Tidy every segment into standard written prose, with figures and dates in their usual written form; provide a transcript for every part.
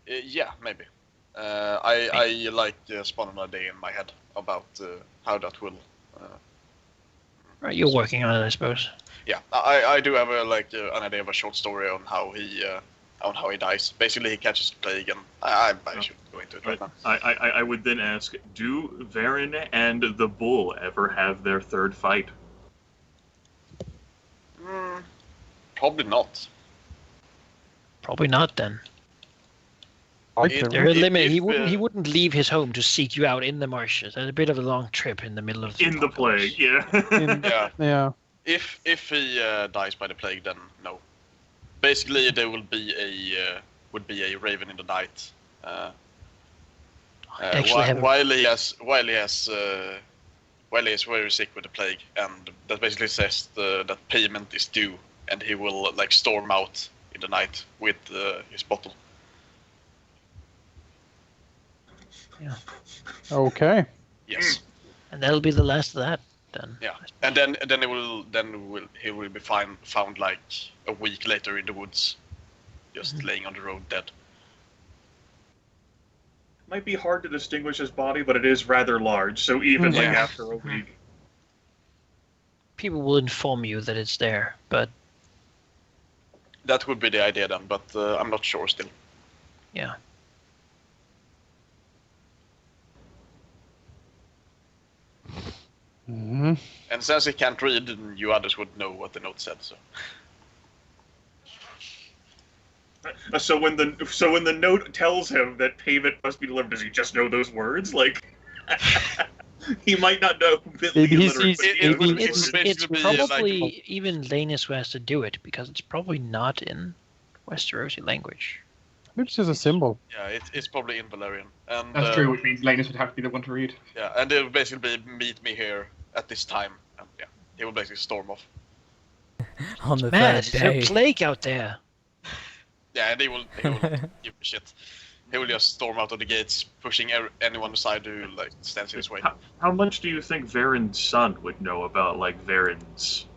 Yeah, maybe. I like spun an idea in my head about how that will. Right, you're working on it, I suppose. Yeah, I do have an idea of a short story on how he dies. Basically, he catches the plague, and I should go into it right now. I would then ask, do Varen and the Bull ever have their third fight? Probably not. Probably not then. It- There are if- limits. if, He wouldn't leave his home to seek you out in the marshes. That's a bit of a long trip in the middle of In the plague, yeah. Yeah. If he dies by the plague, then no. Basically, there will be a raven in the night. While he is very sick with the plague, and that basically says that payment is due, and he will storm out in the night with his bottle. Yeah. Okay. Yes. And that'll be the last of that then. Yeah. And then he will be found like a week later in the woods, just laying on the road dead. Might be hard to distinguish his body, but it is rather large, so even after a week. People will inform you that it's there, but that would be the idea then, but I'm not sure still. Yeah. Mm-hmm. And since he can't read, you others would know what the note said. So when the note tells him that payment must be delivered, does he just know those words? He might not know. It's probably even Lanus who has to do it, because it's probably not in Westerosi language. It's just a symbol. Yeah, it's probably in Valerian. And, that's true, which means Lanus would have to be the one to read. Yeah, and they'll basically meet me here at this time, and yeah, he will basically storm off. On the Mad, third there's day. a plague out there. Yeah, and he will give a shit. He will just storm out of the gates, pushing anyone aside who stands in his way. How much do you think Varen's son would know about Varen's?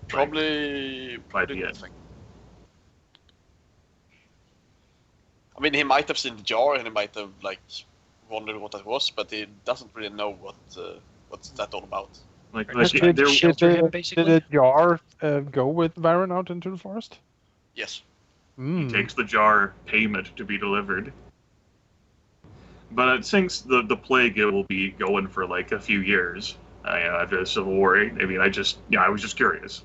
Probably by the end. Nothing. I mean, he might have seen the jar and he might have wondered what that was, but he doesn't really know what's that all about. Did the jar go with Varen out into the forest? Yes. He takes the jar payment to be delivered. But since the plague, it will be going for a few years after the Civil War. I mean, I was just curious,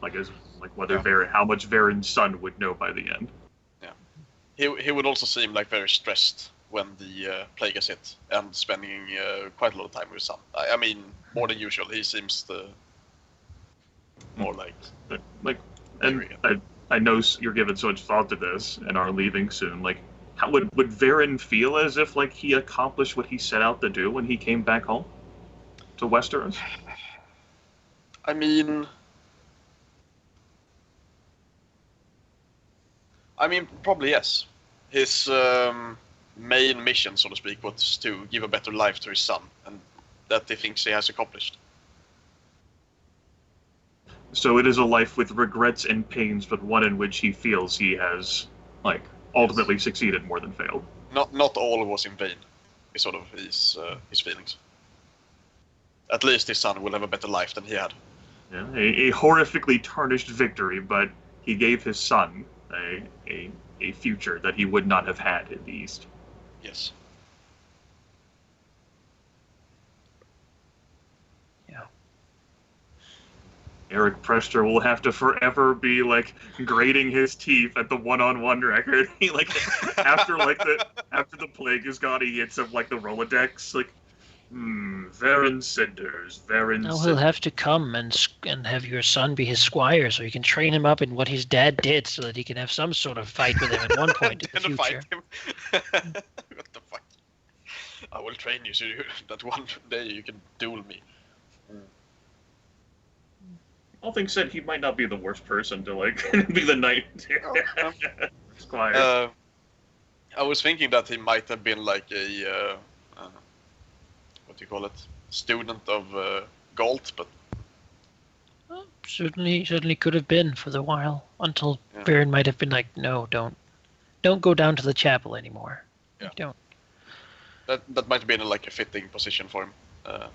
whether how much Varen's son would know by the end. He would also seem very stressed when the plague has hit, and spending quite a lot of time with his son. I mean, more than usual. He seems more And I know you're giving so much thought to this and are leaving soon. How would Varen feel as if he accomplished what he set out to do when he came back home to Westeros? I mean, probably yes. His main mission, so to speak, was to give a better life to his son, and that he thinks he has accomplished. So it is a life with regrets and pains, but one in which he feels he has, ultimately succeeded more than failed. Not all was in vain, is sort of his feelings. At least his son will have a better life than he had. Yeah, a horrifically tarnished victory, but he gave his son a future that he would not have had in the East. Yes. Yeah. Eric Prester will have to forever be grating his teeth at the one-on-one record. He after the plague is gone, he hits up the Rolodex Varen Cinders, Varen. Now he'll have to come and have your son be his squire, so you can train him up in what his dad did, so that he can have some sort of fight with him at one point in the future. Fight him. What the fuck? I will train you so that one day you can duel me. All things said, he might not be the worst person to be the knight squire. I was thinking that he might have been what do you call it? Student of Galt, but certainly could have been for the while, until Varen might have been no, don't go down to the chapel anymore. Yeah. You don't. That might have been like a fitting position for him. The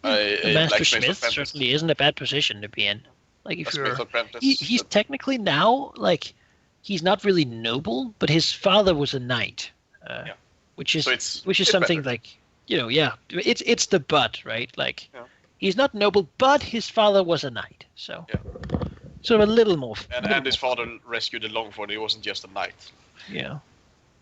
Master blacksmith Smith apprentice. certainly isn't a bad position to be in. Like if A you're, smith apprentice. he's technically now like, he's not really noble, but his father was a knight, Yeah. which is So it's something better. like, yeah, it's the but, right? Like, Yeah. he's not noble, but his father was a knight, so Yeah. sort of a little more. And his father rescued the Longford. He wasn't just a knight. Yeah.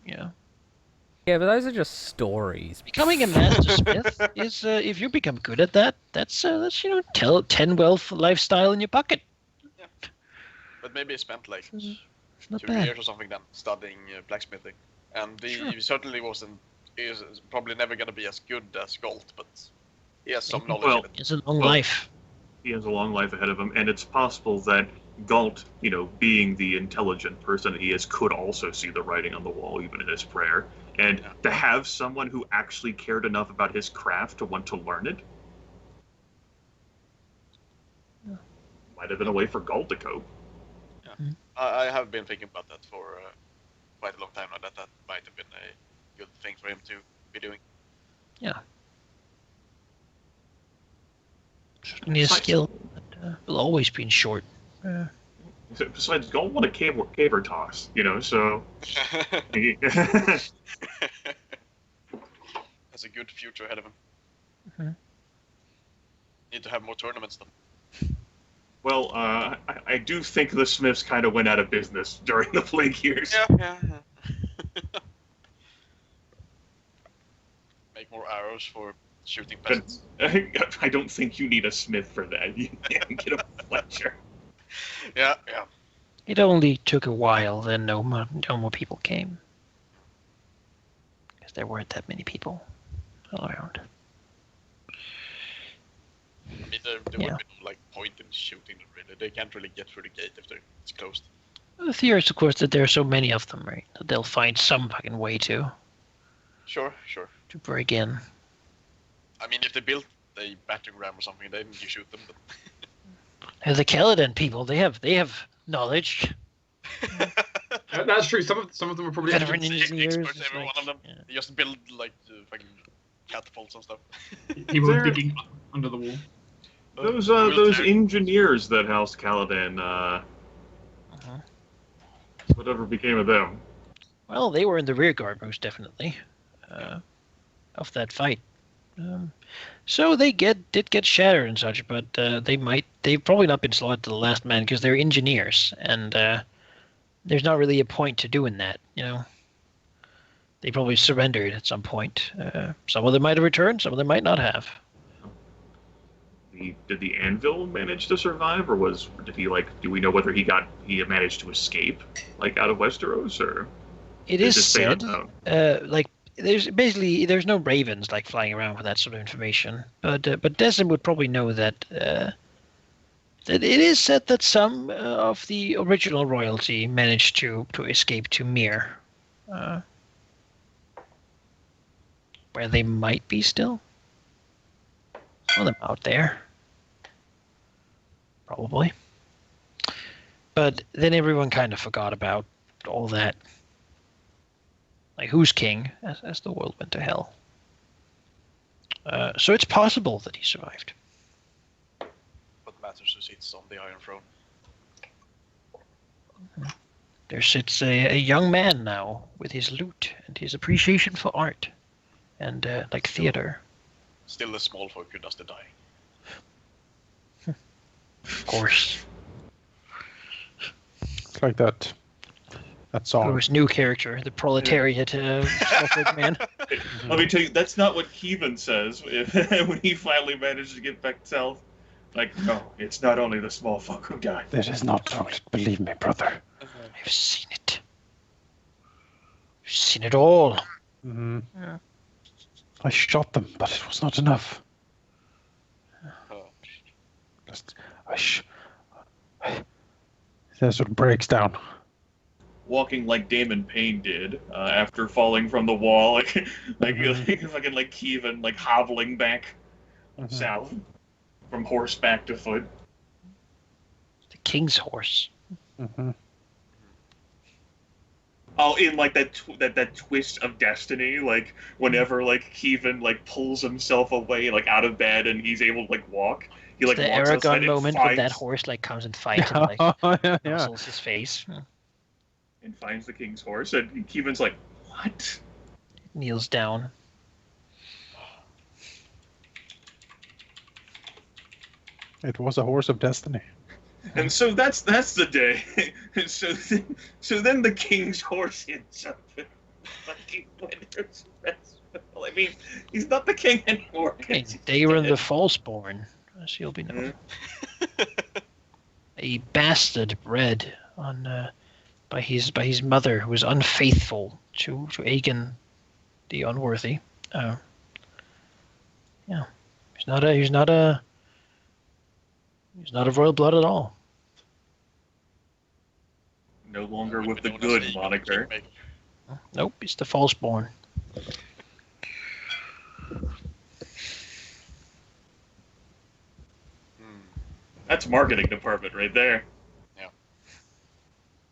Yeah, but those are just stories. Becoming a master smith is, if you become good at that, that's 10 wealth lifestyle in your pocket. But maybe he spent like It's not 2 bad. years or something then studying blacksmithing, and he Sure. certainly wasn't. Is probably never going to be as good as Galt, but he has some knowledge Well, in it. It's a long Well, life. He has a long life ahead of him, and it's possible that Galt, being the intelligent person that he is, could also see the writing on the wall, even in his prayer. And Yeah. to have someone who actually cared enough about his craft to want to learn it, might have been a way for Galt to cope. I have been thinking about that for quite a long time now. That might have been a good thing for him to be doing. Certainly a skill that will always be in short. Besides, Galt won a caver toss, so. Has a good future ahead of him. Mhm. Need to have more tournaments though. Well, I do think the Smiths kind of went out of business during the plague years. Yeah. Make more arrows for shooting But peasants. I don't think you need a smith for that. You can get a fletcher. Yeah. It only took a while, then no more people came. Because there weren't that many people all around. I mean, there Yeah. would be no point in shooting them really. They can't really get through the gate if it's closed. The theory is, of course, that there are so many of them, right? That they'll find some fucking way to Sure. break in. I mean, if they built a battering ram or something, then you shoot them. But And the Caladan people, they have knowledge. That's true. Some of them are probably Veteran engines. engineers. experts, it's every like- one of them. yeah. They just build like fucking catapults and stuff. People There- digging under the wall. Those engineers that housed Caladan, Uh-huh. whatever became of them. Well, they were in the rear guard, most definitely, of that fight. So they did get shattered and such, but they've probably not been slaughtered to the last man because they're engineers, and there's not really a point to doing that, They probably surrendered at some point. Some of them might have returned, some of them might not have. Did the Anvil manage to survive, or did he do we know whether he managed to escape out of Westeros, or It is is this stay said, unknown? there's no ravens flying around with that sort of information, but Desmond would probably know that it is said that some of the original royalty managed to escape to Myr, where they might be still. Some of them out there, probably. But then everyone kind of forgot about all that. Like, who's king as the world went to hell. So it's possible that he survived. What matters who sits on the Iron Throne? There sits a young man now with his lute and his appreciation for art and theater, Still the small folk who does the dying. of course. It's like that song. His new character, the proletariat Snowflake man. Let me tell you, that's not what Kevin says when he finally managed to get back south. No, it's not only the small folk who die. This is not so. Believe me, brother. I've seen it. I've seen it all. Mm-hmm. Yeah. I shot them, but it was not enough. Oh. That's what breaks down. Walking like Damon Payne did after falling from the wall, fucking Kevin, hobbling back south from horseback to foot. The king's horse. Mm-hmm. Oh, in like that twist of destiny, like whenever like Kevin like pulls himself away like out of bed and he's able to like walk, he It's like the walks outside Aragon and moment when that finds horse like comes and fights and like yeah. nuzzles his face. and finds the king's horse, and Kevin's like, "What?" Kneels down. It was a horse of destiny. And so that's the day. so then the king's horse ends up in fucking Winter's Festival. I mean, he's not the king anymore. Hey, they were the Falseborn, as you'll be known. A bastard bred on by his mother, who was unfaithful to Aegon the Unworthy. Yeah, he's not a royal blood at all. No longer with the Known as good Aegon moniker. Kingmaker. Nope, he's the Falseborn. That's marketing department right there. Yeah.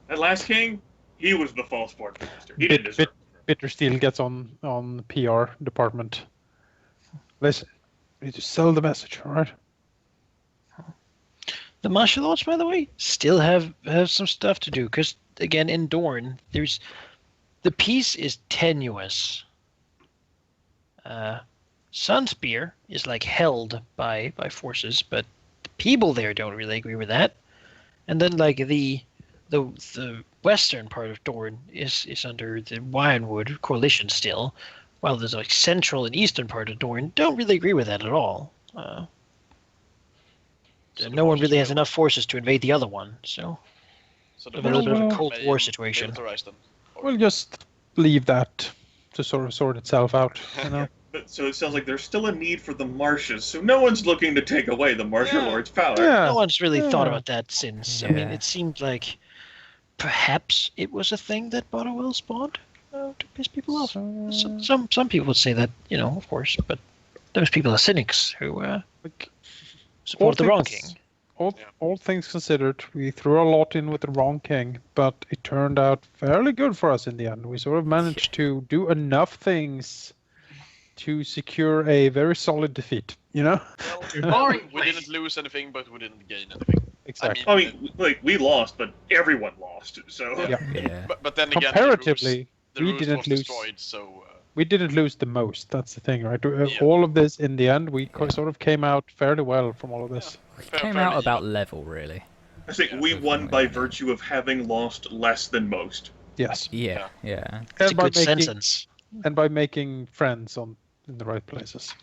That last king, he was the false-born master. He didn't deserve it. Bittersteel gets on PR department. Listen, we need to sell the message, all right? The martial arts, by the way, still have some stuff to do, because again in Dorne, the peace is tenuous. Sunspear is like held by forces, but the people there don't really agree with that. And then like the western part of Dorne is under the Ironwood coalition still, while the like central and eastern part of Dorne don't really agree with that at all. So No one really has enough forces to invade the other one, so the a little bit of a Western Cold may War situation. militarize them. We'll just leave that to sort of sort itself out, you know? But, so it sounds like there's still a need for the marshes, so no one's looking to take away the martial Yeah. lord's power. Yeah. No one's really thought Yeah. about that since. I mean, Yeah. it seemed like perhaps it was a thing that Bottlewell spawned to piss people off. Some people would say that, of course, but those people are cynics who Like, support the wrong king. All things considered, we threw a lot in with the wrong king, but it turned out fairly good for us in the end. We sort of managed to do enough things to secure a very solid defeat, you know? Well, we didn't lose anything, but we didn't gain anything. Exactly. I mean, like, we lost, but everyone lost, so... Yeah. Yeah. But then again, Comparatively, the we Roost didn't was lose. destroyed, so We didn't lose the most. That's the thing, right? Yeah. All of this, in the end, we sort of came out fairly well from all of this. Came out about level, really. I think we won by virtue of having lost less than most. Yes, Yeah, yeah. It's a and by good making sentence. and by making friends in the right places.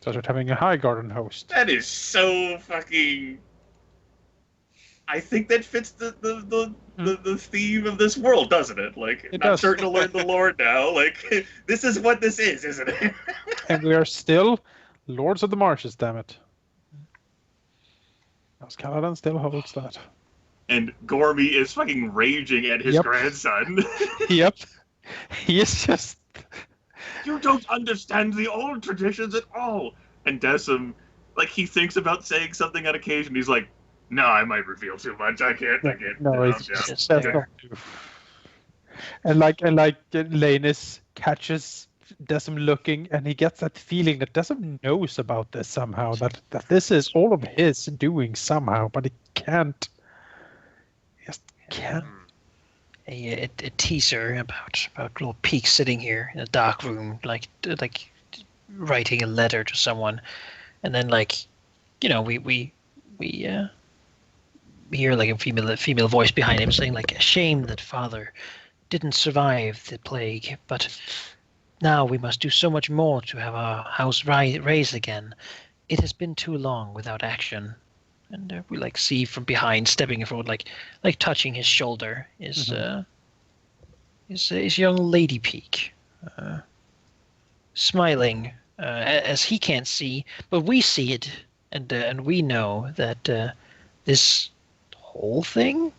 Such as having a high garden host. That is so fucking... I think that fits the theme of this world, doesn't it? Like, It not does. certain to learn the lore now. Like, this is what this is, isn't it? And we are still Lords of the Marshes, damn it. As Caladan still holds that. And Gormy is fucking raging at his Yep. grandson. Yep. He is just... You don't understand the old traditions at all. And Decim, like, he thinks about saying something on occasion. He's like, no, I might reveal too much. I can't. No, it's yeah. just that's not true. And like Lanus catches Decim looking, and he gets that feeling that Decim knows about this somehow. That this is all of his doing somehow, but he can't. He just can't. A teaser about little Peak sitting here in a dark room, like writing a letter to someone, and then we hear like a female voice behind him saying like, "A shame that father didn't survive the plague, but now we must do so much more to have our house raised again. It has been too long without action." And we like see from behind, stepping forward, like touching his shoulder, is young Lady Peak, smiling as he can't see, but we see it, and we know that this whole thing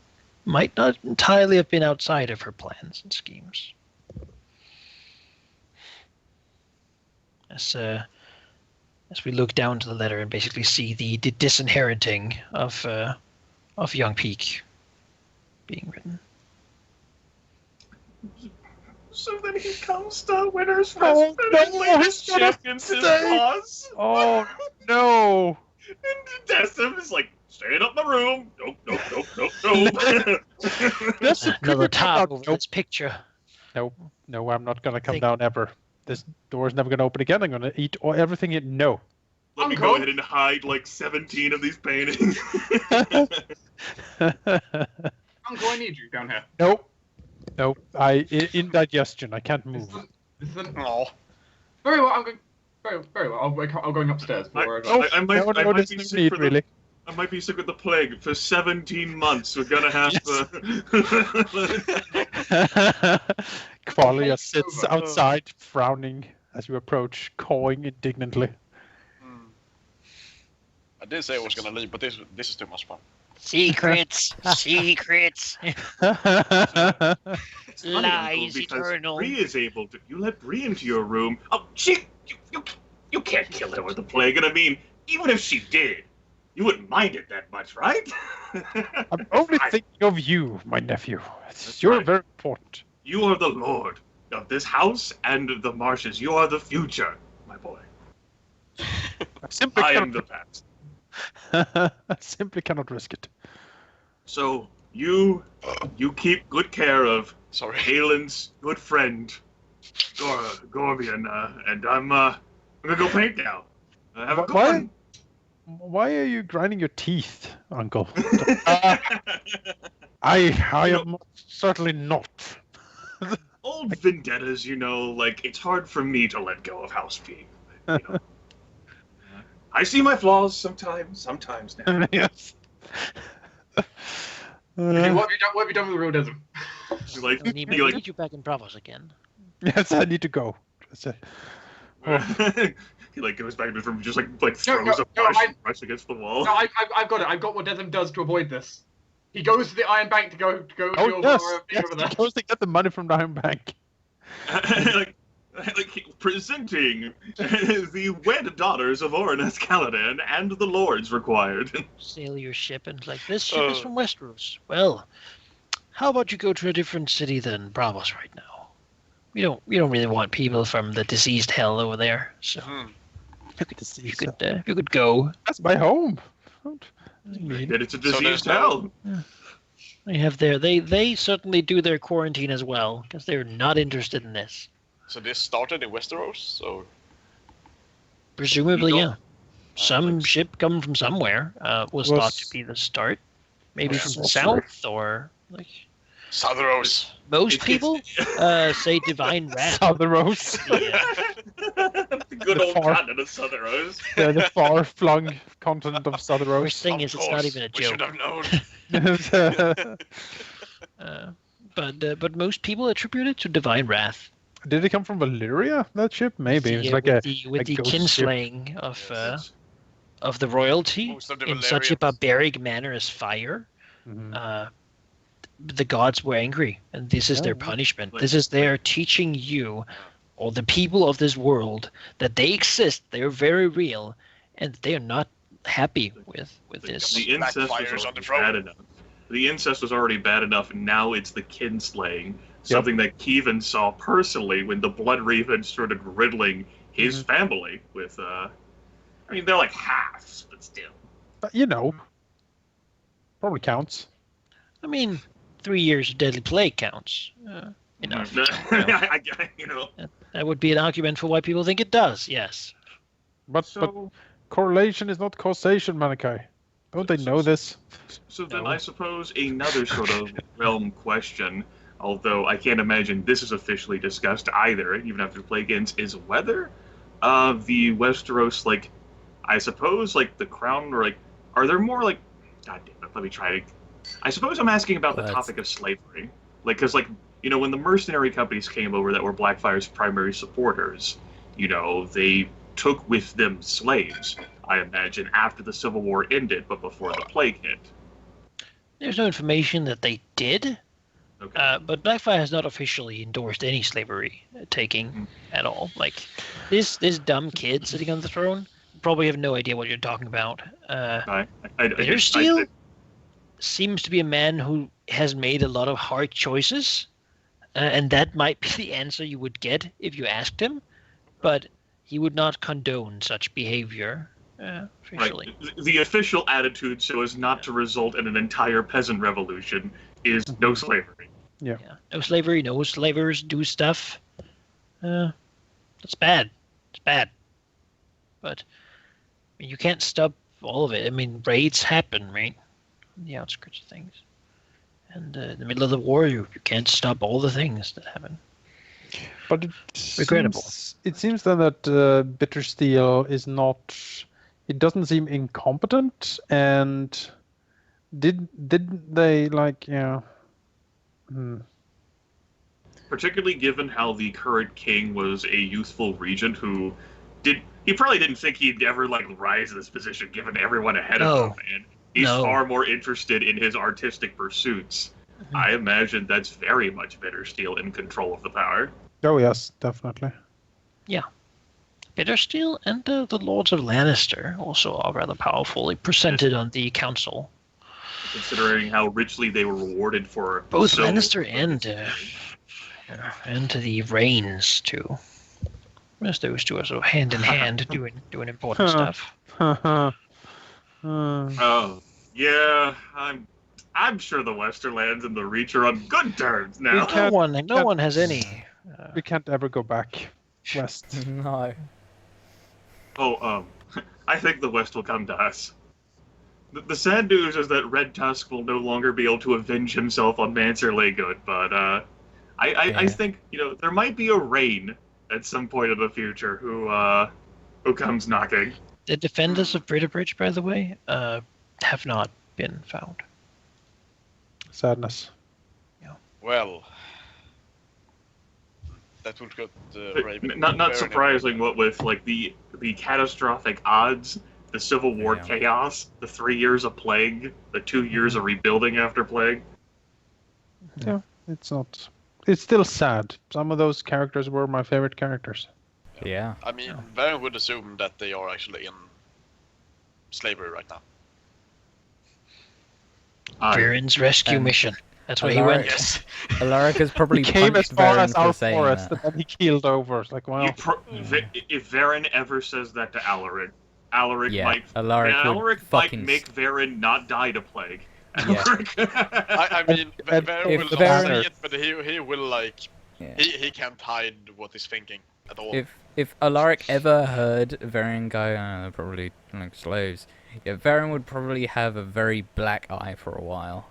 might not entirely have been outside of her plans and schemes. As we look down to the letter and basically see the disinheriting of young Peak. being written. So then he comes to Winter's Oh, Respite no, and lays his he's gonna chip in his stay. paws. Oh no! And Decim is like, staying up in the room. Nope. This Another couldn't come tab out. over Nope. this picture. No, I'm not gonna come Think- down ever. This door's never gonna open again. I'm gonna eat everything. No. Let me Uncle? go ahead and hide like 17 of these paintings. Uncle, I need you down here. Nope. Indigestion. I can't move. This is Oh, very well. I'm going. Very well. I'm going upstairs. Before I might no, be there's no sick need, for really. I might be sick with the plague for 17 months. We're gonna have to. Qualia sits over. outside, frowning as you approach, cawing indignantly. I did say I was gonna leave, but this is too much fun. Secrets, secrets, It's funny, Uncle, lies because eternal. Bree is able to. You let Bree into your room. Oh, you can't kill her with the plague. And I mean, even if she did, you wouldn't mind it that much, right? I'm only thinking of you, my nephew. That's You're right. very important. You are the lord of this house and the marshes. You are the future, my boy. I simply I am cannot, the past. I simply cannot risk it. So you keep good care of Sorry. Halen's good friend, Gorbian, and I'm gonna go paint now. Have a good Why? one. Why are you grinding your teeth, Uncle? I am certainly not. Old vendettas, like it's hard for me to let go of housekeeping. You know. I see my flaws sometimes now. Yes. Okay, what have you done with the real desert? You're like, We need, you're we like, need you back in Bravos again. Yes, I need to go. That's it. he like goes back to his room, just like No, throws a no, brush against the wall. No, I've got it. I've got what Desmond does to avoid this. He goes to the Iron Bank to go Oh, over, yes, over there. he goes to get the money from the Iron Bank. like presenting the wed daughters of Orineth Caladan and the lords required. Sail your ship and like, this ship is from Westeros. Well, how about you go to a different city than Bravos right now? We don't really want people from the diseased hell over there. So you could go. That's my home. What do you mean? That it's a So diseased there's no- hell. They have they certainly do their quarantine as well because they're not interested in this. So this started in Westeros, so Presumably, You yeah. don't- Some like- ship coming from somewhere was thought to be the start. Maybe from the south or like Southeros. most It's- people say divine wrath. Sotheros. The good The old far- continent of Southeros. The far-flung continent of Worst Sotheros. thing is, it's not even a We should joke. have known. But most people attribute it to divine wrath. Did it come from Valyria, that ship? Maybe. It's like with a the ghost ship. kinslaying of the royalty Most of the in such a Valyrians. barbaric manner as fire. Mhm. The gods were angry, and this is Yeah, their yeah. punishment. Like- This is their teaching you, or the people of this world, that they exist. They are very real, and they are not happy with this. The incest was Blackfires on already the throne. bad enough. The incest was already bad enough, and now it's the kinslaying. Something that Kevin saw personally when the Blood Raven started riddling his family with, I mean, they're like halves, but still. But, probably counts. I mean, 3 years of deadly plague counts. Enough. That would be an argument for why people think it does. Yes. But So, correlation is not causation, Malachi. Don't they know this? so then No. I suppose another sort of realm question, although I can't imagine this is officially discussed either, even after Plague ends, is whether the Westeros, like, I suppose, like, the crown, or, like, are there more, like, God damn it, let me try to, I suppose I'm asking about the What? topic of slavery. Like, because, like, when the mercenary companies came over that were Blackfire's primary supporters, they took with them slaves, I imagine, after the Civil War ended, but before the plague hit. There's no information that they did, Okay. but Blackfire has not officially endorsed any slavery taking at all. Like, this dumb kid sitting on the throne probably have no idea what you're talking about. I Bittersteel? seems to be a man who has made a lot of hard choices, and that might be the answer you would get if you asked him, but he would not condone such behavior officially. Right. The official attitude, so as not to result in an entire peasant revolution, is no slavery. Yeah. No slavery, no slavers do stuff. That's bad. It's bad. But you can't stop all of it. I mean, raids happen, right? On the outskirts of things. And in the middle of the war, you can't stop all the things that happen. But Regrettable. It seems then that Bittersteel is not. It doesn't seem incompetent, and did they like Particularly given how the current king was a youthful regent who he probably didn't think he'd ever like rise to this position given everyone ahead of him, and he's far more interested in his artistic pursuits. Mm-hmm. I imagine that's very much Bittersteel in control of the power. Oh yes, definitely. Yeah. Bittersteel and the Lords of Lannister also are rather powerfully presented on the council. Considering how richly they were rewarded for both Lannister and the Reigns too. Yes, those two are so hand in hand doing important stuff. Oh yeah, I'm sure the Westerlands and the Reach are on good terms now. No one has any. We can't ever go back west. No. Oh, I think the West will come to us. The sad news is that Red Tusk will no longer be able to avenge himself on Manser Laygood, but I think there might be a Rain at some point in the future who comes knocking. The defenders of Bridgebridge, by the way, have not been found. Sadness. Yeah. Well, that would get Raven. Not surprising. What with like the catastrophic odds, the Civil War chaos, the 3 years of plague, the 2 years of rebuilding after plague. Yeah, it's not. It's still sad. Some of those characters were my favorite characters. Yeah. I mean, Varen would assume that they are actually in slavery right now. Varen's rescue mission. That's where he went. Yes. Alaric has probably He came as punched far Varen as our for saying forest, that. and then he keeled over. It's like, well, If Varen ever says that to Alaric Yeah, might Alaric would fucking make Varen not die to plague. Yeah. I mean, Varen will not say it, but he will like. Yeah. He can't hide what he's thinking at all. If Alaric ever heard Varen go, they're probably like slaves. Yeah, Varen would probably have a very black eye for a while,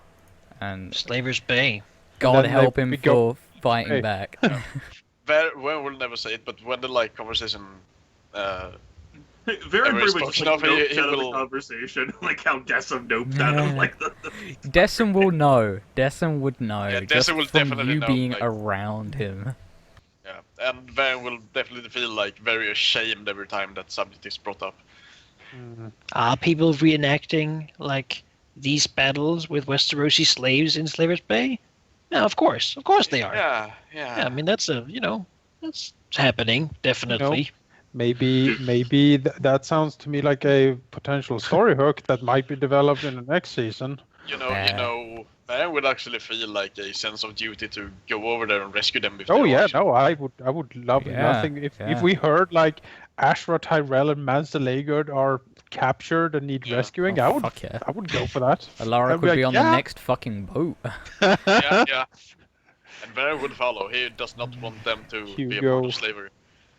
and Slavers Bay. God help him for fighting back. Varen will never say it, but when the conversation. Varen pretty much spoken of, he out of will- the conversation, like how Decim noped out of like the Decim will know. Decim would know. Yeah, just Decim will from definitely you know, being like- around him. Yeah, and Varen will definitely feel like very ashamed every time that subject is brought up. Are people reenacting like these battles with Westerosi slaves in Slavers Bay? Yeah, of course they are. Yeah. Yeah, I mean that's that's happening definitely. maybe that sounds to me like a potential story hook that might be developed in the next season. You know, Varen would actually feel like a sense of duty to go over there and rescue them. If Oh they yeah, actually- no, I would love nothing if we heard like Ashra, Tyrell, and Mansa Laygood are captured and need rescuing. Oh, I would fuck yeah. I would go for that. Alaric I'd would be like, on the next fucking boat. yeah. And Varen would follow. He does not want them to be a part Hugo. of slavery.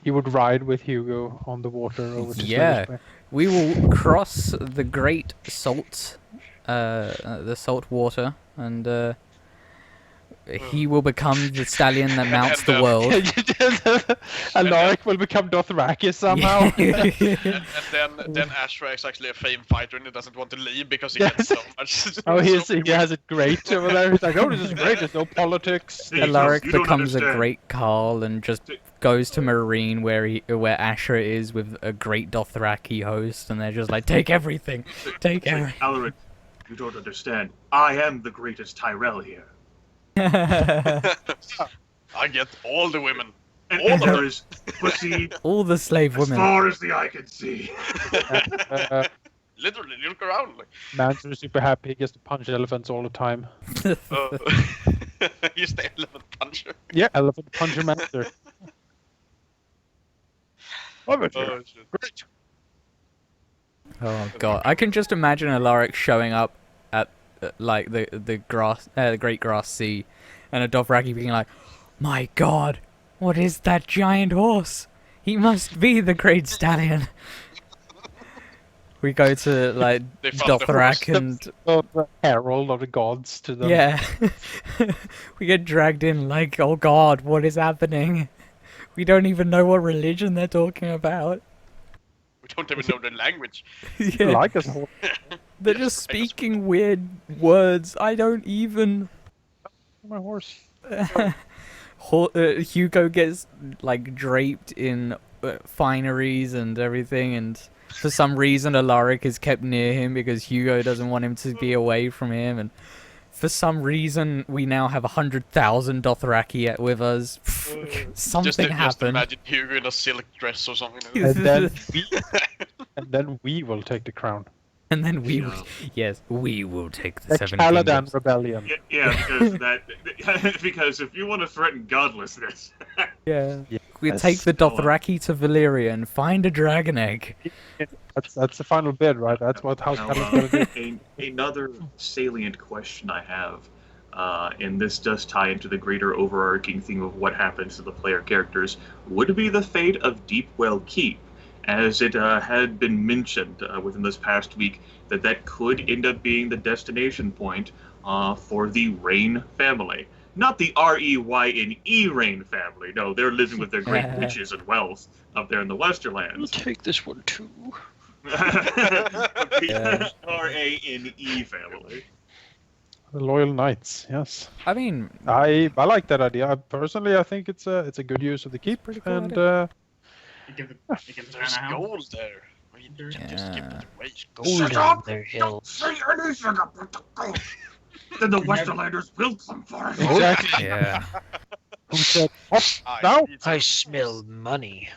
He would ride with Hugo on the water over to Yeah. Slavers Bay. We will cross the great salt, the salt water, and he will become the stallion that mounts the world. Alaric will become Dothraki somehow. And then Ashra is actually a famed fighter and he doesn't want to leave because he gets so much. Oh, he has it great over there. He's like, oh, this is great. There's no politics. Alaric You don't becomes a understand. great Carl and just goes to Marine where Ashra is with a great Dothraki host, and they're just like, take everything, take everything. Alaric, you don't understand. I am the greatest Tyrell here. I get all the women. And All of there them. is pussy All the slave as women. far as the eye can see. Literally, look around. Like, Man's super happy. He gets to punch elephants all the time. he's the elephant puncher. Yeah, elephant puncher master. Love it. Oh, shit. Great. Oh god, I can just imagine Alaric showing up at like the great grass sea, and a Dothraki being like, "My god, what is that giant horse? He must be the great stallion." We go to like They found the Dothrak horse. and The herald of the gods to them. yeah, we get dragged in like, "Oh god, what is happening?" We don't even know what religion they're talking about. We don't even know the language. Yeah. Like us. They're just speaking weird words. I don't even. My horse. Hugo gets like draped in fineries and everything, and for some reason Alaric is kept near him because Hugo doesn't want him to be away from him, and for some reason we now have 100,000 Dothraki with us. Something Just happened. imagine Hugo in a silk dress or something. And then we will take the crown. And then we, Yeah. yes, we will take the The 7 Caladan kingdoms. rebellion. Yeah, because if you want to threaten godlessness, Yeah. Yes. We take the Dothraki to Valyria and find a dragon egg. That's the final bid, right? That's what House now, Caladan gonna do. another salient question I have, and this does tie into the greater overarching theme of what happens to the player characters, would be the fate of Deepwell Keep, as it had been mentioned within this past week that could end up being the destination point for the Rain family. Not the Reyne Rain family. No, they're living with their great riches and wealth up there in the We'll Westerlands. take this one too. The Rane family. The loyal knights. Yes. I mean, I like that idea. I think it's a good use of the keep. Pretty cool And idea. You give the There's banner house. gold there. I mean, you can just give Yeah. it away. Gold on their hills. Say anything about the gold. Then the Westerlanders will come for it. exactly. yeah. Who said? What? I Now need I some- smell money.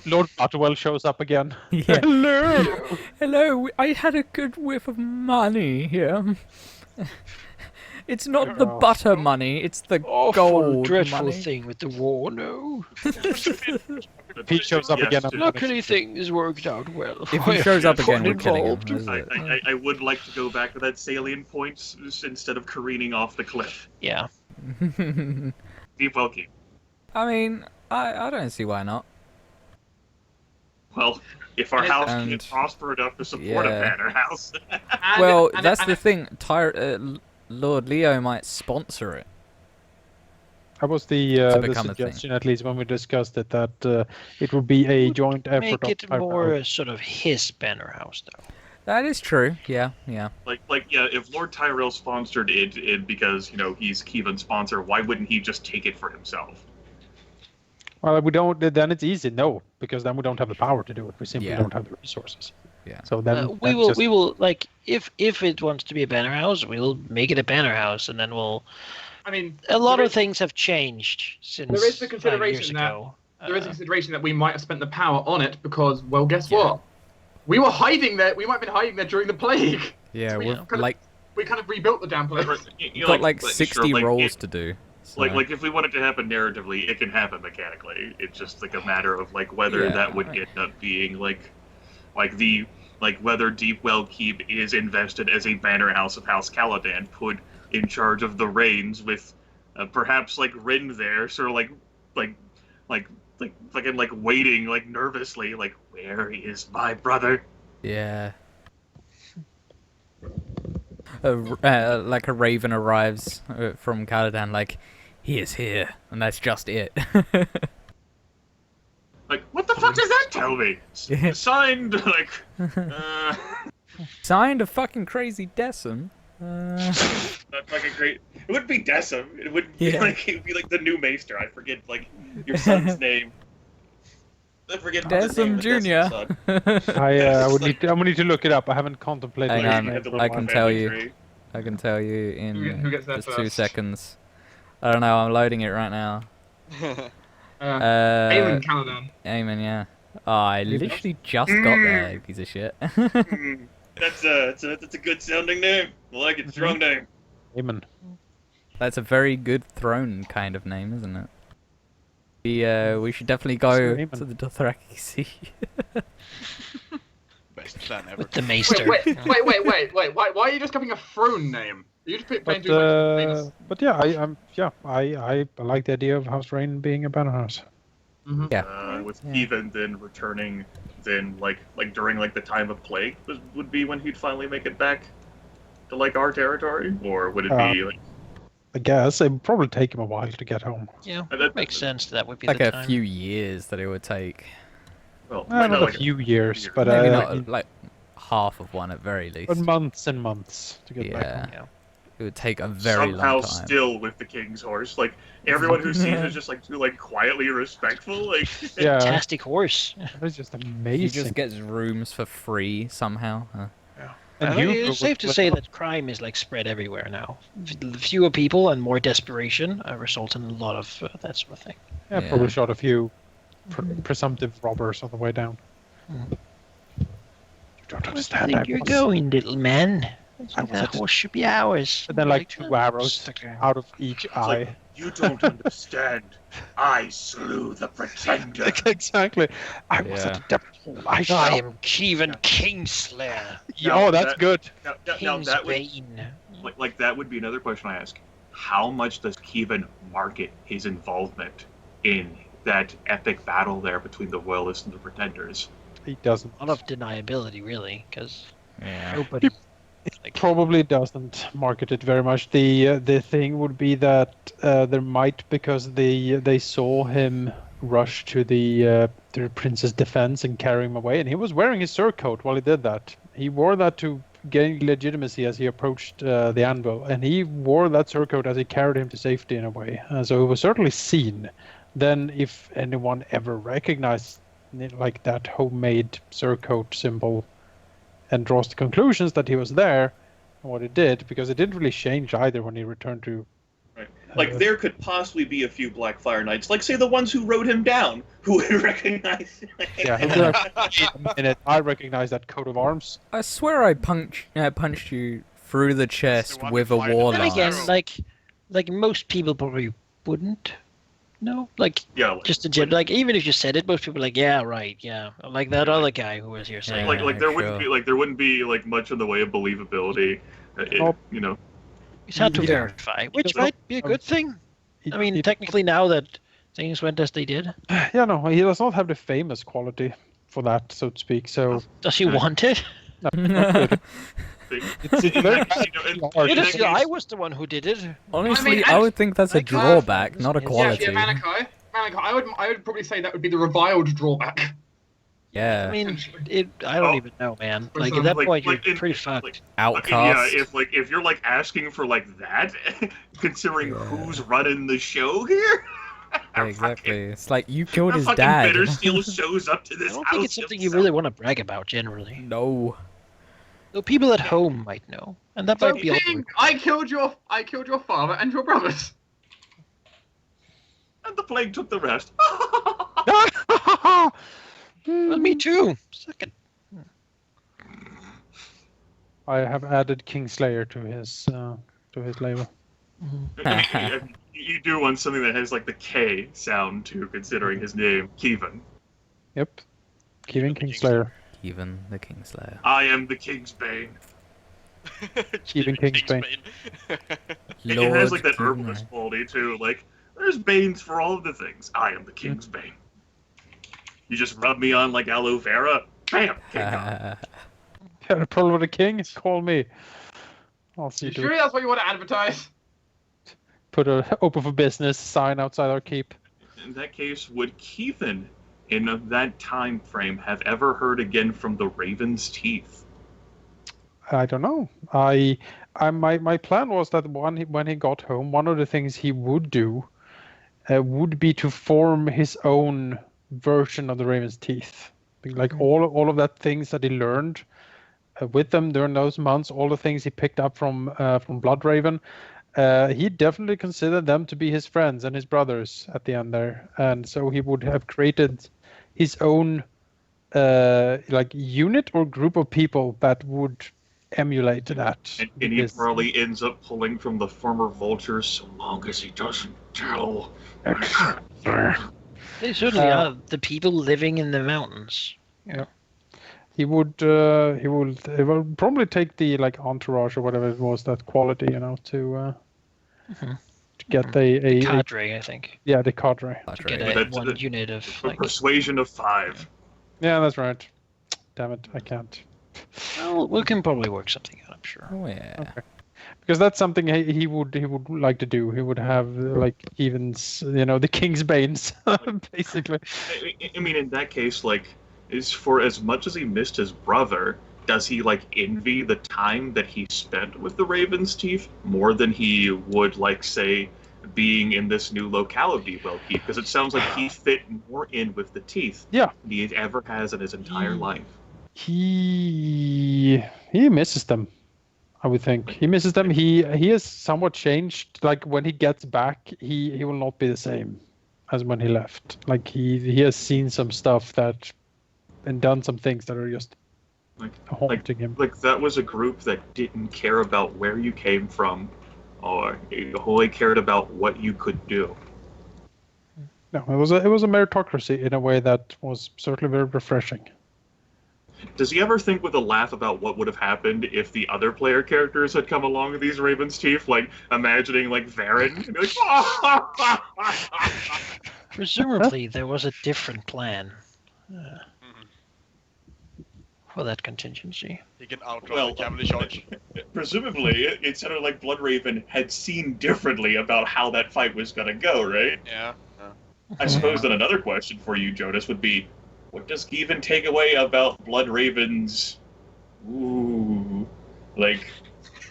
Lord Butterwell shows up again. Yeah. Hello. Hello, I had a good whiff of money here. It's not the Oh. butter money, it's the Awful, gold dreadful money. thing with the war, no. If he shows up again, I'm Luckily things worked out well. If he shows up again, we're Got killing him. involved. That's it. I would like to go back to that salient points instead of careening off the cliff. Yeah. Deep well keep. I mean, I don't see why not. Well, if our house And- can't prosper enough to support a yeah. banner house. Well, that's the thing. Lord Leo might sponsor it. That was the become a thing. suggestion, at least when we discussed it, that it would be a joint effort. Make of it Tyrell. more sort of his banner house, though. That is true. Yeah, yeah. Yeah, if Lord Tyrell sponsored it because, he's Keevan's sponsor, why wouldn't he just take it for himself? Well, we don't. Then it's easy, no, because then we don't have the power to do it. We simply Yeah. don't have the resources. Yeah. So then We will like if it wants to be a banner house, we'll make it a banner house, and then we'll. I mean, A lot there of is- things have changed since There is the 5 years consideration that ago. There is a consideration that we might have spent the power on it because, well, guess Yeah. what? We were hiding there. We might have been hiding there during the plague. Yeah, We we're kind of- like We kind of rebuilt the damn place. we've got like 60 rolls to do. So. Like if we want it to happen narratively, it can happen mechanically. It's just like a matter of whether Yeah. that would end up being whether Deepwell Keep is invested as a banner house of House Caladan, put in charge of the reins with perhaps Rin there, sort of fucking waiting nervously, where is my brother? Yeah. Like a raven arrives from Caladan, like, he is here, and that's just it. What the fuck does that tell me? Yeah. Signed, Signed a fucking crazy Decim. Not fucking great. It wouldn't be Decim. It wouldn't be Yeah. it would be the new Maester. I forget your son's name. I forget his name, Decim but Decim's Jr. son. I would need to look it up. I haven't contemplated. Hang his on, name Had to for look a I at can my tell family you. tree. I can tell you Who in gets there just 2 first? seconds. I don't know, I'm loading it right now. Aemon Uh, Caladan. Aemon, yeah. Oh, I literally just got there, you piece of shit. That's a good sounding name. I like it. Strong name. Amen. That's a very good throne kind of name, isn't it? We should definitely go Amen. to the Dothraki Sea. Best plan ever. With the maester. Wait. Why are you just giving a throne name? You just playing But too much famous. I like the idea of House Rain being a banner house. With Kevin then returning, then like during like the time of plague would be when he'd finally make it back to like our territory, or would it be like? I guess it would probably take him a while to get home. Yeah, That makes sense. That would be Like the a time. few years that it would take. Well, Not like a few years, but Maybe not like half of one at very least. but months and months to get back home. Yeah. It would take a very somehow long time. still with the king's horse. Like everyone who sees it is just like too like quietly respectful. Like Yeah, Fantastic horse. it's just He amazing. just gets rooms for free somehow. And I think you it's safe to say that crime is like spread everywhere now. Fewer people and more desperation result in a lot of that sort of thing. yeah, Yeah. probably shot a few presumptive robbers on the way down. Mm. You don't I understand. think you're going, little man. I I think was that at- horse should be ours. And then like two arrows out of each eye. like, you don't understand. I slew the pretender. Exactly. I was at the devil's hole. I I am Kevin Kingslayer. Oh, that's that- good. Now King's that would Bane. like that would be another question I ask. How much does Kevin market his involvement in that epic battle there between the Royalists and the Pretenders? He doesn't. A lot of deniability, really, because Yeah. nobody. Like, Probably doesn't market it very much. The thing would be that there might, because they saw him rush to the prince's defense and carry him away, and he was wearing his surcoat while he did that. He wore that to gain legitimacy as he approached the anvil, and he wore that surcoat as he carried him to safety in a way. So he was certainly seen. Then, if anyone ever recognized like that homemade surcoat symbol and draws the conclusions that he was there and what he did, because it didn't really change either when he returned to. Right. Like there could possibly be a few Blackfire Knights, like say the ones who rode him down, who would recognize. Yeah, I recognize that coat of arms. I swear I punched you through the chest one with who a fired war the then lance. again, Arrow. like most people probably wouldn't. No, like Yeah, like, just like even if you said it, most people are like, yeah, right, yeah, like that other guy who was here saying. Yeah. like there wouldn't sure. be there wouldn't be like much in the way of believability. Nope. You know. It's hard to Yeah. verify, which Yeah. might be a good thing. I mean, technically, now that things went as they did, Yeah, no, he does not have the famous quality for that, so to speak. So does he want it? it's very It is, I was the one who did it. Honestly, I I mean, would think that's a like, drawback, not a yeah, quality. Yeah, Malachi, I would probably say that would be the reviled drawback. Yeah. I mean, I don't even know, man. Like at that Like- point, like you're in- pretty fucked. like, Outcast. yeah, if you're like asking for like that, considering Yeah. who's running the show here. Yeah, exactly. It's like you killed That his fucking dad. Bittersteel shows up to I this don't house. think it's something you himself. really want to brag about generally. No. Though people at home might know, and that So, might be all. King, I killed your father and your brothers. And the plague took the rest. Well, me too. Suck it. I have added Kingslayer to his label. You do want something that has like the K sound too, considering his name, Kevin. Yep, Kevin Kingslayer. Even the Kingslayer. I am the King's Bane. Keeping Kingsbane. It Lord has like that Kingslayer. herbalist quality too. Like there's Banes for all of the things. I am the King's Bane. You just rub me on like aloe vera, bam, king gone. Got a problem with the king? Call me. I'll see You to sure it. that's what you want to advertise? Put a open for business sign outside our keep. In that case, would Keithan, in that time frame, have ever heard again from the Raven's teeth? I don't know. My plan was that when he got home, one of the things he would do would be to form his own version of the Raven's Teeth. Like all of that things that he learned with them during those months, all the things he picked up from Bloodraven, he definitely considered them to be his friends and his brothers at the end there, and so he would have created his own like unit or group of people that would emulate that. And he because- probably ends up pulling from the former vultures so long as he doesn't tell. They certainly are the people living in the mountains. He would probably take the like entourage or whatever it was, that quality, to get a Cadre, I think. yeah, the cadre. To get Padre. a one unit of A like. persuasion of 5. Yeah, that's right. Damn it, I can't. Well, we can probably work something out. I'm sure. Oh yeah. Because that's something he would like to do. He would have like even the King's Banes, basically. I mean, in that case, like, is for as much as he missed his brother, does he like envy the time that he spent with the Raven's Teeth more than he would like say being in this new locality Wellkeep? Because it sounds like he fit more in with the Teeth Yeah. than he ever has in his entire life. He misses them. I would think he misses them. He has somewhat changed. Like when he gets back, he will not be the same as when he left. Like he has seen some stuff and done some things that are just haunting him. Like that was a group that didn't care about where you came from, or it only cared about what you could do. No, it was a meritocracy in a way that was certainly very refreshing. Does he ever think with a laugh about what would have happened if the other player characters had come along with these Raven's Teeth? Like, imagining, like, Varrett, and be like, Presumably, there was a different plan for that contingency. He can outrun the cavalry charge. Presumably, it sounded like Bloodraven had seen differently about how that fight was going to go, right? Yeah. I suppose that another question for you, Jonas, would be, what does Given take away about Bloodraven's, like,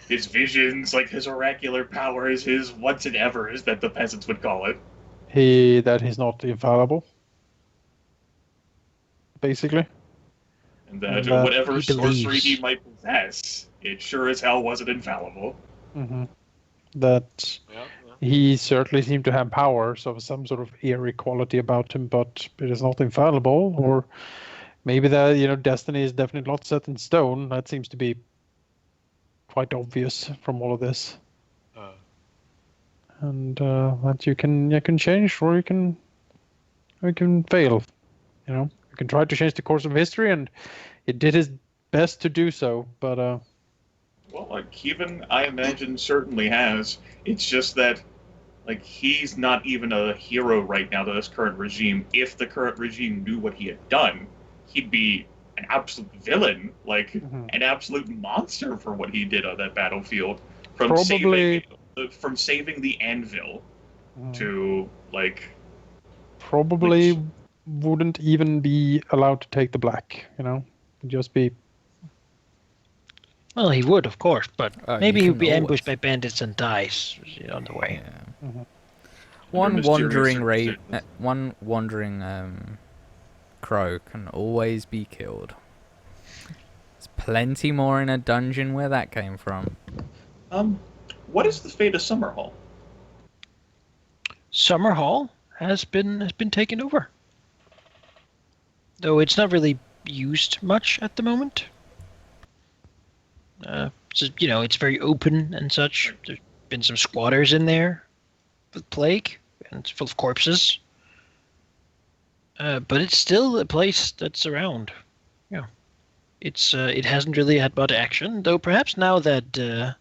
his visions, like his oracular powers, his once and evers that the peasants would call it? He's not infallible, basically. And that And whatever he sorcery believes. he might possess, it sure as hell wasn't infallible. Mm-hmm. That Yeah. he certainly seemed to have powers of some sort of eerie quality about him, but it is not infallible. Or maybe that destiny is definitely not set in stone. That seems to be quite obvious from all of this. And that you can change, or you can fail. You can try to change the course of history, and it did his best to do so. But Well, like, Kevin, I imagine, certainly has. It's just that, like, he's not even a hero right now to this current regime. If the current regime knew what he had done, he'd be an absolute villain, like, an absolute monster for what he did on that battlefield. From saving the anvil to, like... Probably wouldn't even be allowed to take the black, just be... Well, he would, of course, but maybe you he'd can be always- ambushed by bandits and dies on the way. Yeah. Mhm. One mysterious wandering circumstances. crow can always be killed. There's plenty more in a dungeon where that came from. What is the fate of Summerhall? Summer Hall has been taken over, though it's not really used much at the moment. So, it's very open and such. There's been some squatters in there with plague, and it's full of corpses. But it's still a place that's around. Yeah, it hasn't really had much action, though. Perhaps now that the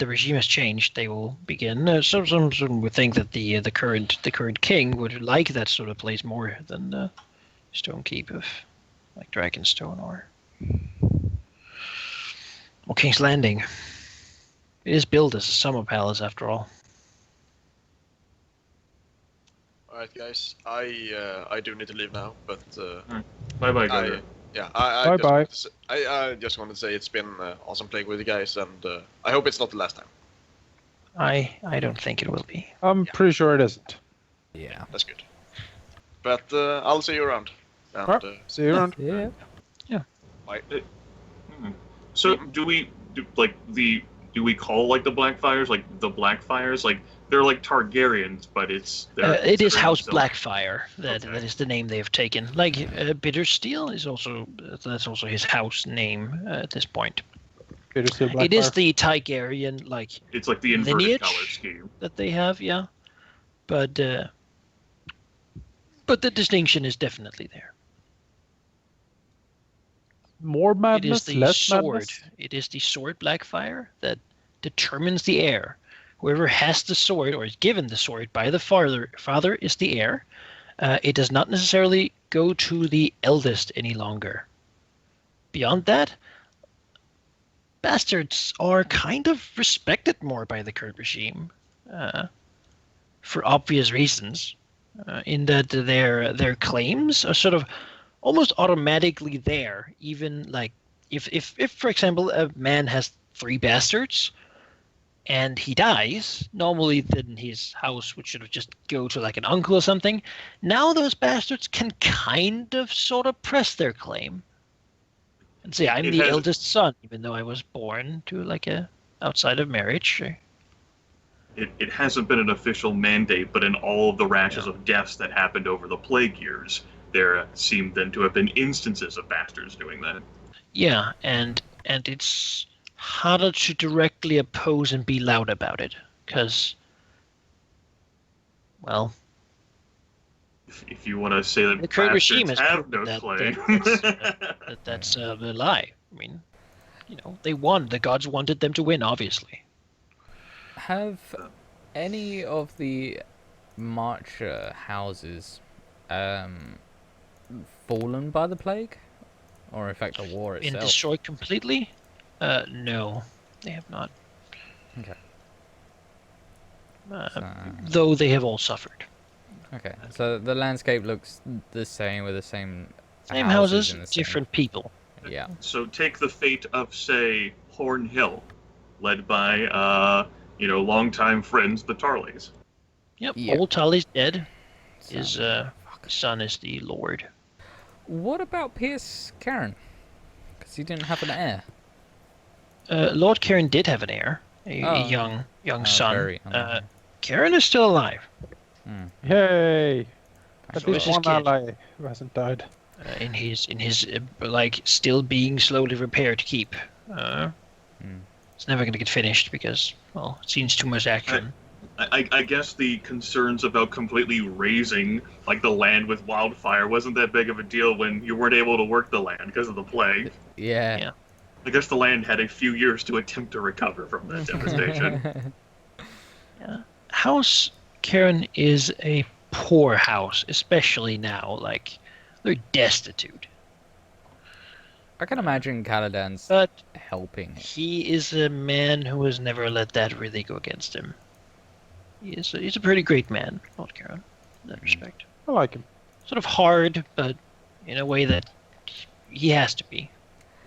regime has changed, they will begin. Some would think that the current king would like that sort of place more than Stonekeep of like Dragonstone or King's Landing. It is built as a summer palace, after all. All right, guys. I do need to leave now, but Bye-bye, Gunnar. Bye-bye. I just wanted to say it's been awesome playing with you guys, and I hope it's not the last time. I don't think it will be. I'm pretty sure it isn't. Yeah. That's good. But I'll see you around. And, Right. See you around. Yeah. bye. So do we call like the Blackfires like the Blackfires? Like they're like Targaryens, but it is House themselves- Blackfire. That Okay. that is the name they have taken. Like Bittersteel is also that's also his house name at this point. Bittersteel Blackfire. It is the Targaryen like It's like the inverted lineage color scheme. that they have, yeah. But the distinction is definitely there. More It is madness, the less sword. madness. It is the sword Blackfire that determines the heir. Whoever has the sword or is given the sword by the father is the heir. It does not necessarily go to the eldest any longer. Beyond that, bastards are kind of respected more by the current regime, for obvious reasons, in that their claims are sort of almost automatically there. Even like if for example a man has 3 bastards and he dies, normally then his house would sort of just go to like an uncle or something. Now those bastards can kind of sort of press their claim and say, I'm the eldest son, even though I was born to like a outside of marriage. It hasn't been an official mandate, but in all of the rashes of deaths that happened over the plague years, there seemed then to have been instances of bastards doing that. Yeah, and it's harder to directly oppose and be loud about it, because, well, if you want to say that the current regime bastards has have no claim. that's a lie. I mean, they won. The gods wanted them to win, obviously. Have any of the March houses fallen by the plague? Or in fact the war Been itself? destroyed completely? No, they have not. Okay. Though they have all suffered. Okay, so the landscape looks the same with the same houses, in the same- different people. Yeah. So take the fate of, say, Horn Hill, led by, longtime friends, the Tarleys. Yep, Yeah. old Tully's dead. His So- son is the Lord. What about Pierce Karen? Because he didn't have an heir. Lord Karen did have an heir, a Oh. young son. Very unlucky. Karen is still alive. Yay! At So is least his one kid. ally who hasn't died. In his like still being slowly repaired keep. It's never going to get finished because, well, it seems too much action. I guess the concerns about completely razing like the land with wildfire wasn't that big of a deal when you weren't able to work the land because of the plague. Yeah. Yeah. I guess the land had a few years to attempt to recover from that devastation. House Karen is a poor house, especially now. Like, they're destitute. I can imagine Caladan's But helping. he is a man who has never let that really go against him. He's a pretty great man, Lord Karen, in that respect. I like him. Sort of hard, but in a way that he has to be.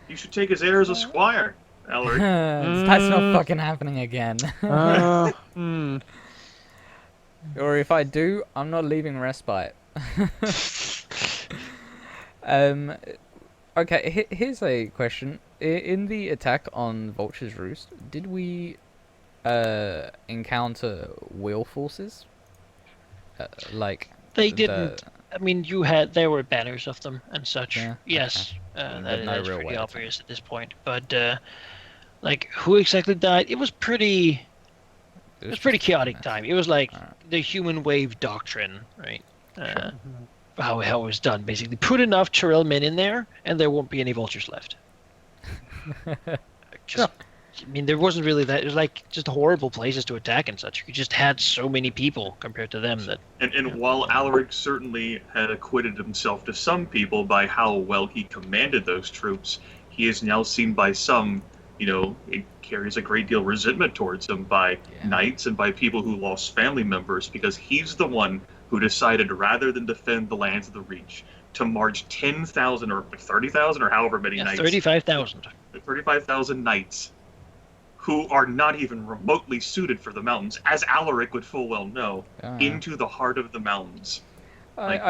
You should take his heir as a squire, Ellery. That's not fucking happening again. Or if I do, I'm not leaving respite. Okay, here's a question. In the attack on Vulture's Roost, did we encounter wheel forces? They didn't. I mean, there were banners of them and such. Yeah, Yes, But that's no real pretty way of obvious at this point. But like, who exactly died? It was pretty. It was pretty chaotic time. It was like the human wave doctrine, right? How it was done, basically. Put enough Tyrell men in there, and there won't be any vultures left. I mean, there wasn't really that. It was like just horrible places to attack and such. You just had so many people compared to them that. And while Alaric certainly had acquitted himself to some people by how well he commanded those troops, he is now seen by some, it carries a great deal of resentment towards him by knights and by people who lost family members, because he's the one who decided, rather than defend the lands of the Reach, to march 10,000 or 30,000 or however many knights. 35,000. 35,000 knights who are not even remotely suited for the mountains, as Alaric would full well know, into the heart of the mountains.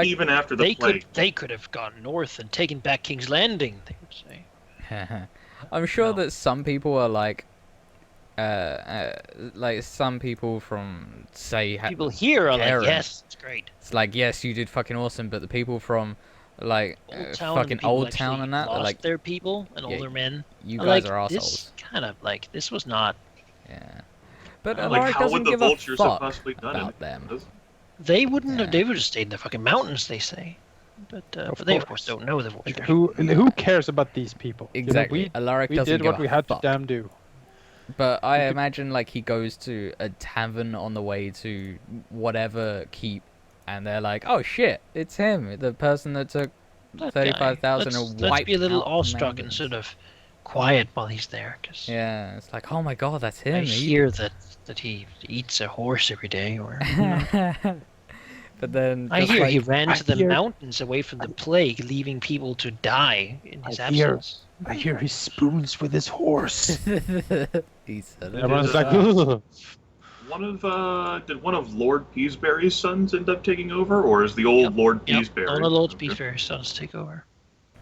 Even after the plague. They could have gone north and taken back King's Landing, they would say. I'm sure that some people are like, like some people from say People here are like, parents. yes, it's great. It's like, yes, you did fucking awesome, but the people from like Old Town and the fucking people Old actually Town and that, they're lost like, their people and yeah, older men. you are guys like, are this assholes. kind of like this was not. Yeah, but Like, Alaric how doesn't would the give vultures a have fuck possibly done about it? them. They wouldn't have. Yeah. They would have stayed in the fucking mountains. They say, but they of course don't know the vultures. Like, who cares about these people? Exactly. You know, Alaric we doesn't did give what a we had fuck. to damn do. But I imagine like he goes to a tavern on the way to whatever keep, and they're like, "Oh shit, it's him, the person that took That 35,000 guy. and Let's wiped be a little out the awestruck and mountains." sort of quiet while he's there, because Yeah, it's like, oh my god, that's him. I he- hear that he eats a horse every day, or But then I just hear he like, ran I to the hear- mountains away from the plague, leaving people to die in his I hear- absence. I hear he spoons with his horse. he said it. Everyone's like, uh, ugh. Did one of Lord Peaseberry's sons end up taking over, or is the old Yep, Lord Yep, Peaseberry? none of Lord Okay. Peaseberry's sons take over.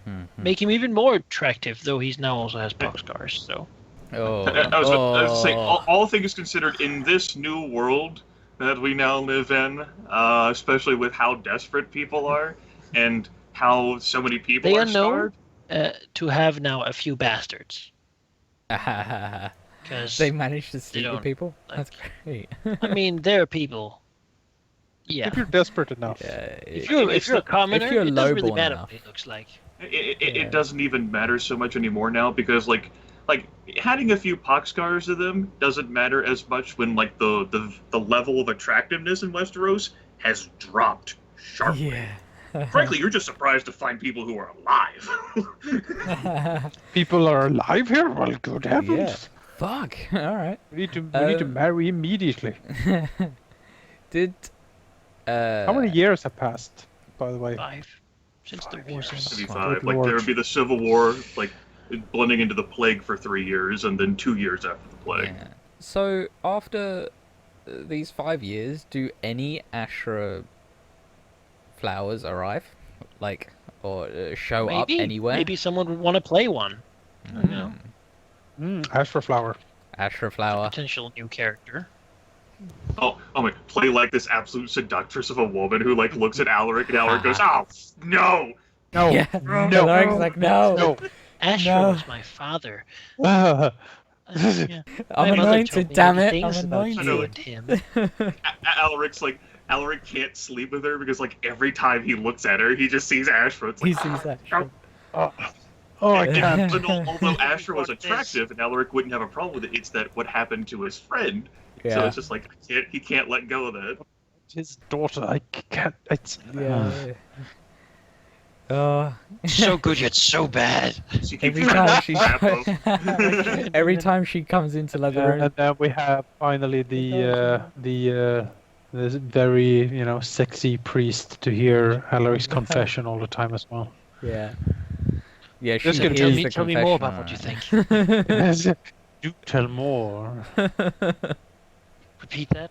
Mhm. Make him even more attractive, though he's now also has pox scars, so... Oh, I was saying, oh. all things considered, in this new world that we now live in, especially with how desperate people are, and how so many people They are are known starved. to have now a few bastards. Because, They managed to sleep with don't, people? like- That's great. I mean, there are people... Yeah. If you're desperate enough. Yeah, If you're a commoner, if you're it doesn't really lowborn matter enough. what he looks like. It doesn't even matter so much anymore now, because like having a few pox scars to them doesn't matter as much when like the level of attractiveness in Westeros has dropped sharply. Yeah. Frankly, you're just surprised to find people who are alive. People are alive here? Well, good heavens. Yeah. Fuck. All right. We need to marry immediately. Did How many years have passed, by the way? 5. Since the 5 war years. ended. 75. Good Like lord. there would be the Civil War, like blending into the plague for 3 years, and then 2 years after the plague. Yeah. So after these 5 years, do any Ashra flowers arrive, like, or show up Maybe. anywhere? Maybe someone would want to play one. I don't know. Ashra flower. Ashra flower. Potential new character. Oh my! Play like this absolute seductress of a woman who like looks at Alaric, and Alaric goes, "Oh no!" No. Yeah. No. Alaric's like, no. No. Asher No. was my father. Ah. Yeah. I'm My mother anointed, told me damn many it. I'm things about you anointed. and him. Alaric's like Alaric can't sleep with her because like every time he looks at her, he just sees Ashra. It's He like, sees Ashra. Oh, I can't. But although Ashra was attractive and Alaric wouldn't have a problem with it, it's that what happened to his friend. So Yeah. it's just like he can't let go of that. His daughter, I can't. It's, Yeah. Oh. So good yet so bad. She keeps Every trying time to she trap him. every time she comes into the room. and then we have finally the this very sexy priest to hear Alaric's confession all the time as well. Yeah. Yeah, she Just gonna hears the Tell me more about what you think. Yes, do tell more. Repeat that.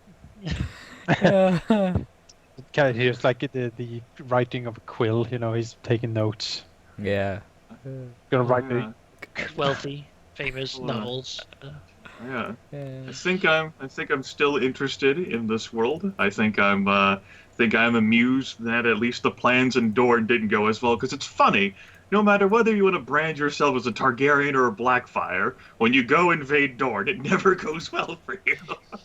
Kind of hears like the writing of a quill. He's taking notes. Yeah. Gonna write the Wealthy, famous Well, novels. Yeah. Yeah. I think I'm still interested in this world. I think I'm amused that at least the plans in Dorne didn't go as well, because it's funny. No matter whether you want to brand yourself as a Targaryen or a Blackfire, when you go invade Dorne, it never goes well for you.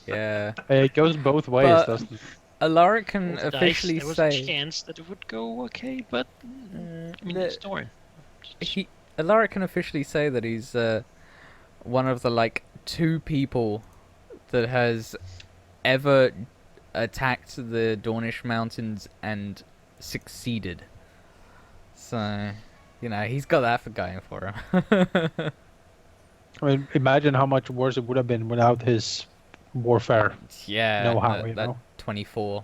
Yeah. It goes both ways, But- doesn't it? Alaric can Roll the dice. officially There was a say chance that it would go okay, but I mean, it's Dorne. Alaric can officially say that he's one of the like 2 people that has ever attacked the Dornish mountains and succeeded. So, he's got that for going for him. I mean, imagine how much worse it would have been without his warfare. Yeah. Know-how, that 24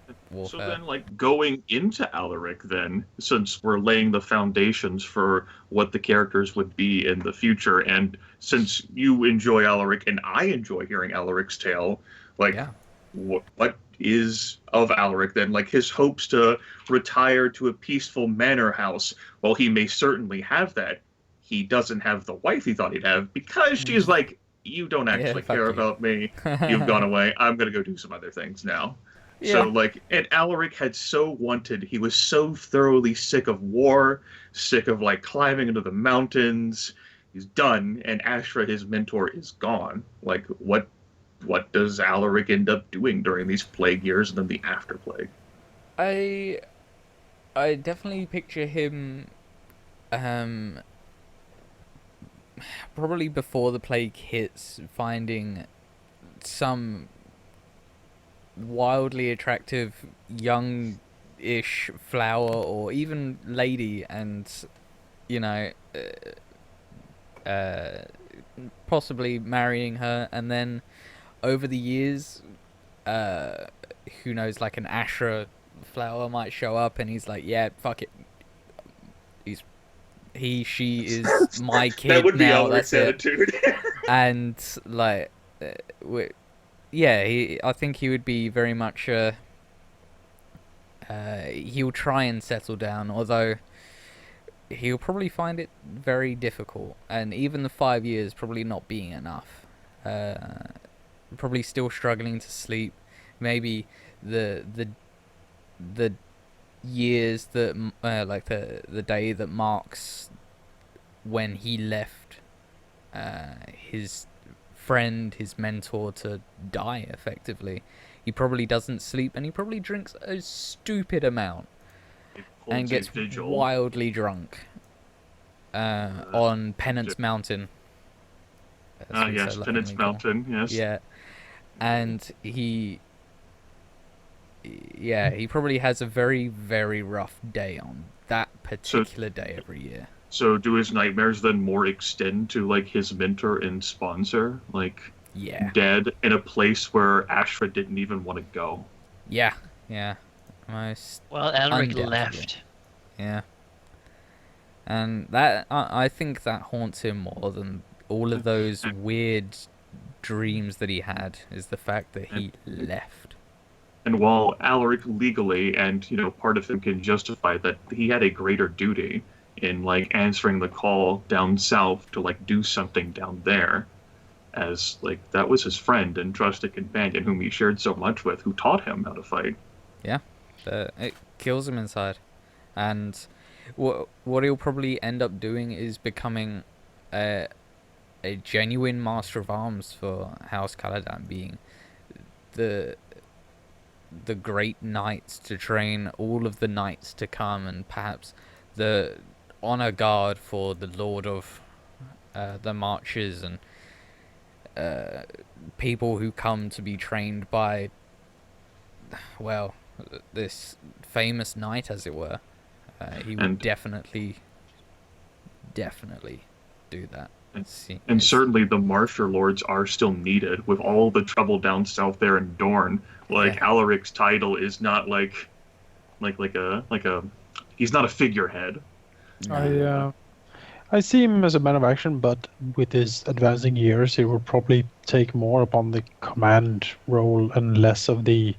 So warfare. then, like, going into Alaric, then, since we're laying the foundations for what the characters would be in the future, and since you enjoy Alaric and I enjoy hearing Alaric's tale, like, Yeah. what is of Alaric then? Like, his hopes to retire to a peaceful manor house, while he may certainly have that, he doesn't have the wife he thought he'd have, because she's, like, you don't actually fuck care you." about me. You've gone away. I'm gonna go do some other things now. Yeah. So like, and Alaric had so wanted. He was so thoroughly sick of war, sick of like climbing into the mountains. He's done, and Ashra, his mentor, is gone. Like, what does Alaric end up doing during these plague years and then the after plague? I definitely picture him, probably before the plague hits, finding some wildly attractive young-ish flower or even lady, and you know, possibly marrying her, and then over the years, who knows, like an Ashra flower might show up, and he's like, yeah, fuck it, she is my kid That would be now. Alaric's That's it. attitude. And like, yeah, I think he would be very much. He'll try and settle down, although he'll probably find it very difficult, and even the 5 years probably not being enough. Probably still struggling to sleep. Maybe the years that like the day that marks when he left his friend, his mentor, to die effectively. He probably doesn't sleep, and he probably drinks a stupid amount and gets wildly drunk on Penance Mountain. Yes, Penance Mountain, yes. Yeah, and he probably has a very, very rough day on that particular day every year. So do his nightmares then more extend to like his mentor and sponsor, like dead in a place where Ashra didn't even want to go? Yeah. Most. Well, Alaric left. Yeah. And that I think that haunts him more than all of those weird dreams that he had, is the fact that he left. And while Alaric legally and part of him can justify that he had a greater duty in like answering the call down south to like do something down there, as like that was his friend and trusted companion whom he shared so much with, who taught him how to fight. Yeah, it kills him inside, and what he'll probably end up doing is becoming a genuine master of arms for House Caladan, being the great knights to train all of the knights to come, and perhaps the honor guard for the Lord of the Marches, and people who come to be trained by, well, this famous knight, as it were. He would definitely do that. And certainly the Marcher Lords are still needed with all the trouble down south there in Dorne. Like Alaric's title is not like a he's not a figurehead. I see him as a man of action, but with his advancing years, he will probably take more upon the command role and less of the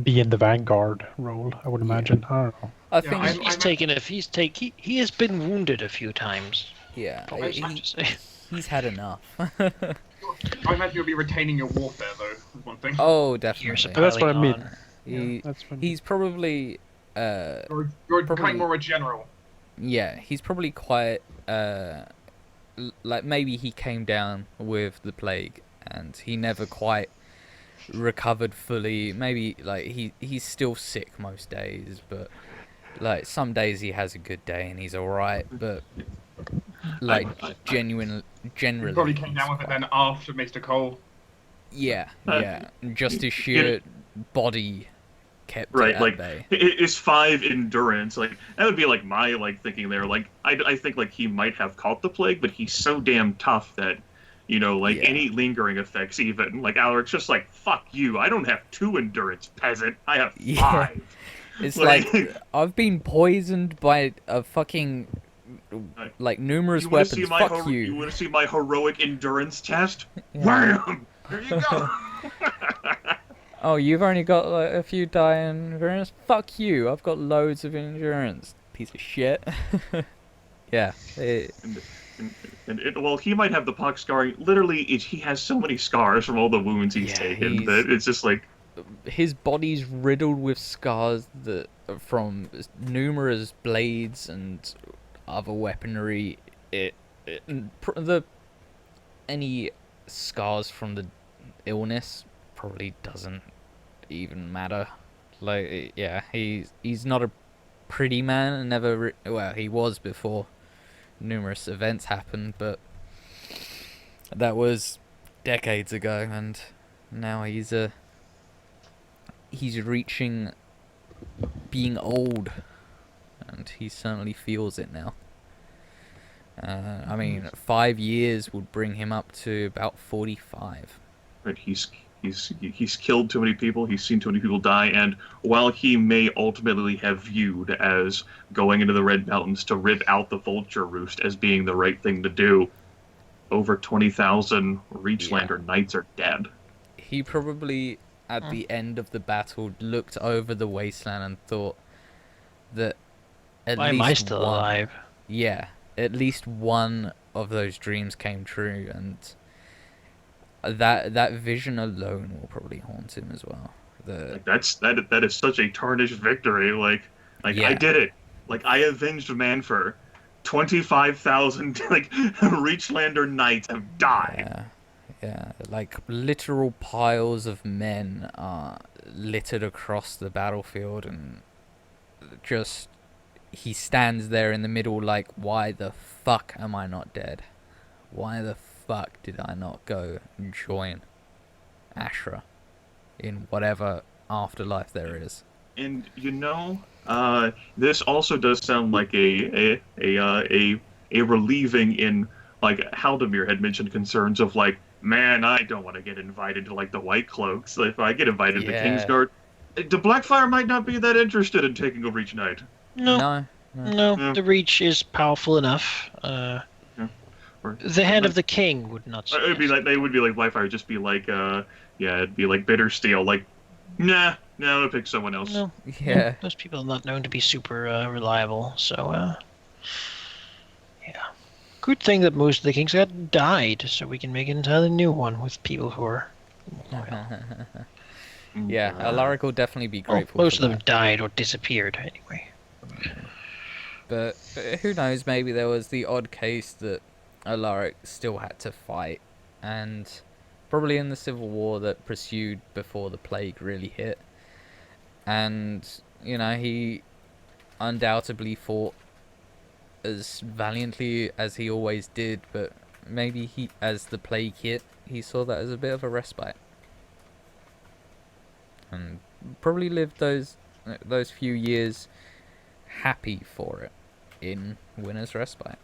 be in the vanguard role, I would imagine. I don't know. I think he has been wounded a few times. Yeah, he's had enough. I imagine you'll be retaining your warfare, though, is one thing. Oh, definitely. That's what I mean. He's probably You're becoming more a general. Yeah, he's probably quite like, maybe he came down with the plague and he never quite recovered fully. Maybe like he's still sick most days, but like some days he has a good day and he's alright, but like generally he probably came down with it then after Mr. Cole. Yeah, just his sheer body kept it at bay. It's 5 endurance. Like that would be like my like thinking there. Like I think like he might have caught the plague, but he's so damn tough that any lingering effects, even like Alaric's just like, fuck you. I don't have 2 endurance, peasant. I have 5. It's like I've been poisoned by a fucking like numerous weapons. Fuck you. You want to see my heroic endurance test? Wham! There you go. Oh, you've only got like a few die in endurance? Fuck you, I've got loads of endurance. Piece of shit. Yeah. Well, he might have the pox scarring. Literally, he has so many scars from all the wounds he's Yeah, taken that it's just like his body's riddled with scars that from numerous blades and other weaponry. Any scars from the illness probably doesn't even matter. Like, yeah, he's not a pretty man, and well, he was before numerous events happened, but that was decades ago, and now he's reaching being old, and he certainly feels it now. I mean, 5 years would bring him up to about 45. right, he's killed too many people. He's seen too many people die, and while he may ultimately have viewed as going into the Red Mountains to rip out the Vulture Roost as being the right thing to do, over 20,000 Reachlander Knights are dead. He probably, at the end of the battle, looked over the wasteland and thought that at Why least am I still one, alive? Yeah, at least one of those dreams came true, and that vision alone will probably haunt him as well. Like that is such a tarnished victory. Like Yeah. I did it. Like I avenged Manfer. 25,000 like Reachlander Knights have died. Yeah, like literal piles of men are littered across the battlefield, and just he stands there in the middle like, why the fuck am I not dead? Why the fuck did I not go and join Ashra in whatever afterlife there is? And this also does sound like a relieving in, like Halldamir had mentioned concerns of like, man, I don't want to get invited to like the White Cloaks. If I get invited to Kingsguard, the Blackfire might not be that interested in taking over each night. No, the Reach is powerful enough. The Hand of the King would not. It would be like they would be like Blackfire, just be like, it'd be like Bittersteel, like, nah, I'll pick someone else. No, Yeah. those people are not known to be super reliable. So, yeah. Good thing that most of the kings got died, so we can make an entirely new one with people who are loyal. Yeah, Alaric will definitely be grateful. Most for of them that. died or disappeared anyway. But who knows? Maybe there was the odd case that Alaric still had to fight, and probably in the civil war that pursued before the plague really hit. And he undoubtedly fought as valiantly as he always did, but maybe as the plague hit, he saw that as a bit of a respite, and probably lived those few years happy for it in Winter's Respite.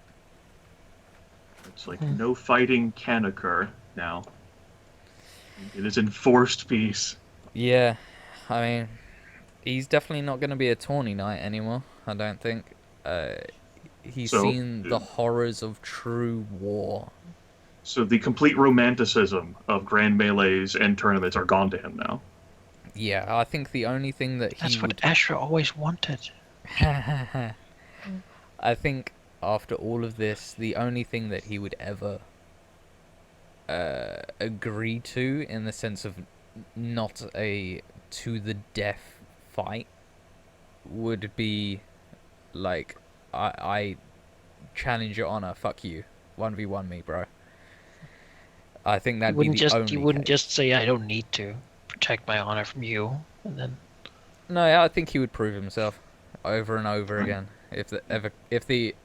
It's like no fighting can occur now. It is enforced peace. Yeah, I mean, he's definitely not going to be a tawny knight anymore, I don't think. He's seen the horrors of true war. So the complete romanticism of grand melees and tournaments are gone to him now. Yeah, I think the only thing that That's what Ashra always wanted. I think after all of this, the only thing that he would ever agree to, in the sense of not a to the death fight, would be like, I challenge your honor, fuck you, 1v1 me, bro. I think that'd be the only You wouldn't case. just say, I don't need to protect my honor from you, and then... No, I think he would prove himself over and over again. If the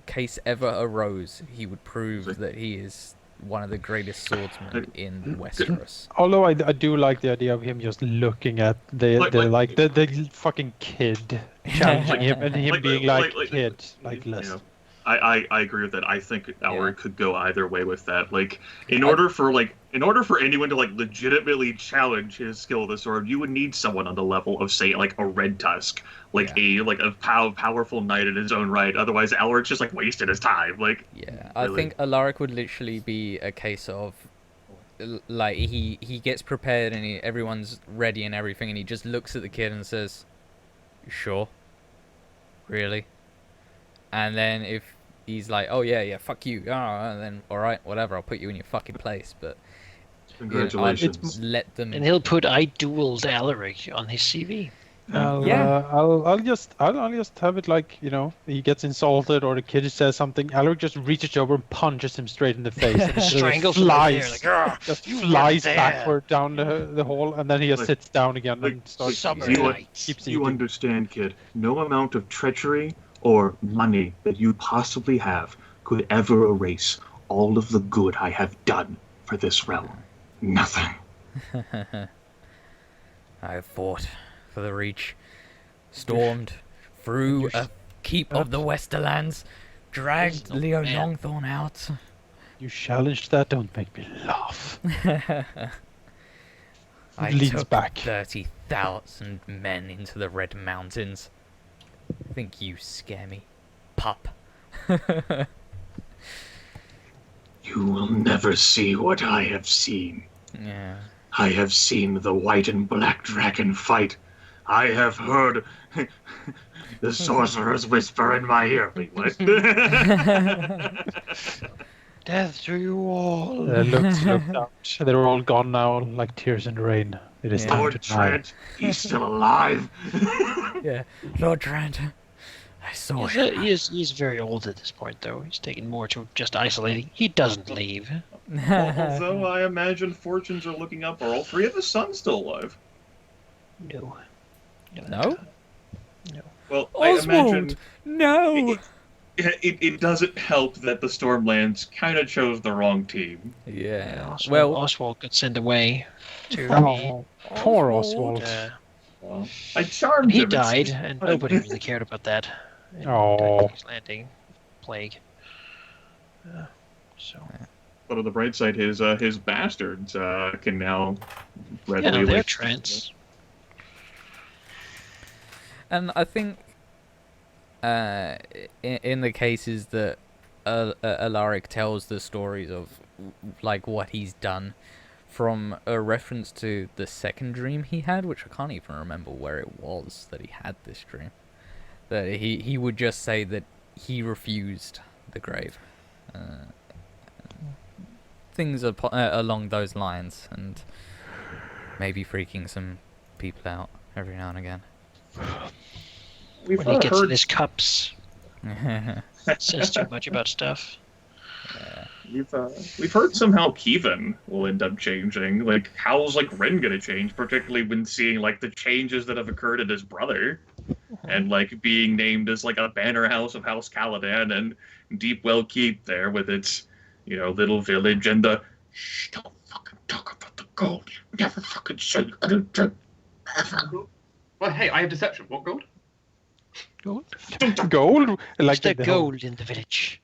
case ever arose, he would prove that he is one of the greatest swordsmen in Westeros. Although I do like the idea of him just looking at the fucking kid challenging him, and him being like kid, like less. I agree with that. I think Alaric could go either way with that. Like, in order for anyone to like legitimately challenge his skill with the sword, you would need someone on the level of, say, like a Red Tusk, like a powerful knight in his own right. Otherwise, Alaric's just like wasted his time. Like, yeah, I think Alaric would literally be a case of, like, he gets prepared and everyone's ready and everything, and he just looks at the kid and says, "Sure, really?" And then if he's like, oh yeah, fuck you. Oh, and then all right, whatever, I'll put you in your fucking place. But Congratulations. let them. And he'll put "I dueled Alaric" on his CV. I'll just have it like, you know, he gets insulted or the kid says something. Alaric just reaches over and punches him straight in the face. And Strangles him right there, flies, like, just you flies weren't there. backward down the hall, and then he just sits down again and starts. Summer you, nights. keeps you eating. understand, kid. No amount of treachery or money that you possibly have could ever erase all of the good I have done for this realm. Nothing. I have fought for the Reach, stormed through a keep of the Westerlands, dragged Leo Longthorn out. You challenge that? Don't make me laugh. I Leans took back. 30,000 men into the Red Mountains. Think you scare me, pup? You will never see what I have seen. Yeah. I have seen the white and black dragon fight. I have heard the sorcerers whisper in my ear. Wait, what? Death to you all. Looked out. They're all gone now, like tears in the rain. It is time Lord to die. Trent, he's still alive. Yeah, Lord Trent. I saw him. He's very old at this point, though. He's taken more to just isolating. He doesn't leave. Although I imagine fortunes are looking up. Are all three of his sons still alive? No. No? Well, I imagine No! it doesn't help that the Stormlands kind of chose the wrong team. Yeah. Well, Oswald got sent away to Oh, poor Oswald. Well, I charmed he him. died, and nobody really cared about that. Oh. King's Landing plague. So. But on the bright side, his bastards can now readily. Yeah, they're Trents. And I think in the cases that Alaric tells the stories of like what he's done, from a reference to the second dream he had, which I can't even remember where it was that he had this dream, that he would just say that he refused the grave. Things along those lines, and maybe freaking some people out every now and again. We've When he gets in heard his cups, says too much about stuff. we've heard somehow Kevin will end up changing. Like, how's like Ren gonna change? Particularly when seeing like the changes that have occurred in his brother, and like being named as like a banner house of House Caladan and Deepwell Keep there with its, you know, little village and the shh, don't fucking talk about the gold. You never fucking say ever. Well, hey, I have deception. What gold? Gold? Gold? Like There's the gold in the village.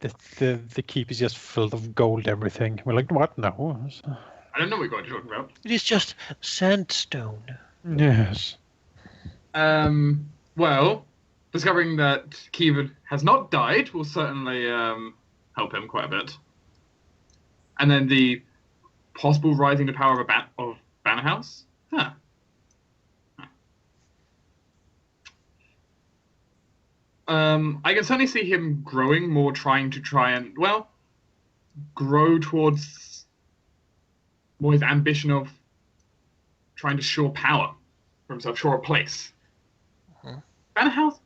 The keep is just filled of gold, everything. We're like, what? No. I don't know what you're talking about. It is just sandstone. Yes. Well, discovering that Kevin has not died will certainly help him quite a bit. And then the possible rising to power of Banner House? Huh. I can certainly see him growing more, trying and grow towards more his ambition of trying to shore power for himself, shore a place. Banner House,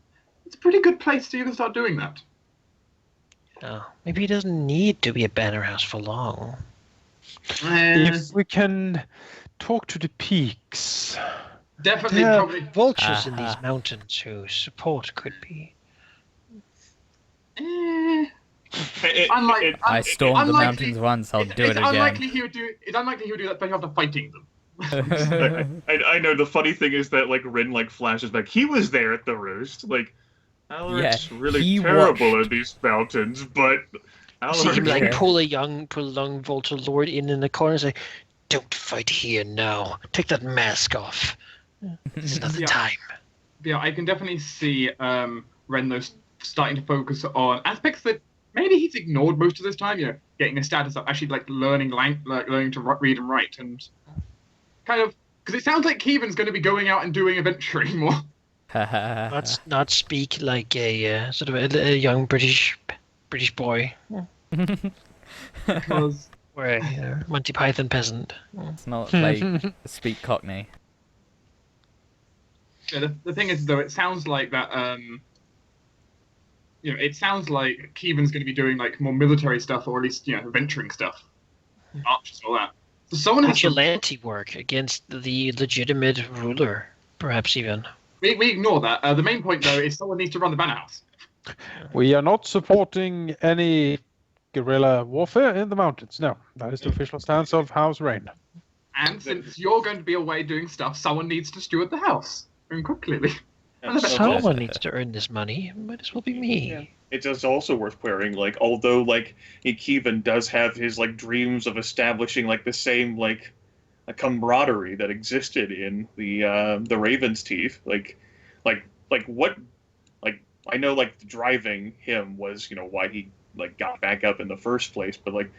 it's a pretty good place to even start doing that. Oh, maybe he doesn't need to be a banner house for long. If we can talk to the peaks. Definitely, There are probably. vultures in these mountains whose support could be. I stormed the mountains once, I'll do it again. Unlikely he would do. It's unlikely he would do that, but after fighting them. I know the funny thing is that like Rin like flashes back. He was there at the roost. Like, Alaric's really terrible at these mountains, but See him like Yeah. pull a young vulture lord in the corner and say, "Don't fight here now. Take that mask off. This is not the Yeah. time." Yeah, I can definitely see Ren though starting to focus on aspects that maybe he's ignored most of this time. You know, getting a status up, actually like learning to read and write, and kind of because it sounds like Keevan's going to be going out and doing adventuring more. Not speak like a sort of a young British boy Because or a Monty Python peasant. It's not like speak Cockney. yeah, the thing is, though, it sounds like that. It sounds like Keevan's going to be doing like more military stuff, or at least venturing stuff, archers, all that. So someone has to. Vigilante work against the legitimate ruler, perhaps even. We ignore that. The main point, though, is someone needs to run the banner house. We are not supporting any guerrilla warfare in the mountains. No, that is the official stance of House Rain. And since you're going to be away doing stuff, someone needs to steward the house. Clearly. Someone needs to earn this money. Might as well be me. Yeah. It is also worth clearing, like, although, like, Keevan does have his, like, dreams of establishing, like, the same, like, a camaraderie that existed in the Raven's Teeth. Like, what, like, I know, like, driving him was, why he, like, got back up in the first place, but, like,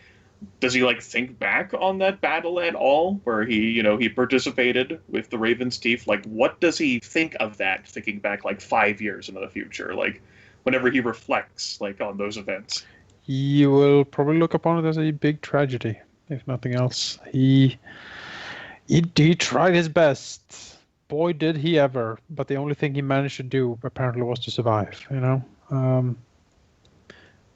does he, like, think back on that battle at all, where he, he participated with the Raven's Teeth? Like, what does he think of that, thinking back, like, 5 years into the future? Like, whenever he reflects, like, on those events. He will probably look upon it as a big tragedy, if nothing else. He tried his best. Boy, did he ever. But the only thing he managed to do, apparently, was to survive,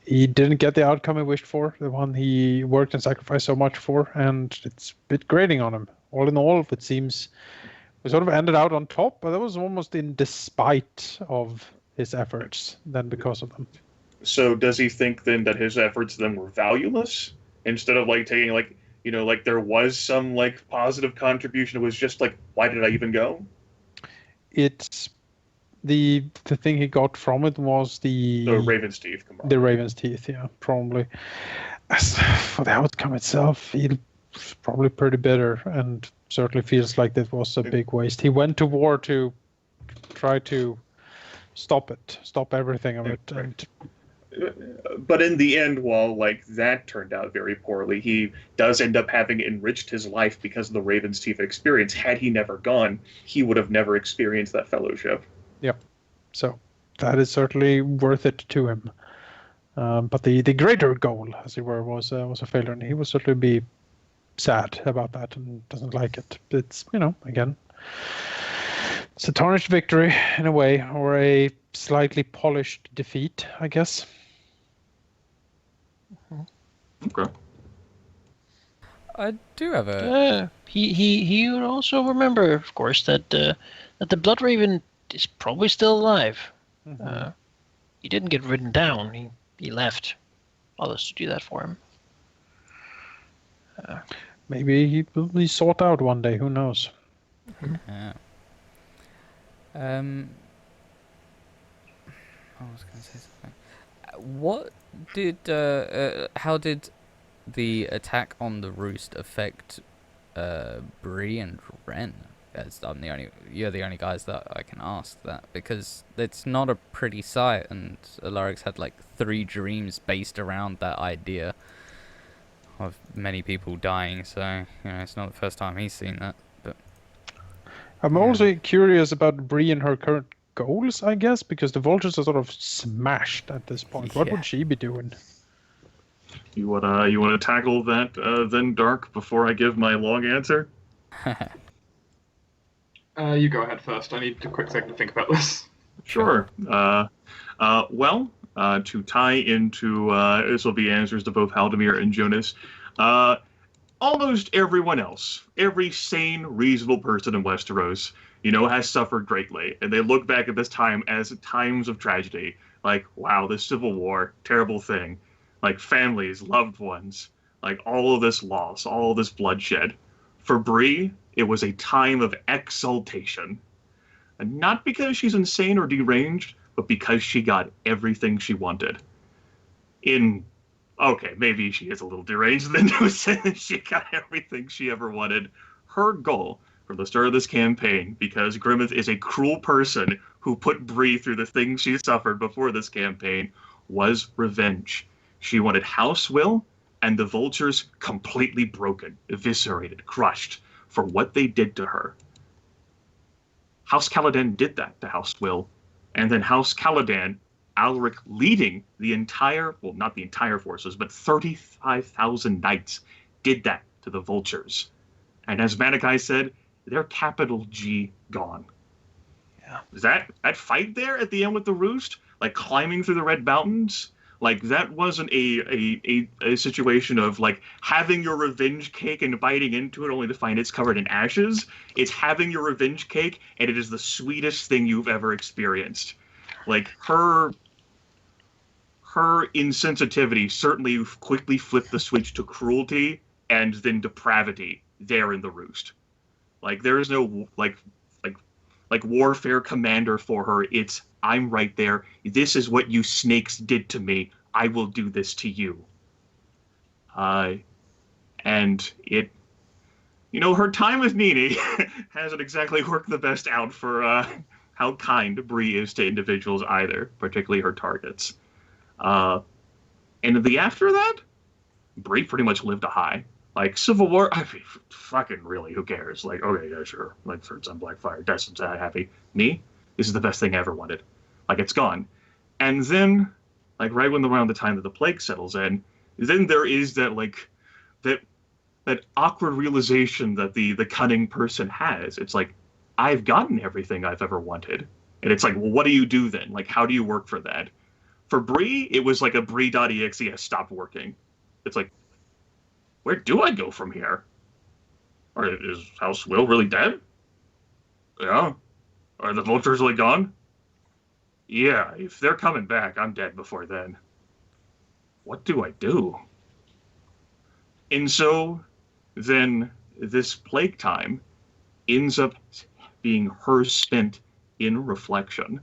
He didn't get the outcome he wished for, the one he worked and sacrificed so much for, and it's a bit grating on him. All in all, it seems we sort of ended out on top, but that was almost in despite of his efforts than because of them. So does he think then that his efforts then were valueless? Instead of, like, taking, like, like there was some, like, positive contribution, it was just like, why did I even go? It's the thing he got from it was the Raven's Teeth. The Raven's Teeth, yeah, probably. As for the outcome itself, he's probably pretty bitter and certainly feels like that was a big waste. He went to war to try to stop everything of it. Right. But in the end, while, like, that turned out very poorly, he does end up having enriched his life because of the Raven's Teeth experience. Had he never gone, he would have never experienced that fellowship. Yep. So that is certainly worth it to him. But the greater goal, as it were, was a failure, and he will certainly be sad about that and doesn't like it. It's again, it's a tarnished victory in a way, or a slightly polished defeat, I guess. Okay. I do have a. He would also remember, of course, that the Blood Raven is probably still alive. Mm-hmm. He didn't get ridden down. He left others to do that for him. Maybe he will be sought out one day. Who knows? Yeah. I was going to say something. What did? How did the attack on the roost affect Bree and Ren? As you're the only guys that I can ask that, because it's not a pretty sight, and Alaric's had like 3 dreams based around that idea of many people dying. So it's not the first time he's seen that. But I'm also curious about Bree and her current goals, I guess, because the vultures are sort of smashed at this point. What would she be doing? You wanna tackle that then, Dark, before I give my long answer? You go ahead first. I need a quick second to think about this. Sure. Well, to tie into this will be answers to both Halldamir and Jonas. Almost everyone else, every sane, reasonable person in Westeros, has suffered greatly, and they look back at this time as times of tragedy. Like, wow, this civil war, terrible thing. Like, families, loved ones, like all of this loss, all of this bloodshed. For Bree, it was a time of exaltation. And not because she's insane or deranged, but because she got everything she wanted. Okay, maybe she is a little deranged then to say that she got everything she ever wanted. Her goal from the start of this campaign, because Grimmeth is a cruel person who put Bree through the things she suffered before this campaign, was revenge. She wanted House Will and the Vultures completely broken, eviscerated, crushed for what they did to her. House Caladan did that to House Will, and then House Caladan, Alaric leading the entire, well, not the entire forces, but 35,000 knights did that to the Vultures. And as Manikai said, they're capital G gone. Yeah. That fight there at the end with the Roost, like climbing through the Red Mountains, like that wasn't a situation of like having your revenge cake and biting into it only to find it's covered in ashes. It's having your revenge cake and it is the sweetest thing you've ever experienced. Like her insensitivity certainly quickly flipped the switch to cruelty and then depravity there in the Roost. Like there is no like warfare commander for her. It's I'm right there. This is what you snakes did to me. I will do this to you. And it, her time with Nini hasn't exactly worked the best out for how kind Bree is to individuals either, particularly her targets. And the after that, Bree pretty much lived a high. Like, Civil War, I mean, fucking really, who cares? Like, okay, yeah, sure. Like, Thirds on Blackfire, Destin's happy. Me? This is the best thing I ever wanted. Like, it's gone. And then, like, right around the time that the plague settles in, then there is that, like, that awkward realization that the cunning person has. It's like, I've gotten everything I've ever wanted. And it's like, well, what do you do then? Like, how do you work for that? For Bree, it was like a Bree.exe has stopped working. It's like, where do I go from here? Or is House Will really dead? Yeah. Are the Vultures really gone? Yeah, if they're coming back, I'm dead before then. What do I do? And so, then, this plague time ends up being her spent in reflection.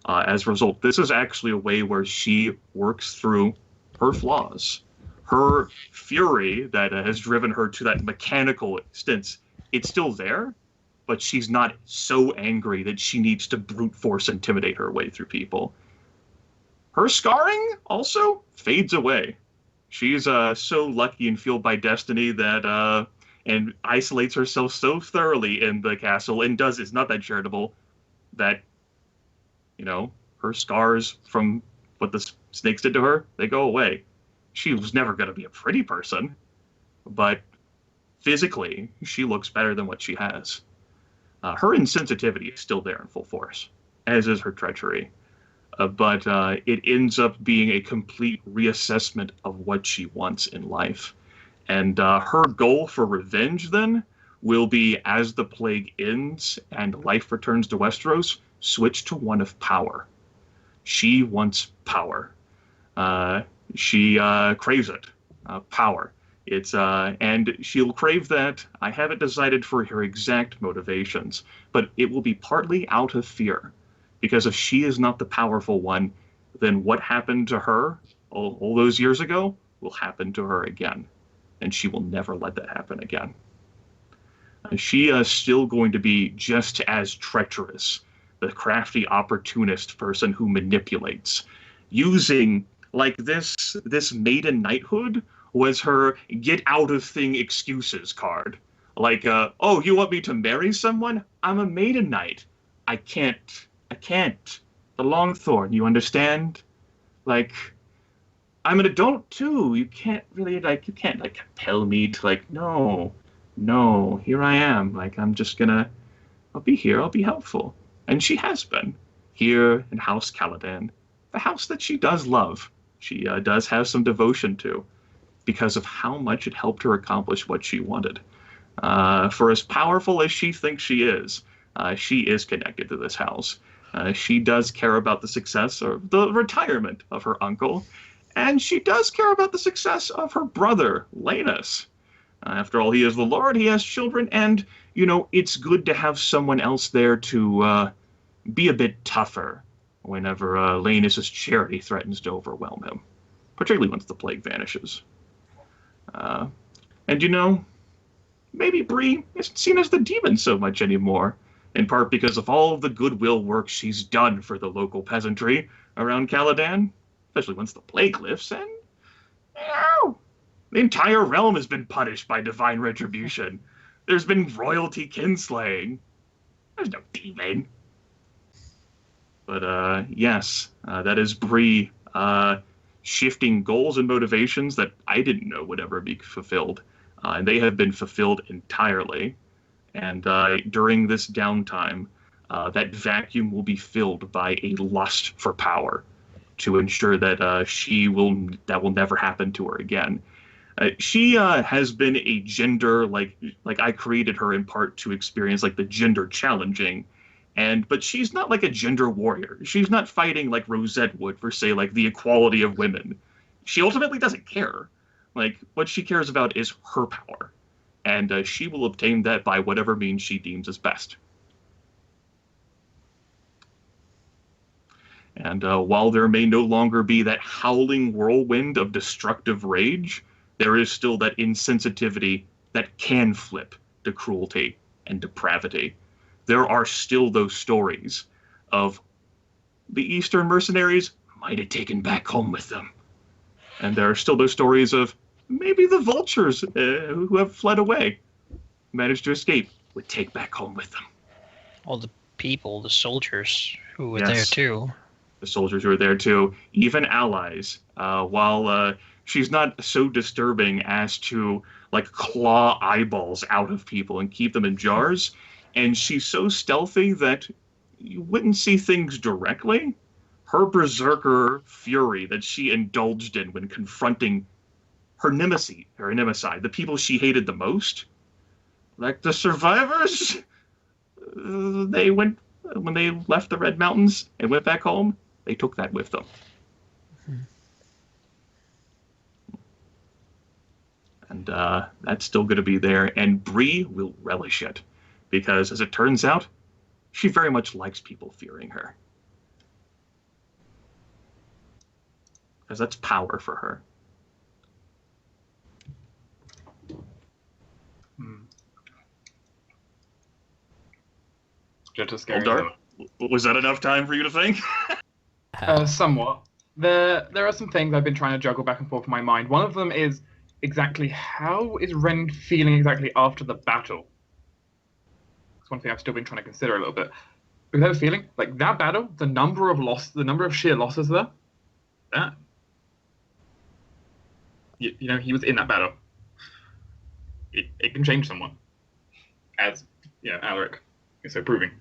As a result, this is actually a way where she works through her flaws. Her fury that has driven her to that mechanical extent, it's still there, but she's not so angry that she needs to brute force intimidate her way through people. Her scarring also fades away. She's so lucky and fueled by destiny that and isolates herself so thoroughly in the castle and is not that charitable that, her scars from what the snakes did to her, they go away. She was never going to be a pretty person, but physically, she looks better than what she has. Her insensitivity is still there in full force, as is her treachery. But it ends up being a complete reassessment of what she wants in life. And her goal for revenge, then, will be, as the plague ends and life returns to Westeros, switch to one of power. She wants power. She craves it, power. And she'll crave that. I haven't decided for her exact motivations, but it will be partly out of fear. Because if she is not the powerful one, then what happened to her all those years ago will happen to her again. And she will never let that happen again. She is still going to be just as treacherous, the crafty opportunist person who manipulates, using like this maiden knighthood was her get out of thing excuses card. Like, oh, you want me to marry someone? I'm a maiden knight. I can't. The Longthorn, you understand? Like, I'm an adult too. You can't really compel me to no, here I am. Like, I'll be here. I'll be helpful. And she has been here in House Caladan, the house that she does love. She does have some devotion to because of how much it helped her accomplish what she wanted. For as powerful as she thinks she is connected to this house. She does care about the success or the retirement of her uncle, and she does care about the success of her brother, Lanus. After all, he is the Lord, he has children, and, it's good to have someone else there to be a bit tougher whenever Lanus' charity threatens to overwhelm him, particularly once the plague vanishes. And maybe Bree isn't seen as the demon so much anymore, in part because of all of the goodwill work she's done for the local peasantry around Caladan, especially once the plague lifts, and the entire realm has been punished by divine retribution. There's been royalty kinslaying. There's no demon. But yes, that is Bree shifting goals and motivations that I didn't know would ever be fulfilled. And they have been fulfilled entirely. And during this downtime, that vacuum will be filled by a lust for power to ensure that that will never happen to her again. She has been a gender, like I created her in part to experience like the gender challenging, but she's not like a gender warrior. She's not fighting like Rosette would for, say, like the equality of women. She ultimately doesn't care. Like, what she cares about is her power, and she will obtain that by whatever means she deems as best. And while there may no longer be that howling whirlwind of destructive rage, there is still that insensitivity that can flip to cruelty and depravity. There are still those stories of the Eastern mercenaries might have taken back home with them. And there are still those stories of maybe the vultures who have fled away, managed to escape, would take back home with them. All the people, the soldiers who were Yes. there too. The soldiers who are there too, even allies. While she's not so disturbing as to like claw eyeballs out of people and keep them in jars, and she's so stealthy that you wouldn't see things directly. Her berserker fury that she indulged in when confronting her nemesis, the people she hated the most, like the survivors, they went when they left the Red Mountains and went back home. They took that with them. And that's still going to be there. And Bree will relish it. Because, as it turns out, she very much likes people fearing her. Because that's power for her. Just a scary Dark, was that enough time for you to think? Somewhat. There are some things I've been trying to juggle back and forth in my mind. One of them is exactly how is Ren feeling exactly after the battle? It's one thing I've still been trying to consider a little bit. Because I have a feeling, like that battle, the number of sheer losses there, that you know, he was in that battle. It can change someone. As Alaric is so proving.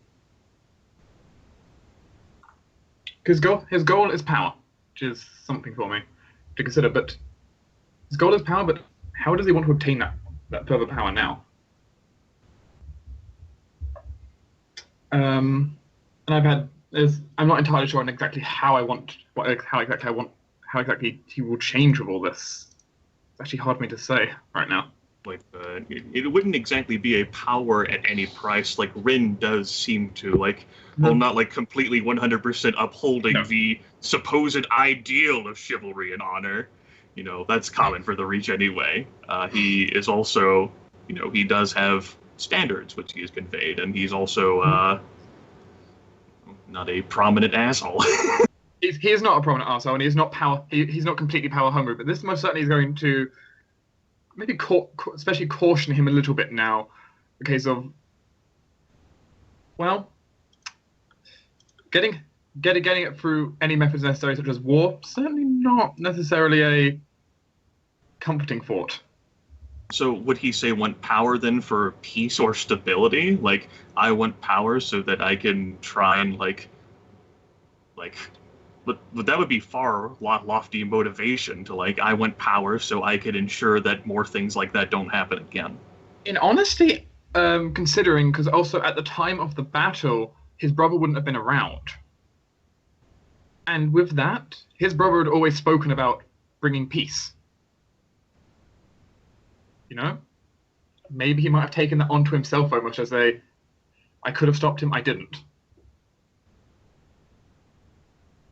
His goal is power, which is something for me to consider. But his goal is power, but how does he want to obtain that further power now? And I'm not entirely sure on exactly how exactly he will change with all this. It's actually hard for me to say right now. Like, it wouldn't exactly be a power at any price. Like, Rin does seem to, like, well, not like completely 100% upholding the supposed ideal of chivalry and honor. You know, that's common for the Reach anyway. He is also, you know, he does have standards which he has conveyed, and he's also not a prominent asshole. He is not a prominent asshole, and he's not completely power hungry. But this most certainly is going to maybe especially caution him a little bit now, in case of, well, getting it through any methods necessary, such as war, certainly not necessarily a comforting thought. So would he say want power then for peace or stability? Like, I want power so that I can try and but that would be far lofty motivation to, like, I want power so I could ensure that more things like that don't happen again. In honesty, considering, because also at the time of the battle, his brother wouldn't have been around. And with that, his brother had always spoken about bringing peace. You know? Maybe he might have taken that onto himself very much as I could have stopped him, I didn't.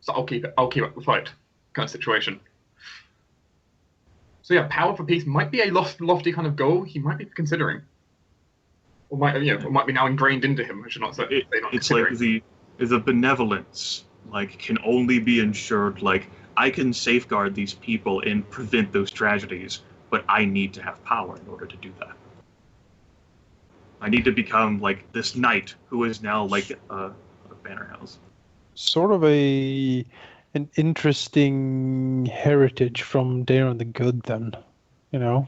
So I'll keep up the fight kind of situation. So yeah, power for peace might be a lofty kind of goal he might be considering. Or might be now ingrained into him, I should not say. It's like the benevolence, like, can only be ensured, like, I can safeguard these people and prevent those tragedies, but I need to have power in order to do that. I need to become like this knight who is now like a banner house. Sort of an interesting heritage from Daron the Good, then, you know.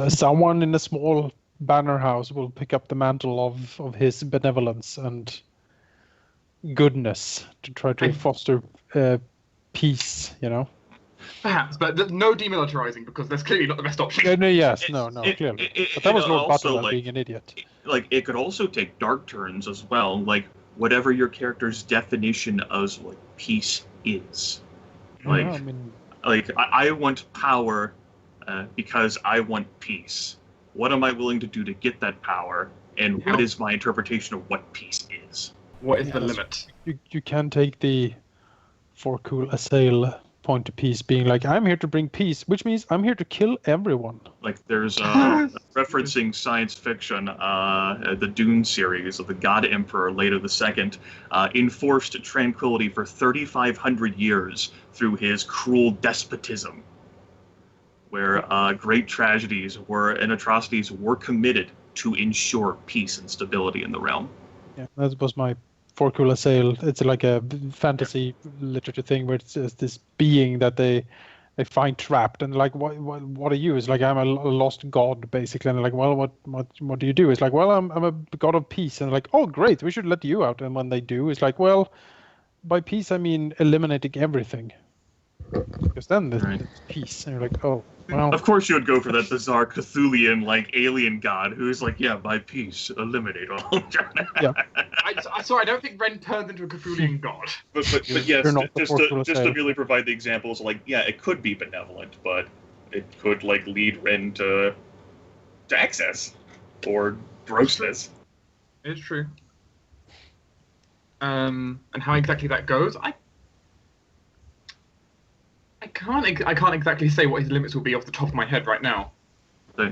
Someone in a small banner house will pick up the mantle of his benevolence and goodness to try to foster peace, you know. Perhaps, but no demilitarizing because that's clearly not the best option. Clearly. But that was Lord Butterland being an idiot. It could also take dark turns as well, like whatever your character's definition of like peace is. I want power because I want peace. What am I willing to do to get that power, and what is my interpretation of what peace is? What is the limit? You can take the for cool assail point to peace being like, I'm here to bring peace, which means I'm here to kill everyone. Like there's referencing science fiction, the Dune series of the God Emperor Later the Second enforced tranquility for 3,500 years through his cruel despotism, where great tragedies and atrocities were committed to ensure peace and stability in the realm. Yeah, that was my for cool assail. It's like a fantasy literature thing where it's this being that they find trapped, and like, what are you? It's like, I'm a lost god, basically. And like, well, what do you do? It's like, well, I'm a god of peace. And like, oh great, we should let you out. And when they do, it's like, well, by peace I mean eliminating everything, because then there's peace. And you're like, oh well. Of course you would go for that bizarre Cthulian like alien god who's like, yeah, by peace eliminate all. Yeah. I don't think Ren turns into a Cthulhian god. But yes, just to really provide the examples, like, yeah, it could be benevolent, but it could like lead Ren to excess or grossness. It's true. And how exactly that goes, I can't exactly say what his limits will be off the top of my head right now. Though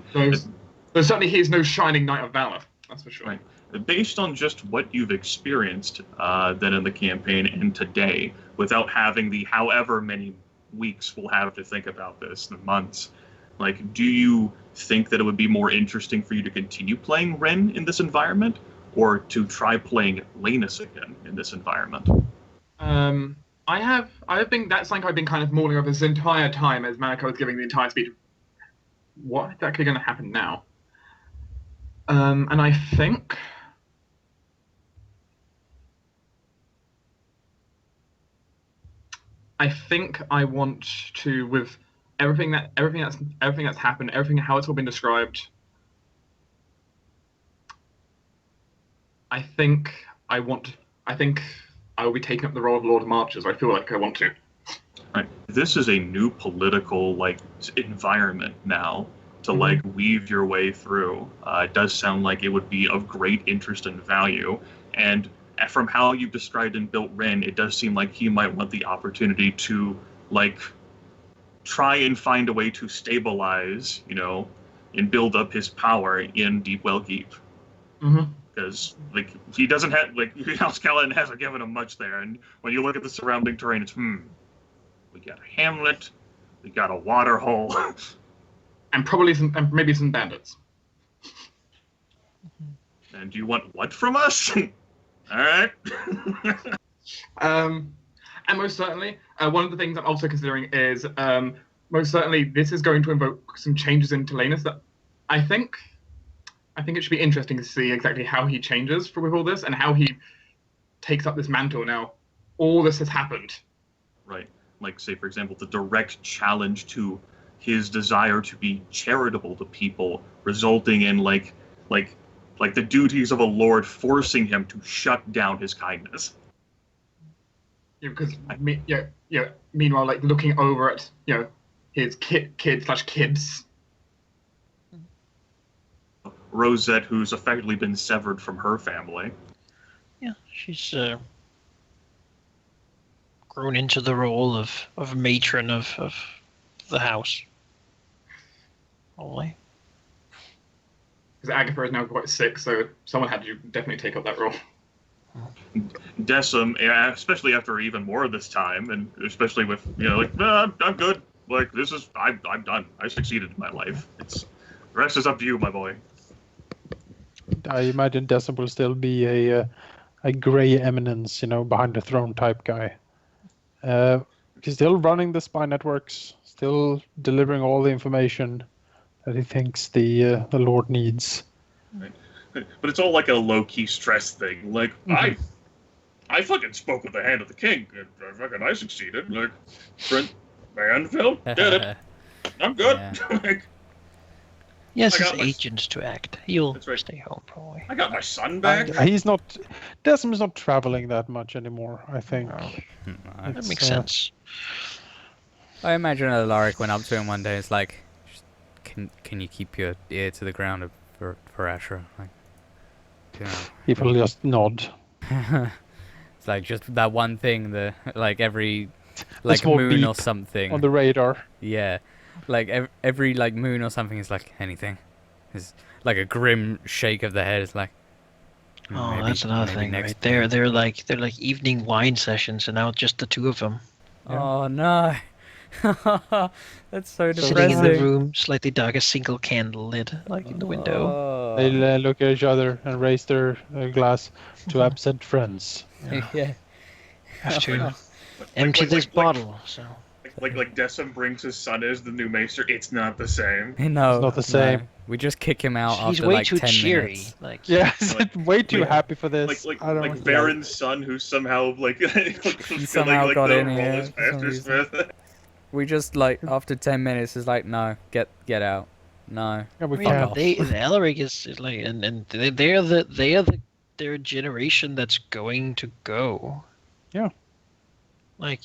certainly he is no shining knight of valor, that's for sure. Right. Based on just what you've experienced then in the campaign and today, without having the however many weeks we'll have to think about this, the months, like, do you think that it would be more interesting for you to continue playing Ren in this environment, or to try playing Lanus again in this environment? I've been, that's something I've been kind of mulling over this entire time as Malika was giving the entire speech. What exactly going to happen now? And I think I want to, with everything that's happened, how it's all been described. I think I will be taking up the role of Lord of Marches. I feel like I want to. Right. This is a new political environment now to weave your way through. It does sound like it would be of great interest and value. And from how you've described and built Ren, it does seem like he might want the opportunity to try and find a way to stabilize, and build up his power in Deepwell Keep. Mm-hmm. Because he doesn't have Caladan hasn't given him much there, and when you look at the surrounding terrain, it's we got a hamlet, we got a water hole, and maybe some bandits. And do you want what from us? All right. And most certainly, one of the things I'm also considering is most certainly this is going to invoke some changes into Lanus that I think it should be interesting to see exactly how he changes with all this and how he takes up this mantle now. All this has happened. Right. Like, say, for example, the direct challenge to his desire to be charitable to people, resulting in like the duties of a lord forcing him to shut down his kindness. Yeah, because meanwhile, looking over at his kids. Rosette, who's effectively been severed from her family. Yeah, she's grown into the role of matron of the house. Only. Because Agatha is now quite sick, so someone had to definitely take up that role. Decim, especially after even more of this time, and especially with I'm good. I'm done. I succeeded in my life. The rest is up to you, my boy. I imagine Desmond will still be a gray eminence, behind the throne type guy. He's still running the spy networks, still delivering all the information that he thinks the Lord needs. Right. But it's all like a low-key stress thing. Like, I fucking spoke with the hand of the king, and I succeeded. Like, Brent Manfield did it. I'm good. Yeah. Like, Yes, I his got my- agents to act. He'll That's right. stay home probably. I got my son back. Desmond's not traveling that much anymore, I think. No. That It's, makes sense. I imagine Alaric went up to him one day. It's like, can you keep your ear to the ground for Ashra? Like, He will just nod. It's like just that one thing, like every A small moon or beep something. on the radar. Yeah, like every like moon or something is like anything. It's like a grim shake of the head. It's like. Oh, that's another thing, next right? They're like evening wine sessions, and now just the two of them Oh no, that's so depressing. sitting in the room, slightly dark, a single candle lit, like in the window. Oh. They'll look at each other and raise their glass to absent friends. Yeah. Have to Like- empty like- this like- bottle. So Like Decim brings his son as the new maester. It's not the same. No, It's not the same. no. We just kick him out he's after way like too 10 cheery. minutes. Like Yes, Like- way too like- happy for this. I don't Like Baron's son, who somehow He somehow got in here for some Master reason. Smith. We just like after 10 minutes is like no, get out. No. Yeah, we I mean, Fuck can't. off. Alaric is like, and they're their generation that's going to go. Yeah. Like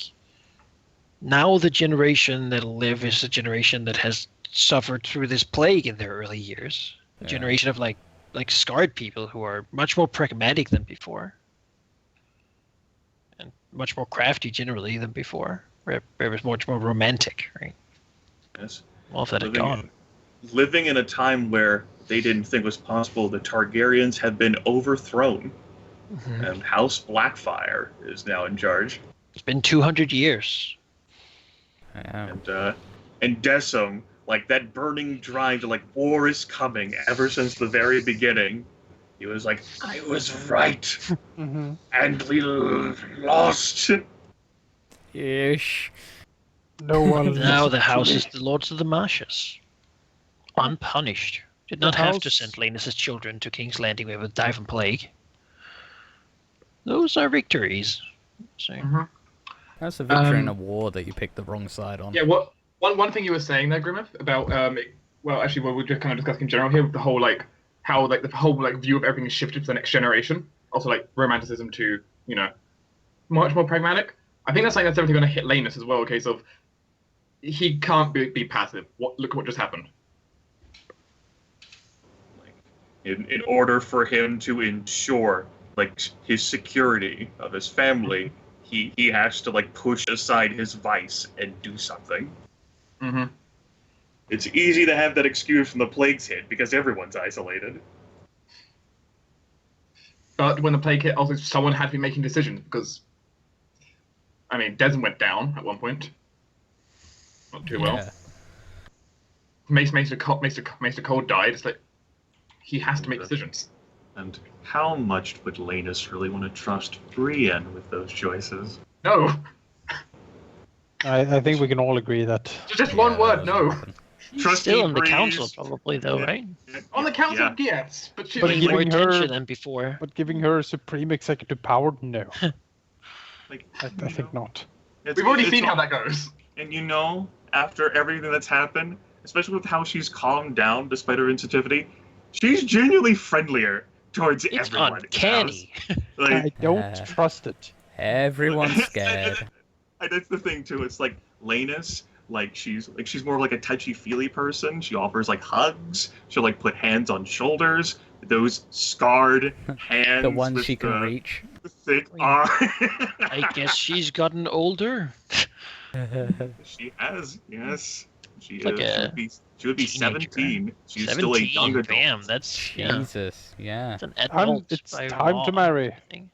now, the generation that'll live is a generation that has suffered through this plague in their early years. A Yeah. generation of like scarred people who are much more pragmatic than before, and much more crafty generally than before. Where it was much more romantic, right? Yes. All of that had gone. Living in a time where they didn't think was possible, the Targaryens have been overthrown, Mhm. and House Blackfire is now in charge. It's been 200 years. Yeah. And Decim, like that burning drive to like war is coming ever since the very beginning. He was like, I was right, Mhm. and we lost. Ish. No one. Now the house is the Lords of the Marshes. Unpunished. Did not The have to house- send Lannis's children to King's Landing where they would die from plague. Those are victories. So, Mhm. That's a victory in Um, a war that you picked the wrong side on. Yeah, one thing you were saying there, Grimmeth, about well, actually, what we're just kind of discussing in general here, with the whole like how like the whole like view of everything is shifted to the next generation. Also, like romanticism to much more pragmatic. I think that's something that's definitely going to hit Lannis as well. A case of he can't be passive. Look at what just happened. In order for him to ensure like his security of his family, he has to like push aside his vice and do something. Mm-hmm. It's easy to have that excuse when the plague's hit because everyone's isolated. But when the plague hit, also someone had to be making decisions because, I mean, Desmond went down at one point. Not too well. Yeah. Maester Cold died. It's like he has to make decisions. And how much would Lannis really want to trust Brienne with those choices? No, I think we can all agree that. just one Yeah, word. that No. was awesome. he's Trust still me, on the Breeze. council probably though, Yeah. right? On the council, Yeah. yes, but she But Putting like, more giving her- attention than before. But giving her supreme executive power, no. Like, I think not. we've already seen how that goes. And after everything that's happened, especially with how she's calmed down despite her insensitivity, she's genuinely friendlier towards It's everyone. in the uncanny. house. Like, I don't trust it. Everyone's scared. And that's the thing too. It's like Lannis, she's more like a touchy-feely person. She offers like hugs. She'll like put hands on shoulders. Those scarred hands. The one with she can the reach. thick arm. I guess she's gotten older. She has, yes. She Like is. a She would be teenager. 17. She's still a 17, young adult. bam, that's yeah. Jesus, yeah. It's an adult. It's by time law, to marry. I think.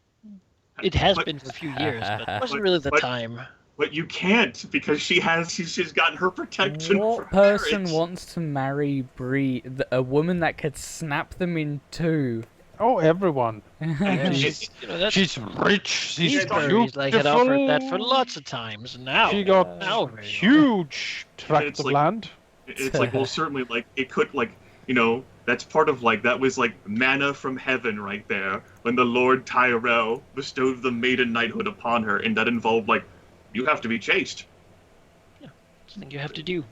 It has But- been for a few years, but it wasn't really the but- time. But you can't because she's gotten her protection. What from person marriage. wants to marry Bree? A woman that could snap them in two. Oh, everyone. And She's, it- You know, that's she's rich. She's These like had offered that for beautiful. lots of times. Now She got now very huge tracts It's of like- land. It's like, well, certainly, like, it could, like, that's part of, like, that was, like, manna from heaven right there, when the Lord Tyrell bestowed the maiden knighthood upon her, and that involved, like, you have to be chaste. something you have to do.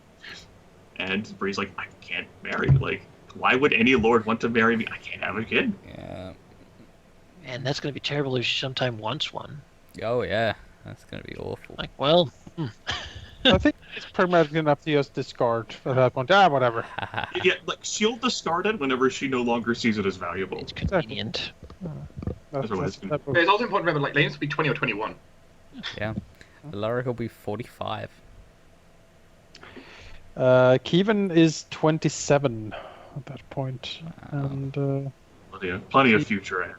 And Bree's like, I can't marry. Like, why would any lord want to marry me? I can't have a kid. Yeah. And that's gonna be terrible if she sometime wants one. Oh yeah, that's gonna be awful. Like, well, I think it's pretty much enough to just discard at that point. Whatever. Yeah, like, she'll discard it whenever she no longer sees it as valuable. it's convenient. Otherwise, that But it's also important to remember, like, Lane's will be 20 or 21. Yeah. Alaric will be 45. Kevin is 27 at that point. And Plenty of future ahead.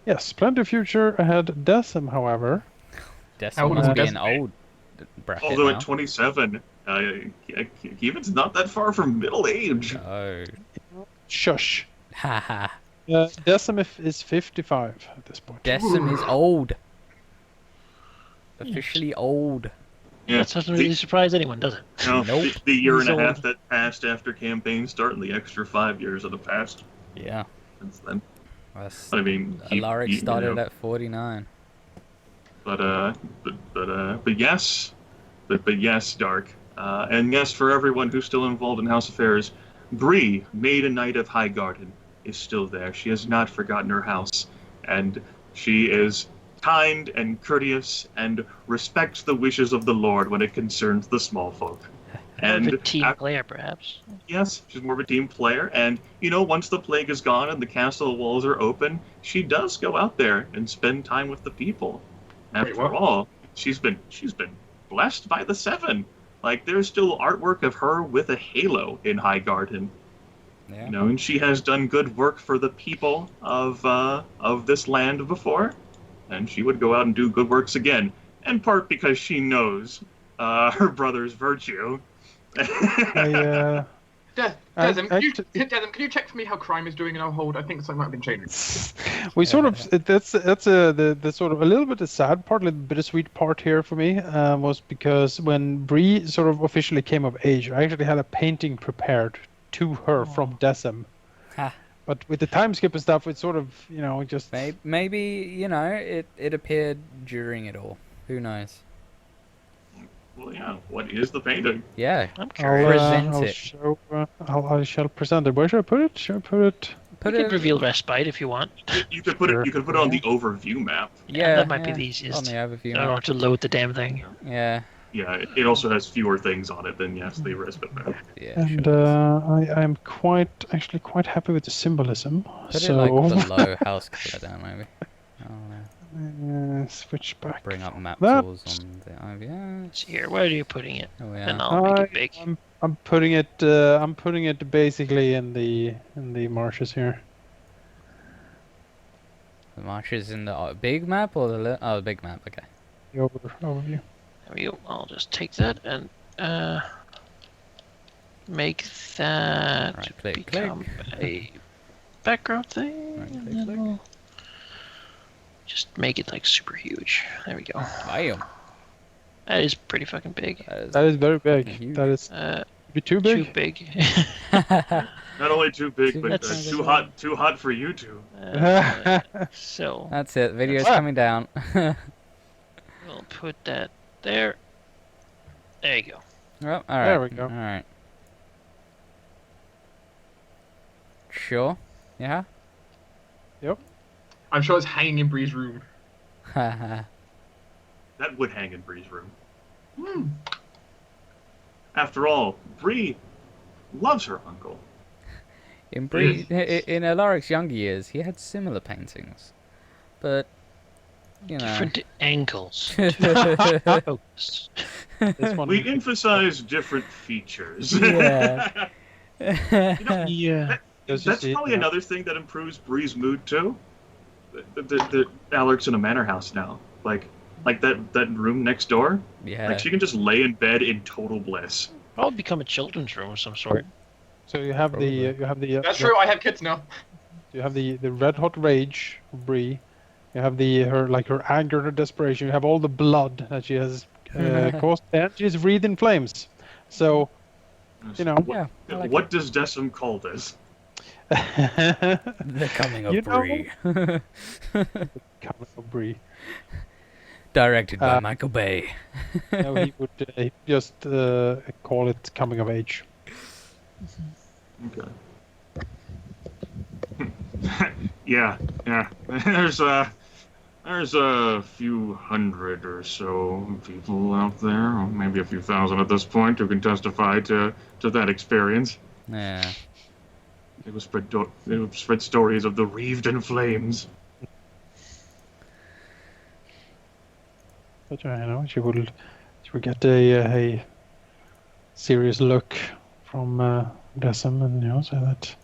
yes, plenty of future ahead. Decim, however, Decim old must is be an Decim? old bracket Although now. at 27, Kevin's not that far from middle age. Oh. shush. Haha. Decim is 55 at this point. Decim is old. Officially old. Yeah, That doesn't really surprise anyone, does it? Nope. the year He's and a half old. that passed after campaign start and the extra 5 years that have passed Yeah. since then. That's, I mean, Alaric started at 49. but yes, Dark, and yes, for everyone who's still involved in house affairs, Bree, Maiden Knight of Highgarden, is still there. She has not forgotten her house, and she is kind and courteous and respects the wishes of the Lord when it concerns the small folk. More of And a team af- player, perhaps. yes, she's more of a team player, and once the plague is gone and the castle walls are open, she does go out there and spend time with the people. After what? all, she's been blessed by the Seven. Like, there's still artwork of her with a halo in Highgarden. Yeah. And she has done good work for the people of this land before, and she would go out and do good works again. In part because she knows her brother's virtue. I, Desmond, I- can you check for me how crime is doing in our hold? I think something might have been changing. we sort of that's the sort of a little bit the sad part, a little bittersweet part here for me was because when Bree sort of officially came of age, I actually had a painting prepared to her from Decim. Ha. But with the time skip and stuff, it's sort of just Maybe it appeared during it all. Who knows? Well, yeah, what is the painting? Yeah. I'm I'll, curious. Present I'll it. show. I shall present it. Where should I put it? Should I put it? Put You it. could reveal respite if you want. You could put it on the overview map. Yeah, that might be yeah, the easiest. on the overview. I don't map. have to load the damn thing. Yeah. Yeah, it also has fewer things on it than the respite map. Yeah. And sure. I'm actually quite happy with the symbolism. Put so it like below House Caladan, maybe. I don't know. switch back. Bring up map that. tools on the IVS. Let's see here. Where are you putting it? Oh And yeah. I'll make it big. I'm putting it. I'm putting it basically in the marshes here. The marshes in the big map or the big map? Okay. The overview. There we go. I'll just take that and make that Right, click, become a background thing. Right, and click, then click. we'll just make it like super huge. There we go. Bam. That is pretty fucking big. That is very big. Huge. That is be too Too big. big. Not only too big, but That's- too hot for you two. So That's it. Video's Ah. coming down. we'll put that there. There you go. Well, all right. There we go. All right. Sure. Yeah. I'm sure it's hanging in Bree's room. That would hang in Bree's room. After all, Bree loves her uncle. in in Alaric's younger years, he had similar paintings, but you know. Different angles. Focus. This one. We emphasize different features. Yeah. Yeah. That's probably another thing that improves Bree's mood too. The Alaric's in a manor house now. Like, like that room next door. Yeah. Like she can just lay in bed in total bliss. I'll become a children's room of some sort. So you have Probably. That's true. I have kids now. You have the red hot rage of Bree. You have her anger and her desperation. You have all the blood that she has caused, and she's wreathed in flames. So, you know. Yeah. I like What does Decim call this? The coming of You know- Bree. Coming of Bree. Directed by Michael Bay. No, he would he'd just call it coming of age. Okay. yeah. There's a few hundred or so people out there, or maybe a few thousand at this point, who can testify to that experience. Yeah. They will spread stories of the wreathed in flames. But she will get a serious look from Decim, and say that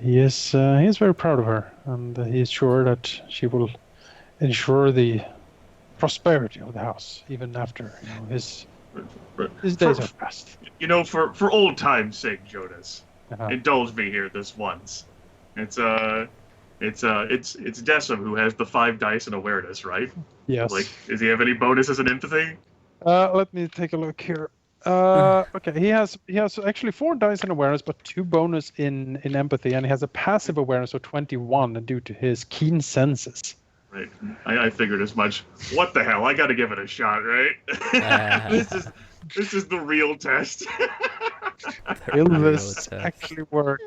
he is very proud of her, and he is sure that she will ensure the prosperity of the house even after his days are past. For old time's sake, Jonas, Uh-huh. indulge me here this once. It's Decim who has the 5 dice in awareness, right? Yes. Like, does he have any bonuses in empathy? Let me take a look here. Okay, he has actually 4 dice in awareness, but 2 bonus in empathy, and he has a passive awareness of 21 due to his keen senses. Right. I figured as much. What the hell? I got to give it a shot, right? This is the real test. Will this actually work?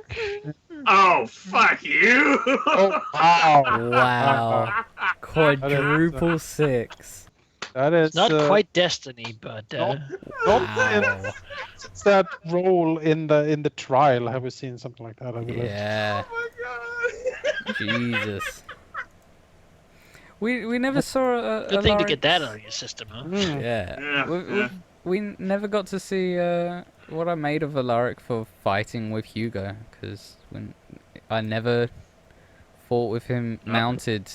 Oh, fuck you! Oh, wow. Wow. Quadruple 6. That is Not quite destiny, but Not Wow. since that role in the trial. Have we seen something like that? I believe. Yeah. Oh my god. Jesus. We never saw a good thing to Alaric- get that out of your system, huh? Mm. Yeah. Yeah. We never got to see what I made of Alaric for fighting with Hugo, because I never fought with him mounted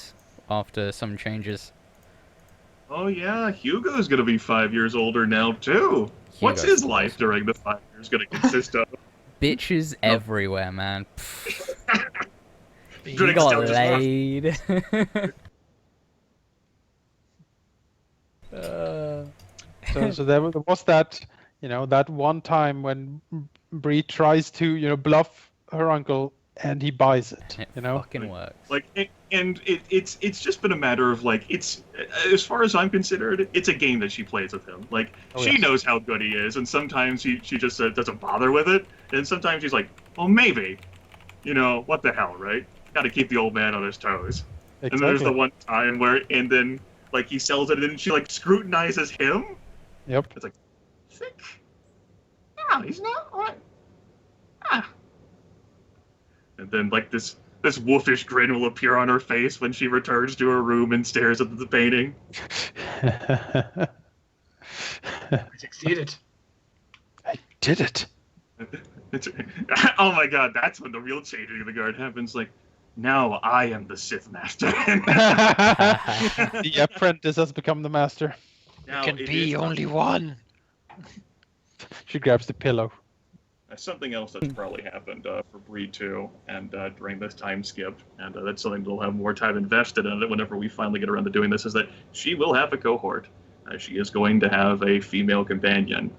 after some changes. Oh yeah, Hugo's gonna be 5 years older now too. What's Hugo's his life during the 5 years gonna consist of? Bitches everywhere, man. He Drinks got down his mouth. laid. So there was that, that one time when Bree tries to, bluff her uncle, and he buys it. It You know. fucking works. It's just been a matter of like, it's, as far as I'm considered, it's a game that she plays with him. Like, Oh, she yes. knows how good he is, and sometimes she just doesn't bother with it, and sometimes she's like, well, maybe, what the hell, right? Got to keep the old man on his toes. Exactly. And there's the one time where, and then like he sells it, and she like scrutinizes him. Yep. It's like, think? No, he's not. What? Ah. And then like this wolfish grin will appear on her face when she returns to her room and stares at the painting. I succeeded. I did it. It's, oh my god, that's when the real changing of the guard happens. Like, now I am the Sith Master. The apprentice has become the master. Now Can it be is- only one. She grabs the pillow. Something else that's probably happened for Breed 2 and during this time skip, and that's something we'll have more time invested in it whenever we finally get around to doing this, is that she will have a cohort. She is going to have a female companion.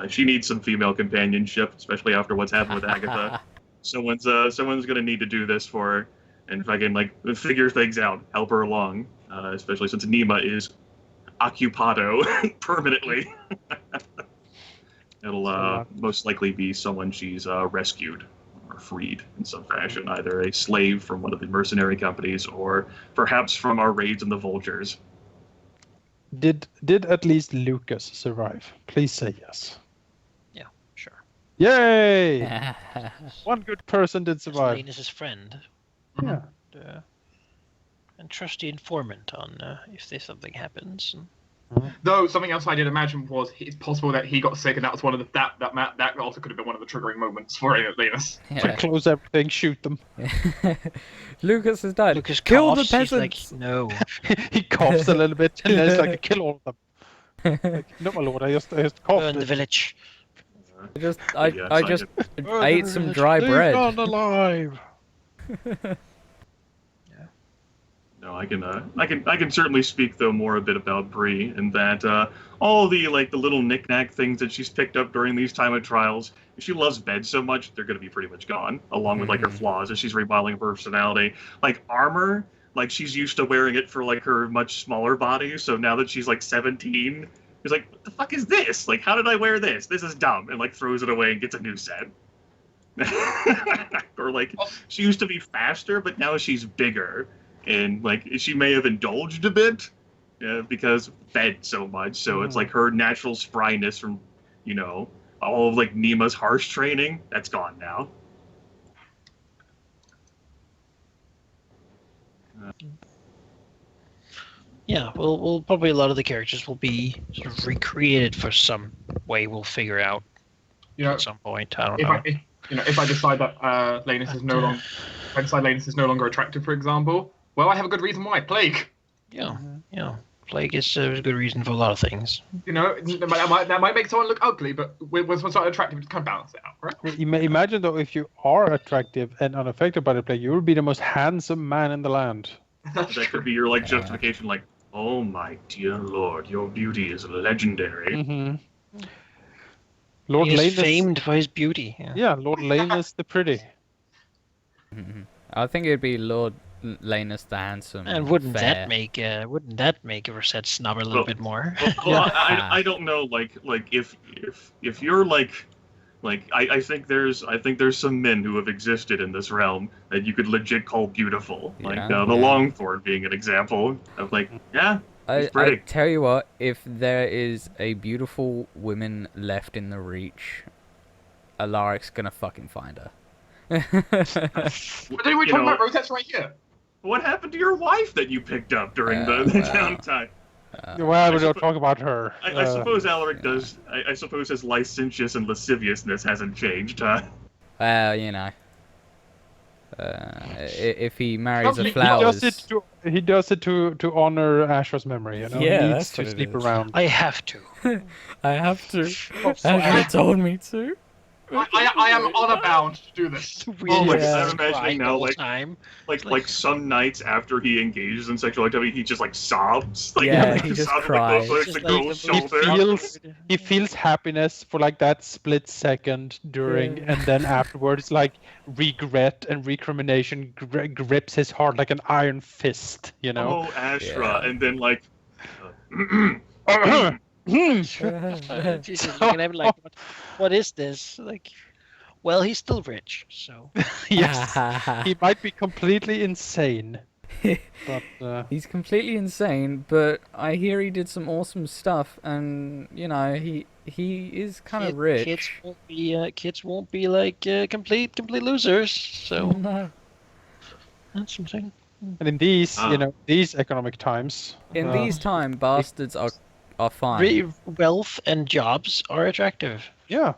She needs some female companionship, especially after what's happened with Agatha. Someone's going to need to do this for her and fucking like figure things out, help her along, especially since Nima is occupado permanently. It'll most likely be someone she's rescued or freed in some fashion, either a slave from one of the mercenary companies or perhaps from our raids on the vultures. Did at least Lucas survive? Please say yes. Yeah, sure. Yay! One good person did survive. Lane is his friend. Yeah. And trusty informant on if there's something happens. Though something else I did imagine was it's possible that he got sick, and that was one of the that also could have been one of the triggering moments for Linus. Yeah. Close everything, shoot them. Lucas has died. Lucas Kill the coughs, he's peasants. like, no. He coughs a little bit, and then it's like, kill all of them. Like, no, my lord, I just coughed. Burn the village. I just ate some dry bread. Leave none alive. No, I can certainly speak though more a bit about Bree, and that all the little knick-knack things that she's picked up during these time of trials. She loves beds so much, they're gonna be pretty much gone, along with her flaws as she's remodeling her personality. Like armor, she's used to wearing it for her much smaller body, so now that she's 17, she's like, what the fuck is this? How did I wear this? This is dumb, and throws it away and gets a new set. Or she used to be faster, but now she's bigger. And she may have indulged a bit because fed so much, so it's her natural spryness from all of Nima's harsh training, that's gone now. Yeah, we'll probably a lot of the characters will be sort of recreated for some way. We'll figure out at some point. I don't know. If I decide that Lanus is no longer, attractive, for example. Well, I have a good reason why. Plague. Yeah. Plague is a good reason for a lot of things. That might make someone look ugly, but when someone's not attractive, it kind of balance it out, right? Imagine though, if you are attractive and unaffected by the plague, you will be the most handsome man in the land. That could be your justification, oh my dear lord, your beauty is legendary. Mm-hmm. Lord He is Lanus, famed for his beauty. Yeah, Lord Lanus the pretty. I think it'd be Lord Lanus the handsome. And wouldn't fair. that make Rosette snub a little bit more? Well, I don't know, if you're I think there's some men who have existed in this realm that you could legit call beautiful, the Longthorn being an example of yeah. I tell you what, if there is a beautiful woman left in the Reach, Alaric's gonna fucking find her. But then we're talking about Rosette's right here. What happened to your wife that you picked up during the downtime? Well, we don't talk about her. I suppose Alaric does. I suppose his licentious and lasciviousness hasn't changed, huh? Well, if he marries a flowers... He does it to honor Ashra's memory, Yeah, he needs that's to what it sleep is. around. I have to. I have to. Ashra told me to. I am honor bound to do this. Oh my Yeah. God, I'm imagining now, time. some nights after he engages in sexual activity, he just sobs. Yeah, he just sobs cries. at the girl's Just shoulder. He feels happiness for that split second during, and then afterwards, regret and recrimination grips his heart like an iron fist. Oh, Ashra, and then Jesus, looking at me what is this? Well, he's still rich, so. Yes, he might be completely insane. But He's completely insane, but I hear he did some awesome stuff, and he is kind of rich. Kids won't be complete losers. So No. that's something. and in these, these economic times, In these times, bastards are fine. Wealth and jobs are attractive. yeah.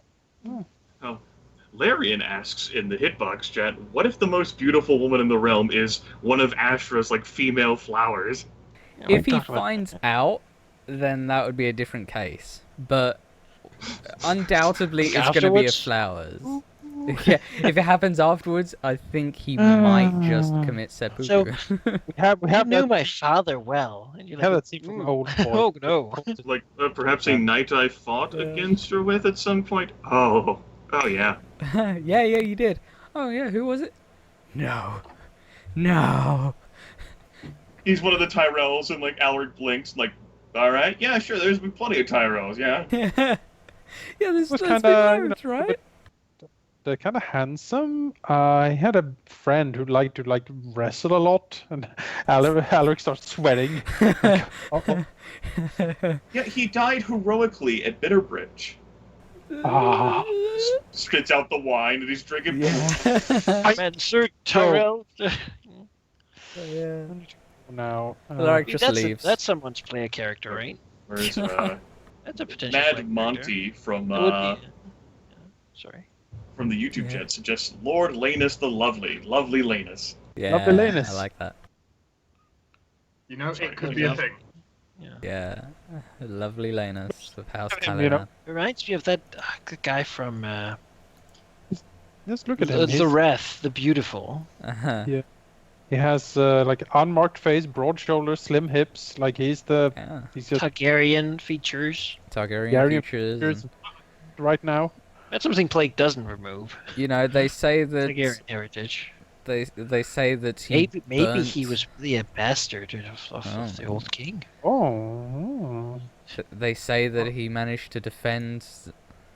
Larian asks in the hitbox chat, what if the most beautiful woman in the realm is one of Ashra's female flowers? If he finds out, then that would be a different case. But undoubtedly, it's going to be a flowers. Yeah, if it happens afterwards, I think he might just commit seppuku. So We have you knew that, my father well, and you're we have like, that scene from Old Boy. oh no. Perhaps a knight I fought against her with at some point? Oh yeah. Yeah, you did. Oh yeah, who was it? No. He's one of the Tyrells, and Alaric blinks, alright, yeah, sure, there's been plenty of Tyrells, yeah. Yeah, there's was been kinda, loads, right? They're kind of handsome. I had a friend who liked to wrestle a lot, and Alaric starts sweating. Uh-oh. Yeah, he died heroically at Bitterbridge. Ah. Spits out the wine and he's drinking. Yeah. Man, Sir Tyrell. Now, Alaric just leaves. That's someone's player character, right? Where's That's a potential Mad flag Monty from character. It would be. Sorry. from the YouTube chat suggests Lord Lanus the Lovely, lovely Lanus. Yeah, Lovely Lanus. I like that. You know, Sorry, it could be a thing. Yeah, lovely Lanus of House I mean, you know, Caladan. It reminds me of that the guy from Just look at him. the Wrath, the Beautiful. Uh-huh. He has like unmarked face, broad shoulders, slim hips. Like he's the Yeah, he's just Targaryen features. Targaryen Targaryen features. features right now. That's something Plague doesn't remove. You know, they say that Targaryen heritage. they say that he Maybe burnt- he was really a bastard of Oh. the old king. Oh. They say that he managed to defend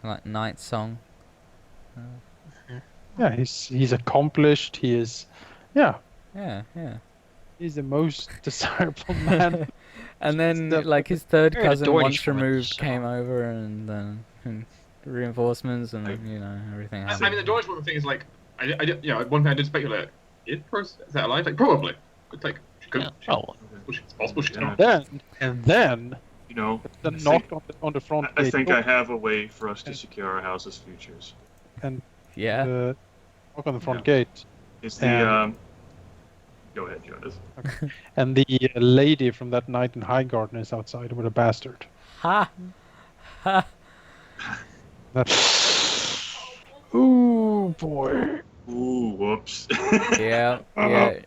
like Night Song. Yeah, he's accomplished. He is, yeah, Yeah. he's the most desirable man. And then Stuff. like his third Very cousin, Dornish once woman, removed, so- came over and reinforcements and everything I happened. mean, the Deutsch one thing is like, one thing I did speculate: is that alive? Like, probably. It's like she could. Yeah. Oh, It's possible she's Yeah. not. And then You know, the I knock think- on the front I gate. think I have a way for us to secure our house's futures. Yeah. The knock on the front Yeah. gate, It's the And- Go ahead, Jonas. and the lady from that night in Highgarden is outside with a bastard. Ha. Ha. That. Ooh boy. Ooh, whoops. Yeah. Yeah.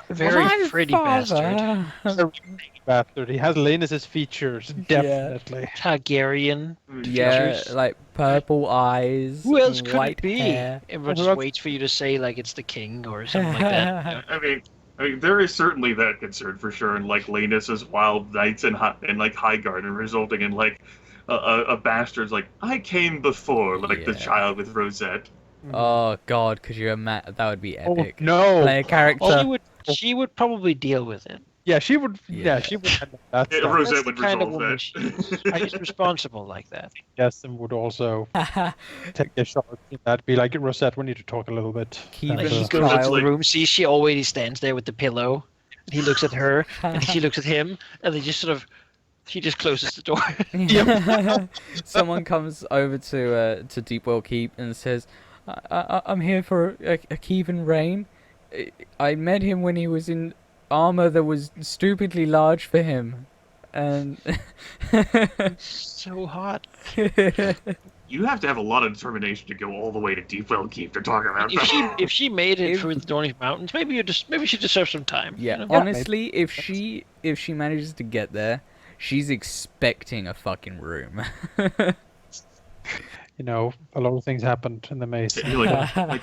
very My pretty father. bastard. Bastard. He has Lannis's features, definitely. Targaryen. Yeah, Features. like purple eyes. Who else could white it be? hair. Everyone Who just else? waits for you to say like it's the king or something like that. you know? I mean, there is certainly that concern for sure, and like Lannis's wild nights and like Highgarden, resulting in like a bastard's like I came before, like the Yeah. child with Rosette. Oh God, could you imagine? That would be Oh epic. no! Play a character. She would probably deal with it. Yeah, she would. Yeah, Yeah. she would handle that. Yeah, stuff. Rosette That's would the kind of resolve woman that. She's responsible like that. Yes, and would also take a shot in that. Be like, Rosette, we need to talk a little bit. Keep And, Like it he This goes into child. the room, sees she already stands there with the pillow. And he looks at her, and she looks at him, and they just sort of, he just closes the door. Someone comes over to Deepwell Keep and says, I'm here for a Kievan Rain. I met him when he was in armor that was stupidly large for him. And So hot. You have to have a lot of determination to go all the way to Deepwell Keep to talk about If she made it If- through the Dornish Mountains, maybe she deserves some time. yeah, you know? honestly, if she manages to get there, she's expecting a fucking room. You know, a lot of things happened in the maze. You're like,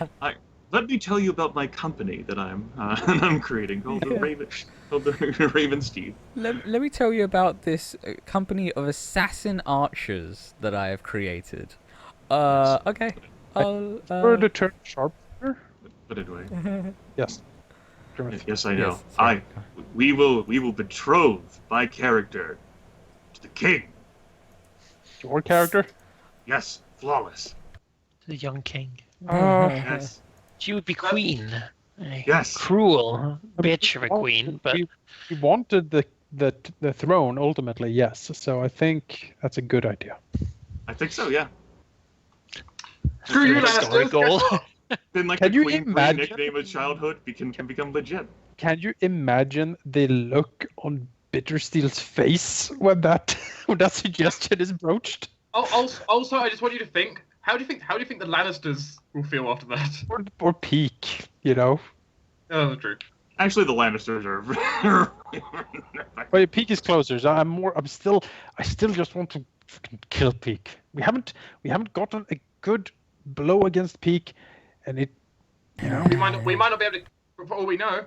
let me tell you about my company that I'm creating called the Raven Steve. Let me tell you about this company of assassin archers that I have created. Okay. I'll, For the turn sharper? Put it away. Yes. Yes, I know. Yes, sorry. We will betroth my character to the king. Your character? Yes, flawless. The young king. Yes. She would be queen. A Yes. cruel bitch of a queen, but We wanted the throne ultimately, yes. So I think that's a good idea. I think so. Yeah. Screw you, That's story Lannister. goal. Then like Can the you queen imagine- nickname of childhood can become legit. Can you imagine the look on Bittersteel's face when that suggestion is broached? Also, I just want you to think. How do you think the Lannisters will feel after that? Or Peak, you know? Oh, that's true. Actually, the Lannisters are. Well, Peak is closer. So I still just want to fucking kill Peak. We haven't gotten a good blow against Peak, and it, you know. We might not be able to. For all we know,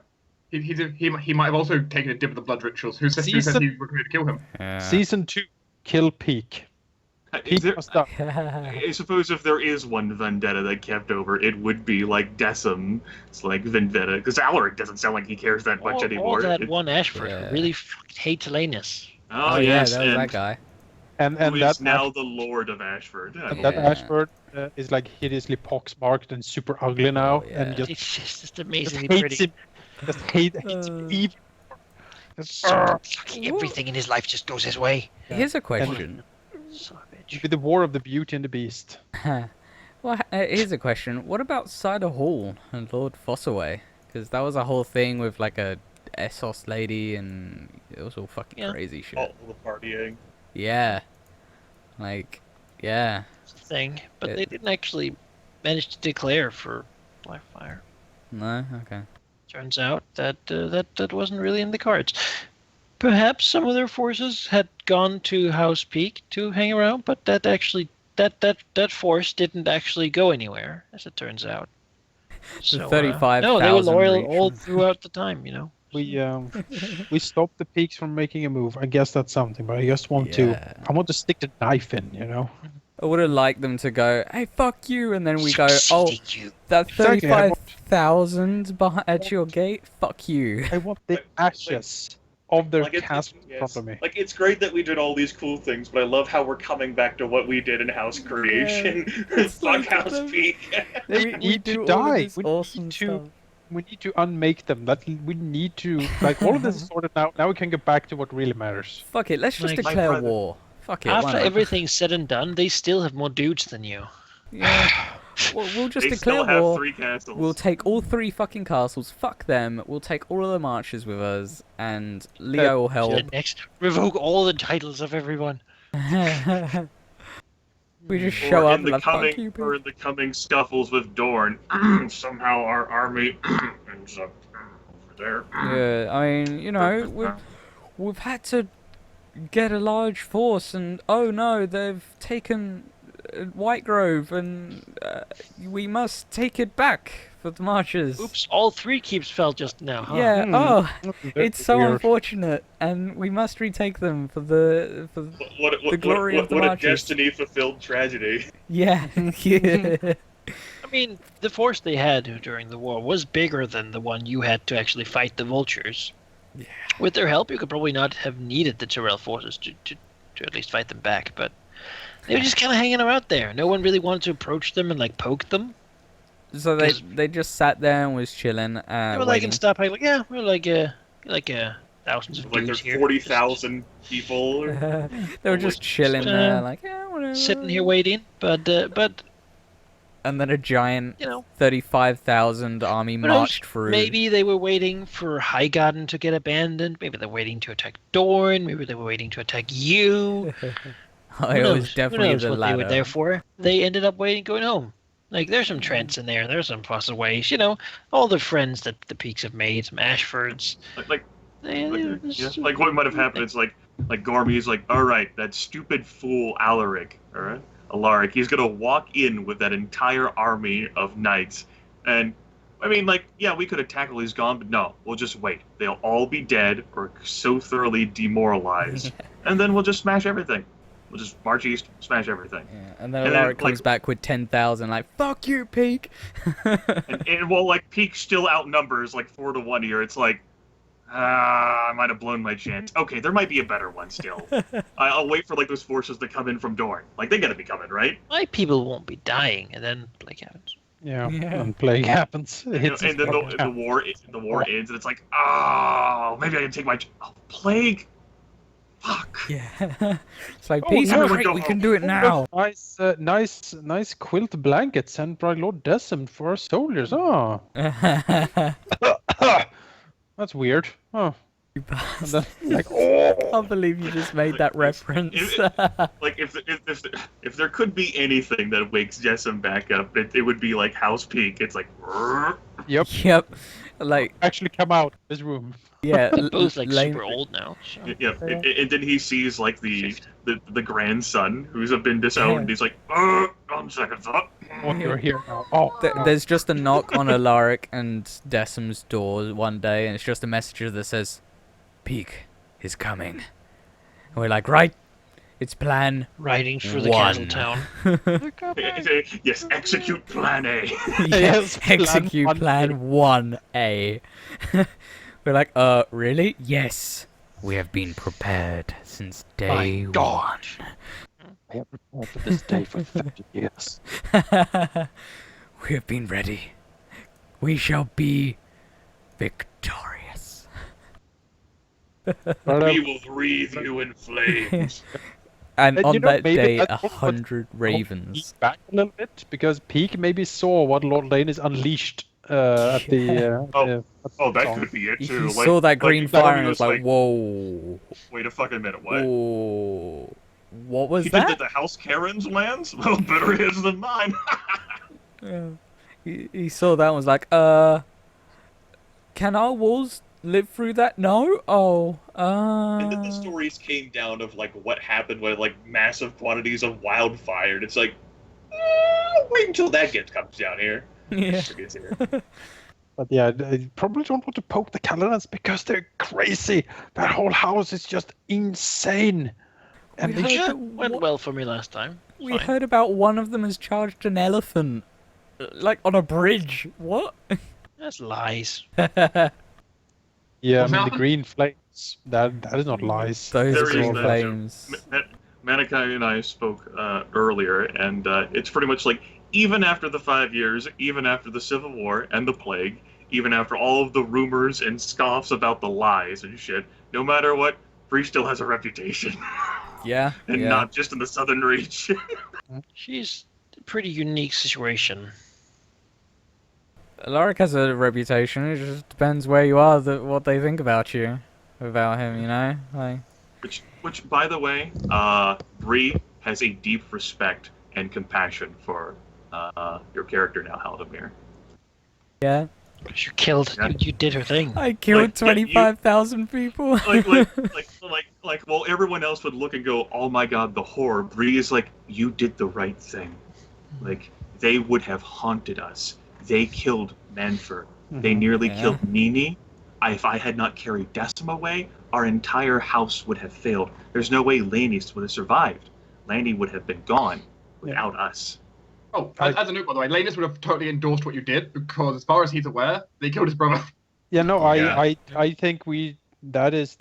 he might have also taken a dip of the blood rituals. Who said he was going to kill him? Season 2, kill Peak. Is Peak there, must die. I suppose if there is one vendetta that kept over, it would be like Decim. It's like vendetta because Alaric doesn't sound like he cares that much all anymore. that one Ashford Yeah. who really hates Lannis. Oh, Oh yeah, yes, that was and that guy. And who is that now the Lord of Ashford. And that Yeah. Ashford is like hideously poxmarked and super ugly now, Oh, yeah. and just It's just amazingly hates pretty. him. Just hates him Uh. even. Everything in his life just goes his way. Here's a question. Son of a bitch. It'd be the war of the Beauty and the Beast. Well, here's a question. What about Cider Hall and Lord Fossaway? Because that was a whole thing with like a Essos lady, and it was all fucking crazy shit. All the partying. Yeah. Like, yeah. Thing, but they didn't actually manage to declare for Blackfire. No? Okay. Turns out that that wasn't really in the cards. Perhaps some of their forces had gone to House Peak to hang around, but that actually that force didn't actually go anywhere, as it turns out. So, 35,000 no, they were loyal reach. all throughout the time, you know. We stopped the Peaks from making a move. I guess that's something, but I just want to. I want to stick the knife in, you know. I would have liked them to go, hey, fuck you, and then we go, oh, Succeeded you. that Exactly, I want- 35,000 at your gate, fuck you. I want the ashes of their Like, castle in yes. front of me. Like, it's great that we did all these cool things, but I love how we're coming back to what we did in House Creation. It's Fuck like House the- Peak. They we need do to all of die. this We awesome need to. stuff. We need to unmake them. That we need to like all of this is sorted out. Now we can get back to what really matters. Fuck it, let's just Like- declare My brother- war. Fuck it, why After not? everything's said and done, they still have more dudes than you. Yeah. We'll just They still declare have war. 3 castles. We'll take all 3 fucking castles, fuck them, we'll take all of the marches with us, and Leo will help. And next, revoke all the titles of everyone. We just Or show up in and the like, fuck coming, you, or bitch. in the coming scuffles with Dorne, somehow our army ends up over there. Yeah, I mean, you know, we've had to get a large force, and oh no, they've taken Whitegrove, and we must take it back for the marches. Oops, all 3 keeps fell just now, huh? Yeah. Oh, That's it's so weird. unfortunate, and we must retake them for the What glory of the what a marches. destiny-fulfilled tragedy. yeah. Yeah. I mean, the force they had during the war was bigger than the one you had to actually fight the vultures. Yeah. With their help, you could probably not have needed the Tyrell forces to at least fight them back, but they were just kind of hanging around there. No one really wanted to approach them and like poke them. So they just sat there and was chilling, They were like waiting. in stop, like yeah, we're like thousands of Like dudes there's here, 40,000 people. They were just chilling there, like yeah, whatever. just sitting here waiting. But And then a giant you know, 35,000 army who knows? marched through. Maybe they were waiting for Highgarden to get abandoned. Maybe they're waiting to attack Dorne. Maybe they were waiting to attack you. Oh, Who it knows? was definitely Who knows the what latter. they were there for? They ended up waiting, going home. Like there's some Trents in there. There's some Fossaways. You know, all the friends that the Peaks have made. Some Ashfords. Like They like what might have happened is like Gormy's like, all right, that stupid fool Alaric, all right, Alaric, he's gonna walk in with that entire army of knights, and I mean, like, yeah, we could attack while he's gone, but no, we'll just wait. They'll all be dead or so thoroughly demoralized, and then we'll just smash everything. We'll just march east, smash everything. Yeah, and then And then, Alaric comes like- back with 10,000, like, fuck you, Peak! And while like Peak still outnumbers like 4-1 here, it's like, I might have blown my chance. Okay, there might be a better one still. I'll wait for like those forces to come in from Dorne. Like they gotta be coming, right? My people won't be dying, and then plague happens. Yeah, Yeah. and plague happens. It And, hits and then us. the war ends, and it's like, oh, maybe I can take my plague. Fuck. Yeah. It's like, Oh, peace no, and we great, go we can home. do it now! Nice quilt blanket sent by Lord Decim for our soldiers. Oh, that's weird. Oh, You and bastard. then, like, I can't believe you just made that reference. Like if there could be anything that wakes Jessam back up, it would be like House Peak. It's like, yep, Yep. Like, actually come out of this room. yeah. They're both like Lane- super old now. So. yeah. And then he sees like the grandson who's been disowned. Yeah. He's like, on second thought. Oh, you're here now. Oh, There's just a knock on Alaric and Decim's door one day, and it's just a messenger that says, Peak is coming. And we're like, right, it's plan Riding through the one. castle town. Yes, execute Plan A. Yes, plan Execute 1A. plan 1A. We're like, really? Yes. We have been prepared since day God. I have prepared for this day for 30 years. We have been ready. We shall be victorious. We will wreathe you in flames. And And on you know, that maybe day, that's what 100 ravens. Back a little bit because Peak maybe saw what Lord Lannis unleashed at the. Oh, that song. could be it He too. saw that green fire and he was like, whoa. wait a fucking minute, what? Whoa. What was He think that? that the House Karen's lands? Well, better his than mine. Yeah. He saw that and was like, can our walls live through that? No? Oh, And then the stories came down of like what happened with like massive quantities of wildfire, and it's like, wait until that comes down here. Yeah. Gets here. But yeah, I probably don't want to poke the Caladans because they're crazy. That whole house is just insane. And We they heard That went well for me last time. We Fine. heard about one of them has charged an elephant. Like on a bridge. What? That's lies. Yeah, I What's mean the happened? green flames. That is not lies. Those There is green that. flames. Malachi and I spoke earlier, and it's pretty much like even after the 5 years, even after the Civil War and the Plague, even after all of the rumors and scoffs about the lies and shit, no matter what, Bree still has a reputation, Yeah. and Yeah. not just in the Southern Reach. She's a pretty unique situation. Alaric has a reputation. It just depends where you are, what they think about you, about him. You know, like. Which, by the way, Bree has a deep respect and compassion for your character now, Halldamir. Yeah. You killed. Yeah. You did her thing. I killed Like, yeah, you- 25,000 people. Like, while everyone else would look and go, "Oh my God, the horror," Bree is like, "You did the right thing." Like, they would have haunted us. They killed Manfred. They nearly Yeah. killed Nini. If I had not carried Decim away, our entire house would have failed. There's no way Lannis would have survived. Lanny would have been gone without us. Oh, as a note, by the way, Lanus would have totally endorsed what you did because, as far as he's aware, they killed his brother. Yeah, no, Yeah. I think that is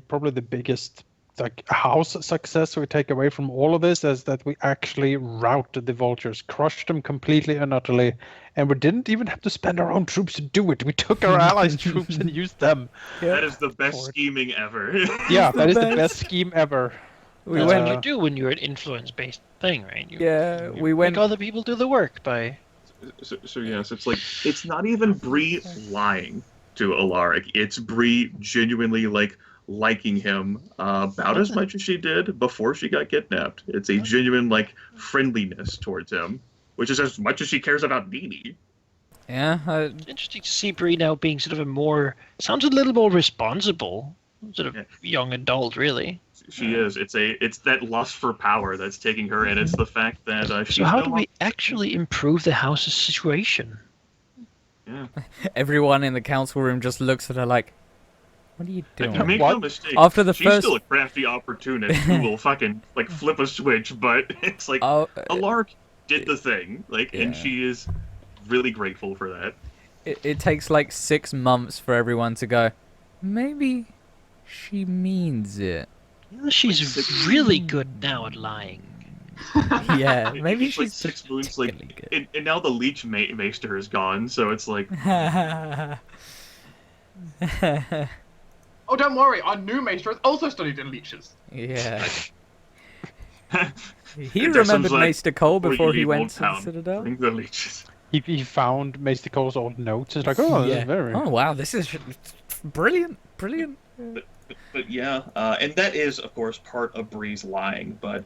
probably the biggest like house success we take away from all of this is that we actually routed the vultures, crushed them completely and utterly, and we didn't even have to spend our own troops to do it. We took our allies' troops and used them. That is the best Forward. scheming ever. Yeah, that is the best. best scheme ever. We That's went. what you do when you're an influence-based thing, right? You Yeah, we went. make other people do the work by. So yes, it's like it's not even Bree lying to Alaric. It's Bree genuinely like liking him about as much as she did before she got kidnapped. It's a genuine like friendliness towards him, which is as much as she cares about Nini. Yeah. Interesting to see Bree now being sort of a more sounds a little more responsible, sort of Yeah. young adult, really. She is. It's that lust for power that's taking her, and it's the fact that she's So how no do we actually improve the house's situation? Yeah. Everyone in the council room just looks at her like, "What are you doing?" Make What? no mistake. After the she's first- still a crafty opportunist who will fucking like flip a switch, but it's like Oh, Alaric did the thing, like, and Yeah. she is really grateful for that. it takes like 6 months for everyone to go, maybe she means it. She's really good now at lying. Yeah, maybe It's like she's 6 moons, like, particularly and now the leech maester is gone, so it's like, good. Oh, don't worry, our new maester has also studied in leeches. Yeah. He Decim's remembered like, Maester Cole before "We he leave went Old to Town. Citadel. Bring the leeches. He found Maester Cole's old notes. It's like, oh, this Yeah. is very. Oh wow, this is brilliant, brilliant. But yeah, and that is, of course, part of Bree's lying. But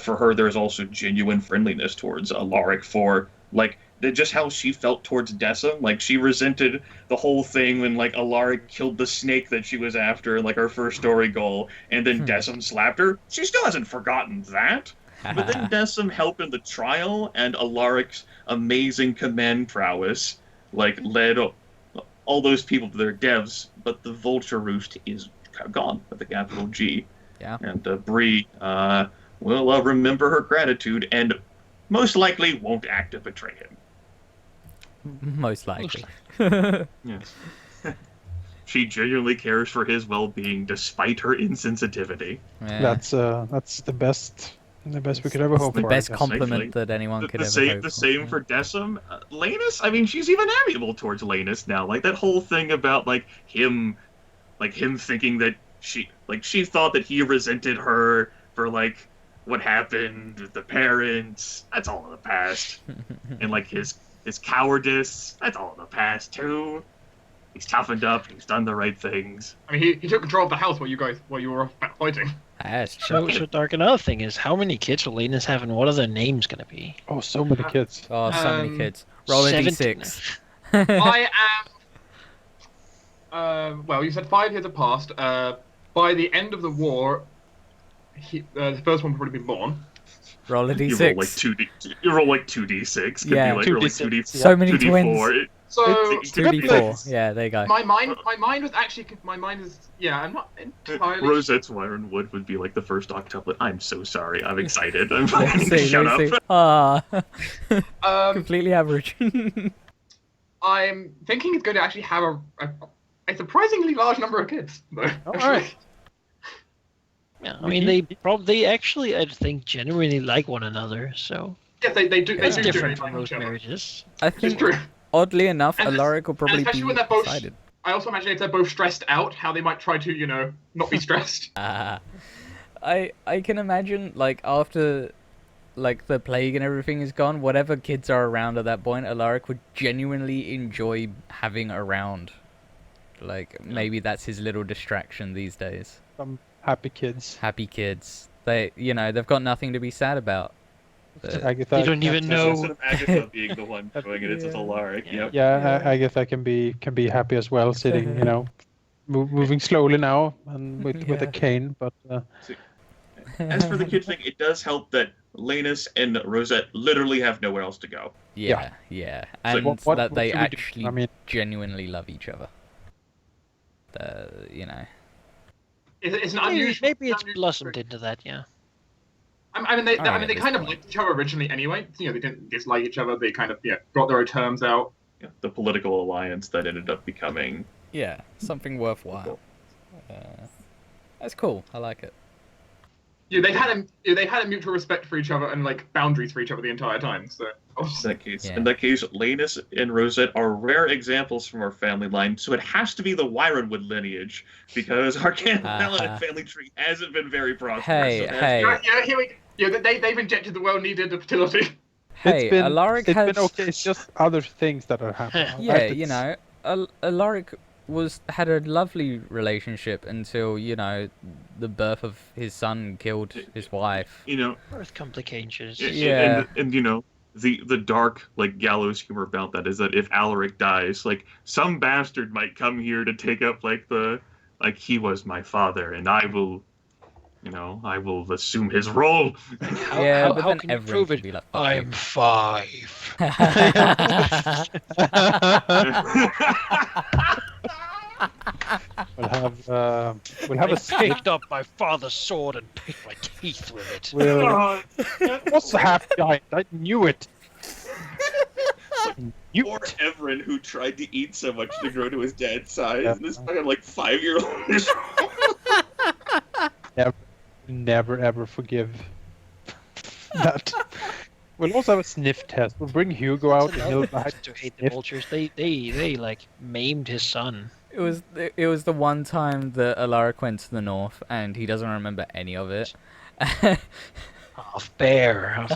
for her, there's also genuine friendliness towards Alaric for, like, just how she felt towards Decim. Like, she resented the whole thing when, like, Alaric killed the snake that she was after, like, her first story goal, and then Decim slapped her. She still hasn't forgotten that. But then Decim helped in the trial, and Alaric's amazing command prowess, like, led all those people to their deaths, but the Vulture Roost is gone with a capital G. Yeah. And Bree will remember her gratitude and most likely won't act to betray him. Most likely. Yes. She genuinely cares for his well-being despite her insensitivity. Yeah. That's the best we could ever hope the for. best I guess. compliment that anyone could The ever same, hope the for. same for Decim. Lanus, I mean, she's even amiable towards Lanus now. Like, that whole thing about, like, him thinking that she thought that he resented her for like what happened with the parents. That's all in the past. And like his cowardice, that's all in the past too. He's toughened up. He's done the right things. I mean, he took control of the house while you were off fighting. That's true. So Dark, another thing is, how many kids will Linus have, and what are their names going to be? Oh, so many kids. Oh, so many kids. Roll a 17. d6. I am. Well, you said 5 years have passed. By the end of the war, the first one would probably be born. Roll a d6. You roll like 2d. You roll like 2d6. Could Yeah. be like, 2d6. or like 2d. So many 2d4. twins. So 2d4. Yeah, there you go. my mind was actually yeah. I'm not entirely. Rosette's Ironwood would be like the first octuplet. I'm so sorry. I'm excited. I'm Let's fucking see, shut let's up. see. Ah, Um, completely average. I'm thinking it's going to actually have a surprisingly large number of kids. Though, All actually. right. Yeah, I mean, they actually, I think, genuinely like one another. So Yes, they do. They it's do different do from most each other. marriages. I It's think, true. oddly enough, And Alaric will probably especially be when they're both- excited. I also imagine if they're both stressed out, how they might try to, not be stressed. I can imagine, like, after, like, the plague and everything is gone, whatever kids are around at that point, Alaric would genuinely enjoy having around. Like, maybe that's his little distraction these days. Some happy kids. Happy kids. They've got nothing to be sad about. Agatha, You don't even know. Instead of Agatha being the one doing it, it's just Alaric. Yep. Yeah, Agatha can be happy as well, sitting, moving slowly now and with a Yeah. cane. But As for the kid thing, it does help that Lanus and Rosette literally have nowhere else to go. Yeah. And what that they should we do? actually I mean, genuinely love each other. It's an Maybe, unusual. maybe it's unusual blossomed trait. into that. Yeah. I mean, they Alright, they at kind this of point. liked each other originally anyway. They didn't dislike each other. They kind of brought their own terms out. Yeah, the political alliance that ended up becoming. Yeah, something worthwhile. That's cool. I like it. Yeah, they had a mutual respect for each other and like boundaries for each other the entire time. So In that case, Lanus and Rosette are rare examples from our family line, so it has to be the Wyronwood lineage because our Caladan family tree hasn't been very prosperous. Hey, so that's- hey. yeah, here we go. Yeah, they've injected the well-needed fertility. Hey, Alaric it's has... been okay. It's just other things that are happening. Yeah, right? you know, Alaric had a lovely relationship until, the birth of his son killed his wife. Birth complications. Yeah. And the dark like gallows humor about that is that if Alaric dies, like some bastard might come here to take up he was my father and I will assume his role. Yeah, but how then can you everyone prove would it? be like, fuck I'm you. 5. We'll have I a stick. picked up my father's sword and picked my teeth with it. We'll, what's the half giant? I knew it. Poor Everin, who tried to eat so much to grow to his dad's size, and this fucking 5-year-old. Never ever forgive that. We'll also have a sniff test. We'll bring Hugo out and he'll To hate the vultures. They like maimed his son. It was the one time that Alaric went to the north and he doesn't remember any of it. Half bear.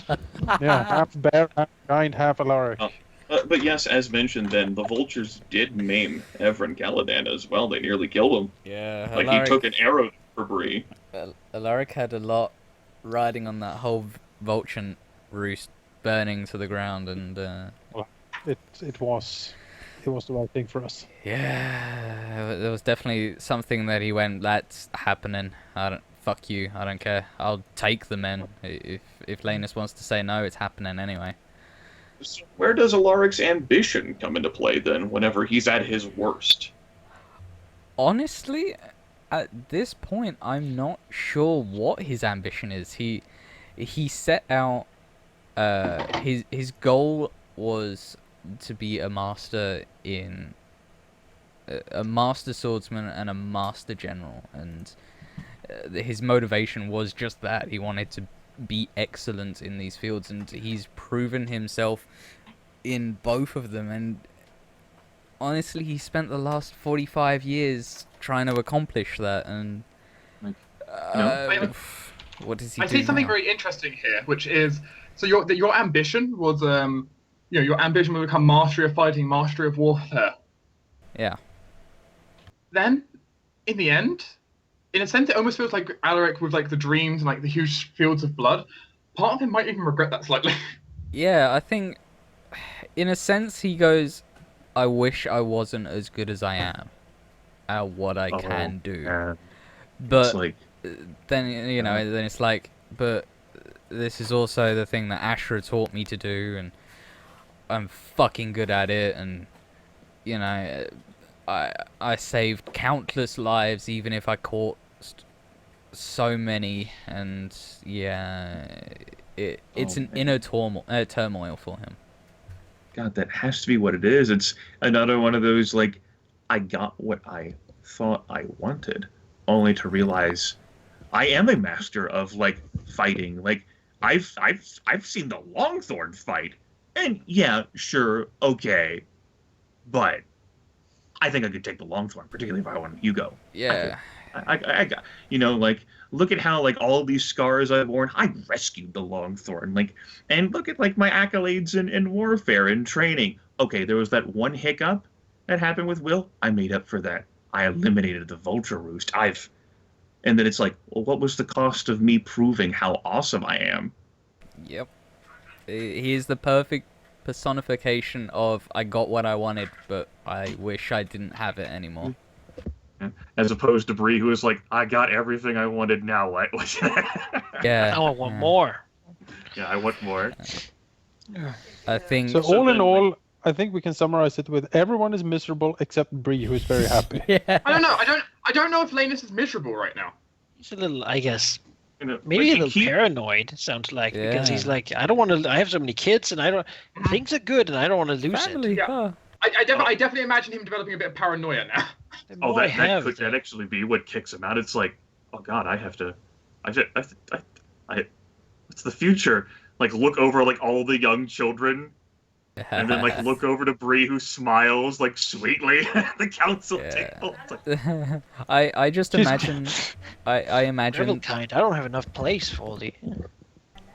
yeah, half bear, half giant, half Alaric. But yes, as mentioned, then the vultures did maim Everin Caladan as well. They nearly killed him. Yeah, He took an arrow for Bree. Alaric had a lot riding on that whole vulture roost burning to the ground, and It was the right thing for us. yeah, there was definitely something that he went, that's happening. Fuck you, I don't care. I'll take the men. If Lanus wants to say no, it's happening anyway. So where does Alaric's ambition come into play then, whenever he's at his worst? Honestly, at this point, I'm not sure what his ambition is. He set out. His goal was to be a master swordsman and a master general, and his motivation was just that. He wanted to be excellent in these fields, and he's proven himself in both of them. And honestly, he spent the last 45 years trying to accomplish that, and What does he I do see something now? very interesting here, which is so your ambition was your ambition was to become mastery of fighting, mastery of warfare. Yeah. Then, in the end, in a sense, it almost feels like Alaric with like the dreams and like the huge fields of blood. Part of him might even regret that slightly. Yeah, I think, in a sense, he goes, I wish I wasn't as good as I am at what I can do. And But it's like, then, then it's like, but this is also the thing that Ashra taught me to do, and I'm fucking good at it, and, I saved countless lives, even if I caused so many, and, yeah, it's an inner turmoil for him. God, that has to be what it is. It's another one of those, like, I got what I thought I wanted, only to realize I am a master of, like, fighting. Like, I've seen the Longthorn fight, and yeah, sure, okay, but I think I could take the Longthorn, particularly if I want Hugo. Yeah. I got, like, look at how, like, all these scars I've worn. I rescued the Longthorn, like, and look at, like, my accolades in warfare and training. Okay, there was that one hiccup that happened with Will. I made up for that. I eliminated the Vulture Roost. And then it's like, well, what was the cost of me proving how awesome I am? Yep. He is the perfect personification of I got what I wanted, but I wish I didn't have it anymore. As opposed to Bree, who is like, I got everything I wanted, now what? Yeah. Now I want more. Yeah, I want more. I think... So all in all, I think we can summarize it with everyone is miserable except Bree, who's very happy. Yeah. I don't know. I don't know if Lanus is miserable right now. He's a little, I guess, maybe like, a little paranoid. It sounds like because he's Yeah. like, I don't want to. I have so many kids, and things are good, and I don't want to lose Family, it. Yeah. huh? I definitely imagine him developing a bit of paranoia now. The Oh, more I that have, could that actually be what kicks him out? It's like, oh God, it's the future. Like, look over, like, all the young children, and then, like, look over to Bree, who smiles, like, sweetly at the council table. It's like, I just imagine... I imagine... kind. I don't have enough place for all the.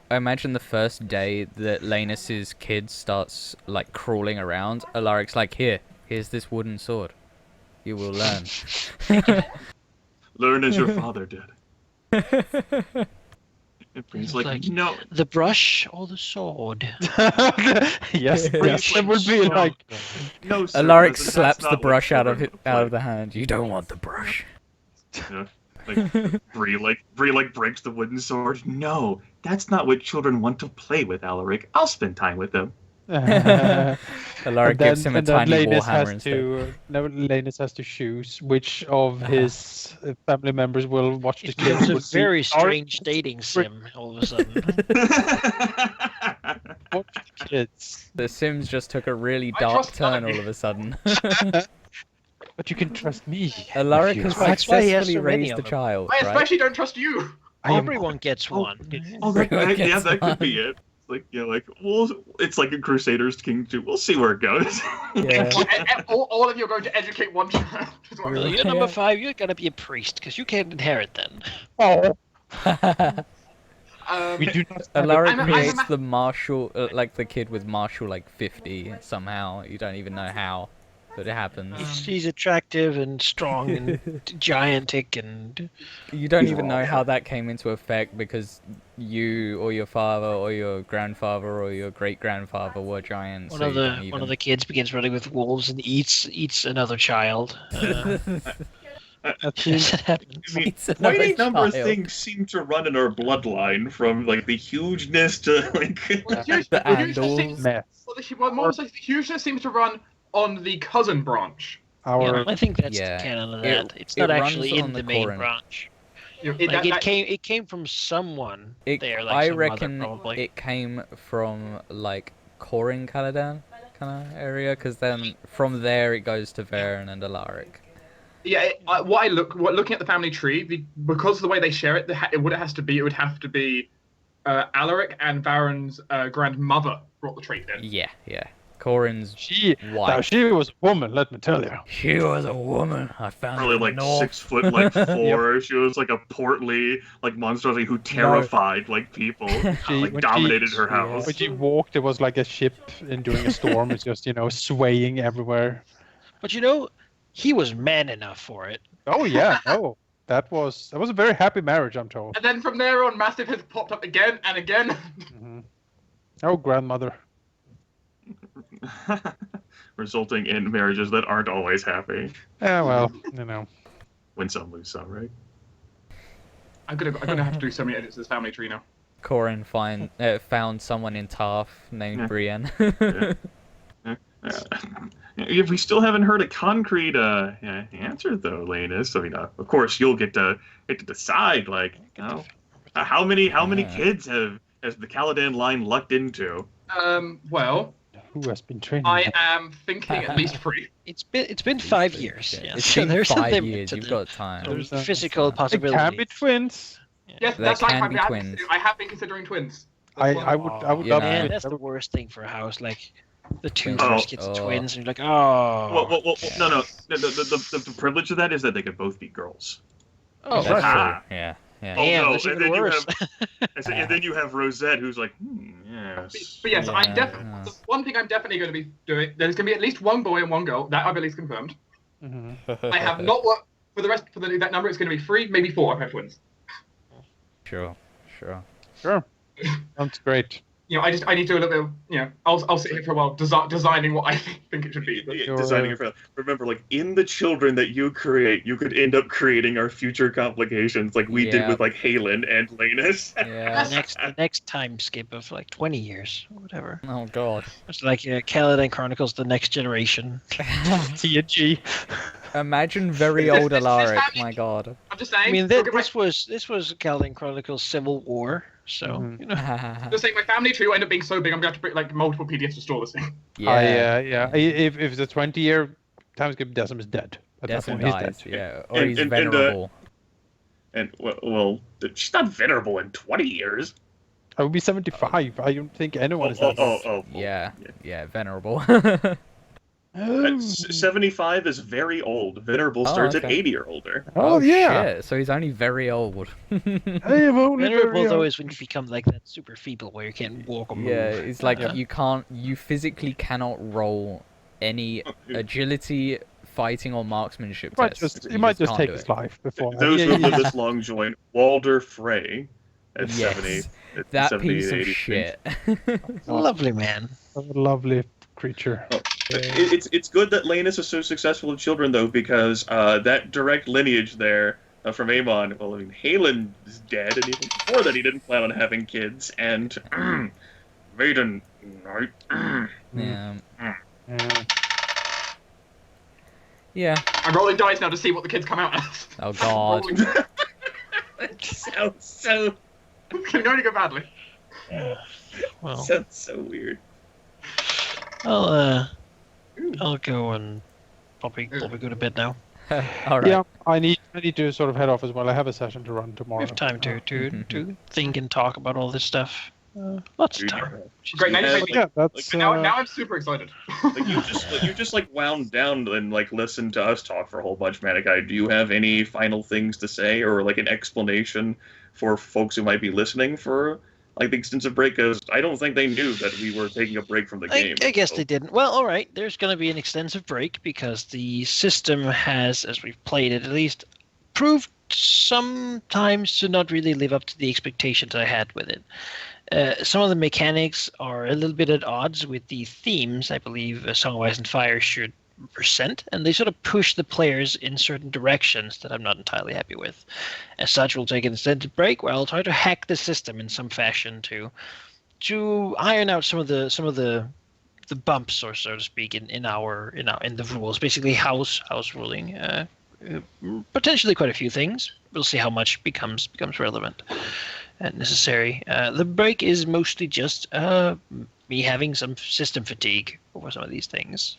I imagine the first day that Lanus's kid starts, like, crawling around, Alaric's like, here's this wooden sword. You will learn. learn as your father did. And Bree's like, no. The brush or the sword? Yes, Bree's it would be no, like... no, sir, Alaric that's slaps not the what brush out of children out of play. the hand. You don't want the brush. Yeah. Like, Bree breaks the wooden sword. No, that's not what children want to play with, Alaric. I'll spend time with them. Alaric gives him a tiny Lanus warhammer instead. Lanus has to choose which of his family members will watch the kids. It's a will see very our- strange dating sim. All of a sudden, watch the kids. The Sims just took a really I dark trust turn Alaric. all of a sudden. But you can trust me. Alaric You- has That's why he has successfully so many raised of a them. child, I right? especially don't trust you. everyone gets oh, one. Oh, that could be it. Like, well, it's like a Crusaders King 2. We'll see where it goes. Yeah. All of you are going to educate one child. is what I'm Well, saying. you're number 5. You're gonna be a priest because you can't inherit then. Oh, Um, we do not. have Alaric I'm a- creates the martial, like the kid with martial like 50 somehow. You don't even know how, but it happens. He's attractive and strong and gigantic and You don't even know how that came into effect because you or your father or your grandfather or your great grandfather were giants. one so of you the don't one even- of the kids begins running with wolves and eats another child. That seems- It happens. I mean, It's quite another a number of child. things seem to run in our bloodline, from like the hugeness to like. well, huge- The the hugeness Andals. seems- mess. well, more so, the hugeness seems to run on the cousin branch. Yeah, I think that's Yeah. the canon of It- that. It's it not runs actually on in the the main Corin. branch. It- Like that- it came from someone there. Like I some reckon mother, probably. it came from like Corin Caladan kind of area, because then from there it goes to Varen and Alaric. Yeah, looking at the family tree, because of the way they share it, it would have to be Alaric and Varen's grandmother brought the trait in. Yeah, yeah. Corin's Now, wife. she was a woman, let me tell you. She was a woman. I found Probably her like north. 6 foot like 4. She was like a portly like monstrosity who terrified like people. Like when dominated she- her house. When she walked, it was like a ship during a storm. It's just, swaying everywhere. But he was man enough for it. Oh, yeah. No. That was a very happy marriage, I'm told. And then from there on, Mastiff has popped up again and again. Mhm. Oh, grandmother. Resulting in marriages that aren't always happy. Yeah, well, Win some, lose some, right? I'm gonna have to do so many edits to this family tree now. Corin found someone in Tarth named Yeah. Brienne. If we still haven't heard a concrete answer, though, Lanus, I mean, of course, you'll get to decide, like, how many kids has the Caladan line lucked into? Well, who has been training? I am thinking at least 3. It's been 5 years. Yeah. It's So been there's 5 something years. to You've the- got time. There's There's, physical It possibility. can be twins. Yes, They that's can like be twins. I have been considering twins. I would Yeah. love Man, it. that's the worst thing for a house. Like the two Oh. first kids are Oh. twins, and you're like, oh. Well, no. The privilege of that is that they could both be girls. Oh, That's Ah. true. Yeah. Yeah. Oh, Damn, no, that's and even then you worse. And then you have Rosette, who's like, yes. But yes, Yeah. I'm definitely. The one thing I'm definitely going to be doing. There's going to be at least one boy and one girl. That I've at least confirmed. Mhm. I have not worked for the rest. For that number, it's going to be 3, maybe 4. I've had twins. Sure. Sure. Sounds great. I need to do a little bit of, I'll sit here for a while designing what I think it should be. But Yeah, designing it for. Remember, like in the children that you create, you could end up creating our future complications, like we did Yeah. with like Halen and Lanus. Yeah. the next time skip of like 20 years or whatever. Oh god. It's like Caladan Chronicles: The Next Generation. TNG. Imagine very old Alaric. My god. I'm just saying. I mean, look at this was Caladan Chronicles Civil War, so Mhm. just saying, my family tree will end up being so big, I'm going to have to put like multiple PDFs to store this thing. Yeah. If the 20-year time skip, Decim is dead. At that Decim point, he's dies. dead. Yeah. Or And- he's and, venerable. And well, she's not venerable in 20 years. I would be 75. I don't think anyone is that. Yeah. Yeah. Venerable. Oh, 75 is very old. Venerable Oh, starts okay. at 80 or older. Oh, yeah. Shit. So he's only very old. I am only venerable very though old. is when you become like that super feeble where you can't walk or move. Yeah, it's like Yeah. you physically cannot roll any agility, fighting, or marksmanship He might tests. just, he might just can't take do his it. life before. Those who Yeah, live this long join Walder Frey at Yes, 70. At that 70, piece of 80. shit. Lovely man. a lovely creature. It's good that Lanus is so successful with children, though, because that direct lineage there from Aemon, well, I mean, Halen is dead, and even before that he didn't plan on having kids, and Maiden, right? Yeah. Yeah. Yeah. I'm rolling dice now to see what the kids come out as. Oh god. Rolling- That sounds so Can only go badly. Well, sounds so weird. I'll go and probably go to bed now. All right. Yeah, I need to sort of head off as well. I have a session to run tomorrow. We have time to think and talk about all this stuff. Lots of time. Great, now you Yeah, make me- Yeah, that's. Now I'm super excited. Like you just like wound down and like listened to us talk for a whole bunch, Manikai. Do you have any final things to say, or like an explanation for folks who might be listening for like the extensive break? Because I don't think they knew that we were taking a break from the game. I guess so- they didn't. Well, all right. There's going to be an extensive break because the system has, as we've played it, at least proved sometimes to not really live up to the expectations I had with it. Some of the mechanics are a little bit at odds with the themes I believe Song of Ice and Fire should present, and they sort of push the players in certain directions that I'm not entirely happy with. As such, we'll take an extended break where I'll try to hack the system in some fashion to iron out some of the bumps, or so to speak, in the rules. Basically, house ruling. Potentially quite a few things. We'll see how much becomes relevant and necessary. The break is mostly just me having some system fatigue over some of these things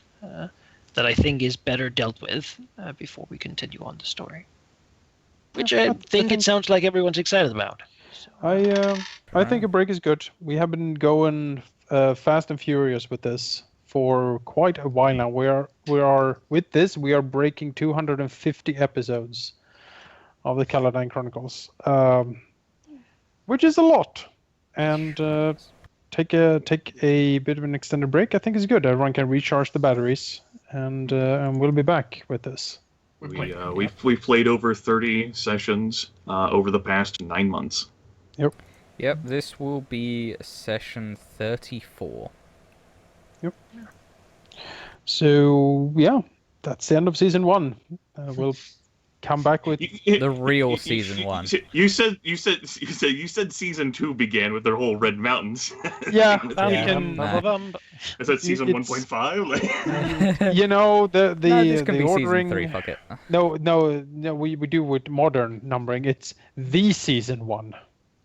that I think is better dealt with before we continue on the story. Which I think it sounds like everyone's excited about. So, I think a break is good. We have been going fast and furious with this for quite a while now. We are with this. We are breaking 250 episodes of the Caladan Chronicles, which is a lot. And take a bit of an extended break. I think is good. Everyone can recharge the batteries, and we'll be back with this. We've played over 30 sessions over the past 9 months. Yep, this will be session 34. Yep. So yeah, that's the end of season 1. We'll come back with The real season 1. You said season 2 began with their whole Red Mountains. yeah. Is We Bum, can. bum, bum, bum. that season It's- 1.5? You know the No, this could be ordering. season 3, fuck it. No. We do with modern numbering. It's the season 1.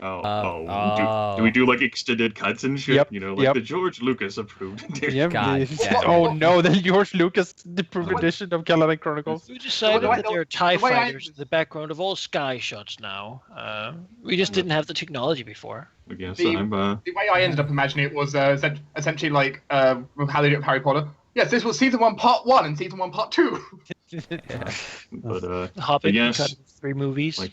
Do we do like extended cuts and shit? Yep, You know, like yep. the George Lucas approved. Yep. God damn. Oh no, the George Lucas edition of Caladan Chronicles. We decided way- that there are TIE the way I- fighters in the background of all sky shots now. We just didn't have the technology before. I guess The- I'm. The way I ended up imagining it was essentially like how they did with Harry Potter. Yes, this was season 1 part 1 and season 1 part 2. But The Hobbit, yes. cut in 3 movies. Like-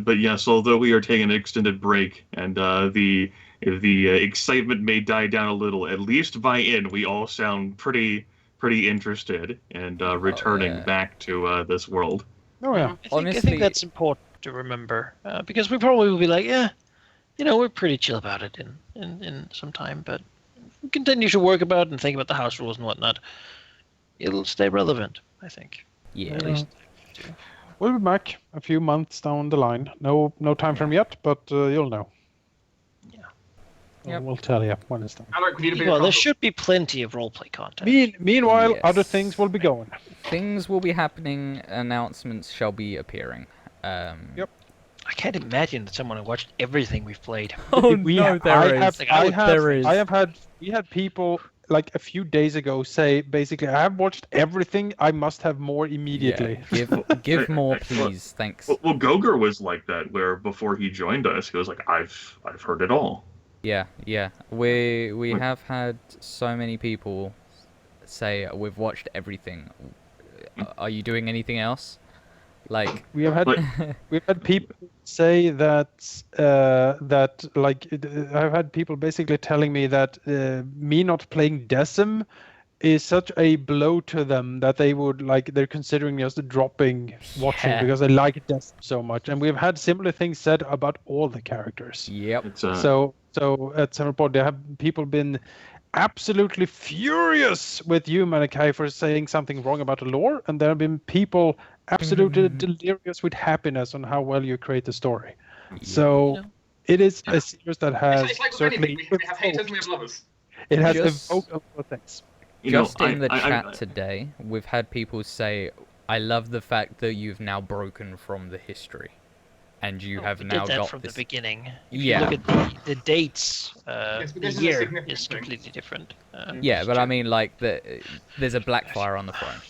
but yes, although we are taking an extended break and the excitement may die down a little, at by end we all sound pretty interested and returning yeah. back to this world. Oh yeah. I Honestly- think that's important to remember because we probably will be like, yeah, we're pretty chill about it in some time, but if we continue to work about and think about the house rules and whatnot, it'll stay relevant, I think. Yeah. At least. We'll be back a few months down the line. No time frame yet, but you'll know. Yeah. Yep. We'll tell you when it's done. Alaric, we need a bigger Well, there console. should be plenty of roleplay content. Meanwhile, Yes. other things will be going. Things will be happening, announcements shall be appearing. Yep. I can't imagine that someone who watched everything we've played. Oh We no, ha- there I is. have- Like, I would- There is. We had people like a few days ago say basically, I have watched everything. I must have more immediately. Yeah, give more, please. Thanks. Well, Gogor was like that, where before he joined us, he was like, I've heard it all. Yeah. We have had so many people say we've watched everything. Are you doing anything else? Like, We have had But- we've had people say that I've had people basically telling me that me not playing Decim is such a blow to them that they're considering just dropping watching Yeah. because they like Decim so much. And we've had similar things said about all the characters. yep. It's So at some point there have people been absolutely furious with you, Malachi, for saying something wrong about the lore, and there have been people absolutely delirious with happiness on how well you create the story. So Yeah. it is a series that has It's like with certainly anything. We have haters and we have lovers. it has Just- evoked a lot of things. Just in the chat today, we've had people say, "I love the fact that you've now broken from the history, and you have we now did that got from this." the beginning. If Yeah. you look at the dates, Yes, but the this is a year significant is thing. completely different. Yeah, but I mean, like, there's a Blackfire on the throne,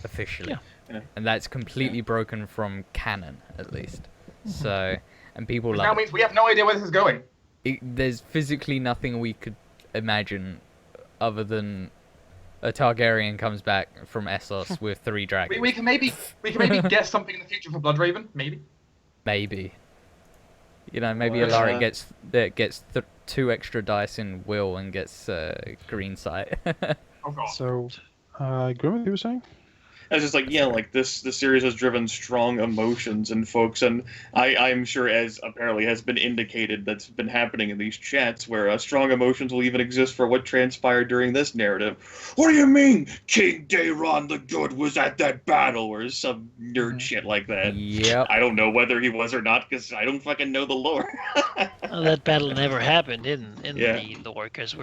officially. Yeah. And that's completely broken from canon, at least. So, and people Which love now it. means we have no idea where this is going. There's physically nothing we could imagine other than a Targaryen comes back from Essos with 3 dragons. We can maybe guess something in the future for Bloodraven, maybe. Maybe. You know, maybe Well, Alaric gets 2 extra dice in will and gets green sight. Oh god. So, Grim, you were saying? I was just like, yeah, like the series has driven strong emotions in folks, and I'm sure, as apparently has been indicated, that's been happening in these chats, where strong emotions will even exist for what transpired during this narrative. What do you mean, King Daeron the Good was at that battle, or some nerd shit like that? Yep. I don't know whether he was or not, because I don't fucking know the lore. Well, that battle never happened in Yeah. the lore because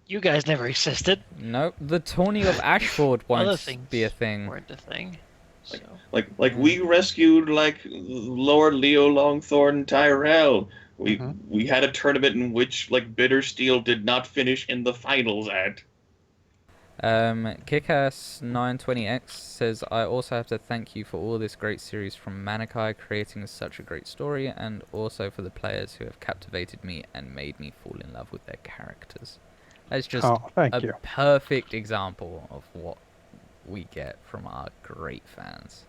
you guys never existed. Nope, the tourney of Ashford Other won't things be a thing. weren't a thing. So Like we rescued like Lord Leo Longthorn Tyrell. We had a tournament in which like Bittersteel did not finish in the finals at. Kickass920x says, I also have to thank you for all this great series from Manikai, creating such a great story, and also for the players who have captivated me and made me fall in love with their characters. That's just thank a you. perfect example of what we get from our great fans.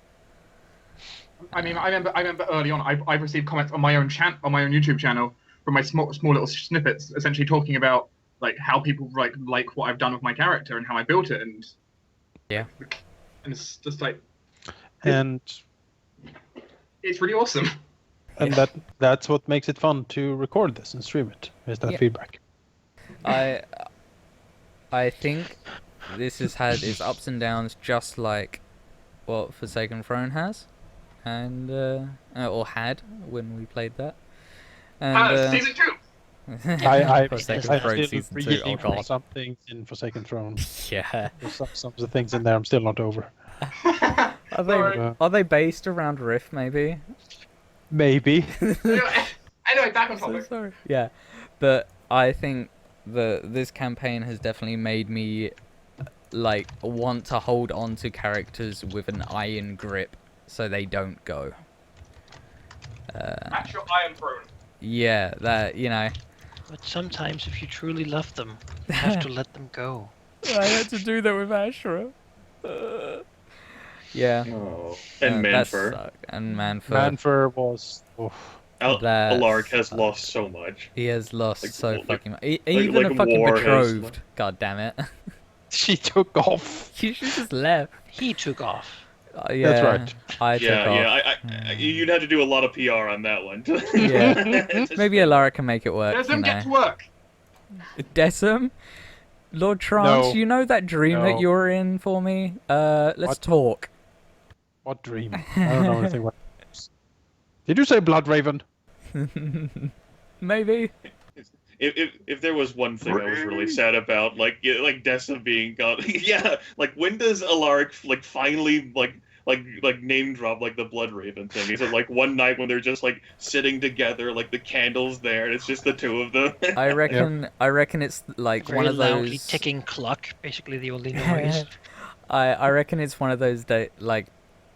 I mean, I remember early on, I've received comments on my own YouTube channel from my small little snippets, essentially talking about like how people like what I've done with my character and how I built it, and Yeah. and it's just like And it's really awesome. that's what makes it fun to record this and stream it. Is that Yeah. feedback? I think this has had its ups and downs, just like what Forsaken Throne has, and or had when we played that. And Season 2. I Forsaken Throne still season 2. reading Oh god. some things in Forsaken Throne. Yeah. There's some of the things in there I'm still not over. Are they based around Rift? Maybe. Maybe. Anyway, back on So topic. sorry. Yeah, but I think this campaign has definitely made me like want to hold on to characters with an iron grip so they don't go. Match your Iron Throne. Yeah, that, you know. But sometimes, if you truly love them, you have to let them go. I had to do that with Ashra. Yeah. Oh. And that Manfur. sucked. And Manfur. Manfur was. Oof. That Alaric has sucked. lost so much. He has lost Like, so like- fucking much. Even like a fucking War has, betrothed. like- God damn it. She took off. You should just left. He took off. Yeah, That's right. I took off. Yeah. You'd have to do a lot of PR on that one. Yeah. Maybe Alaric can make it work. Let you them know. get to work. Decim? Lord Trance, No. you know that dream that No. you're in for me? Let's What? talk. What dream? I don't know anything about this. Did you say Blood Raven? Maybe. If there was one thing I was really sad about, like Dessa being gone, yeah, like when does Alaric like finally like name drop like the Blood Raven thing? Is it like one night when they're just like sitting together, like the candles there, and it's just the two of them? I reckon it's like Very one of loudly those ticking clock, basically the only noise. I reckon it's one of those like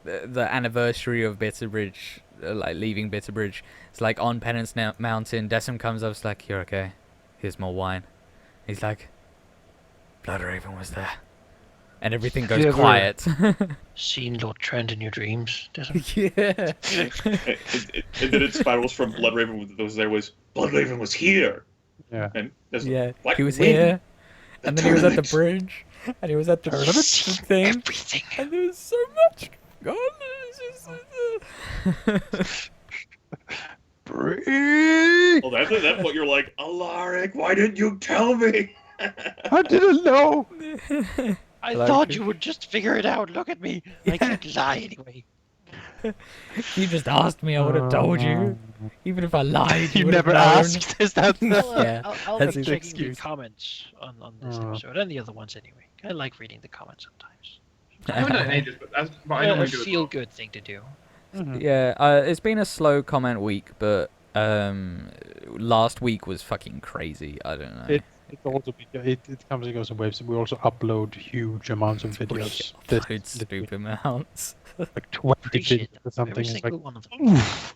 the anniversary of Bitterbridge, like leaving Bitterbridge. It's like on Penance Mountain. Decim comes up, it's like, "You're okay. Here's more wine." He's like, "Blood Raven was there," and everything goes You ever- quiet. Seen Lord Trent in your dreams, doesn't Yeah. And then it spirals from Blood Raven was there was Blood Raven was here. Yeah. And Dessa, Yeah, what? he was When? here, and then he was at the tournament. bridge, and he was at the thing, everything. and there was so much going on. Bree! Well, at that point, you're like, Alaric, why didn't you tell me? I didn't know. I Like- thought you would just figure it out. Look at me. I can't lie anyway. You just asked me, I would have told you. Even if I lied, You would have never known. asked. Is that? Yeah, I'll that's be his checking excuse. the comments on this Uh. episode and the other ones anyway. I like reading the comments sometimes. I haven't done it in ages, but I normally A do it. feel-good thing to do. Mhm. Yeah, it's been a slow comment week, but last week was fucking crazy. I don't know. It also it comes and goes in waves. We also upload huge amounts of videos. Upload stupid amounts. Like 20 Appreciate videos or something. Every It's single like, one of them. oof.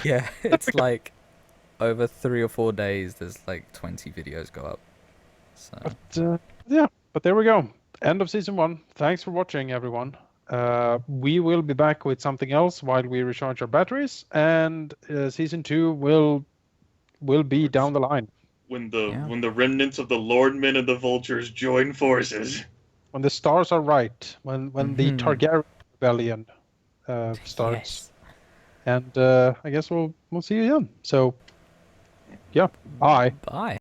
Yeah, it's like over 3 or 4 days. There's like 20 videos go up. So But yeah, but there we go. End of season 1. Thanks for watching, everyone. We will be back with something else while we recharge our batteries, and season 2 will be down the line When Yeah. the remnants of the Lordmen and the Vultures join forces. when the stars are right. When the Mhm. Targaryen rebellion starts, yes. and I guess we'll see you again. So yeah, bye. Bye.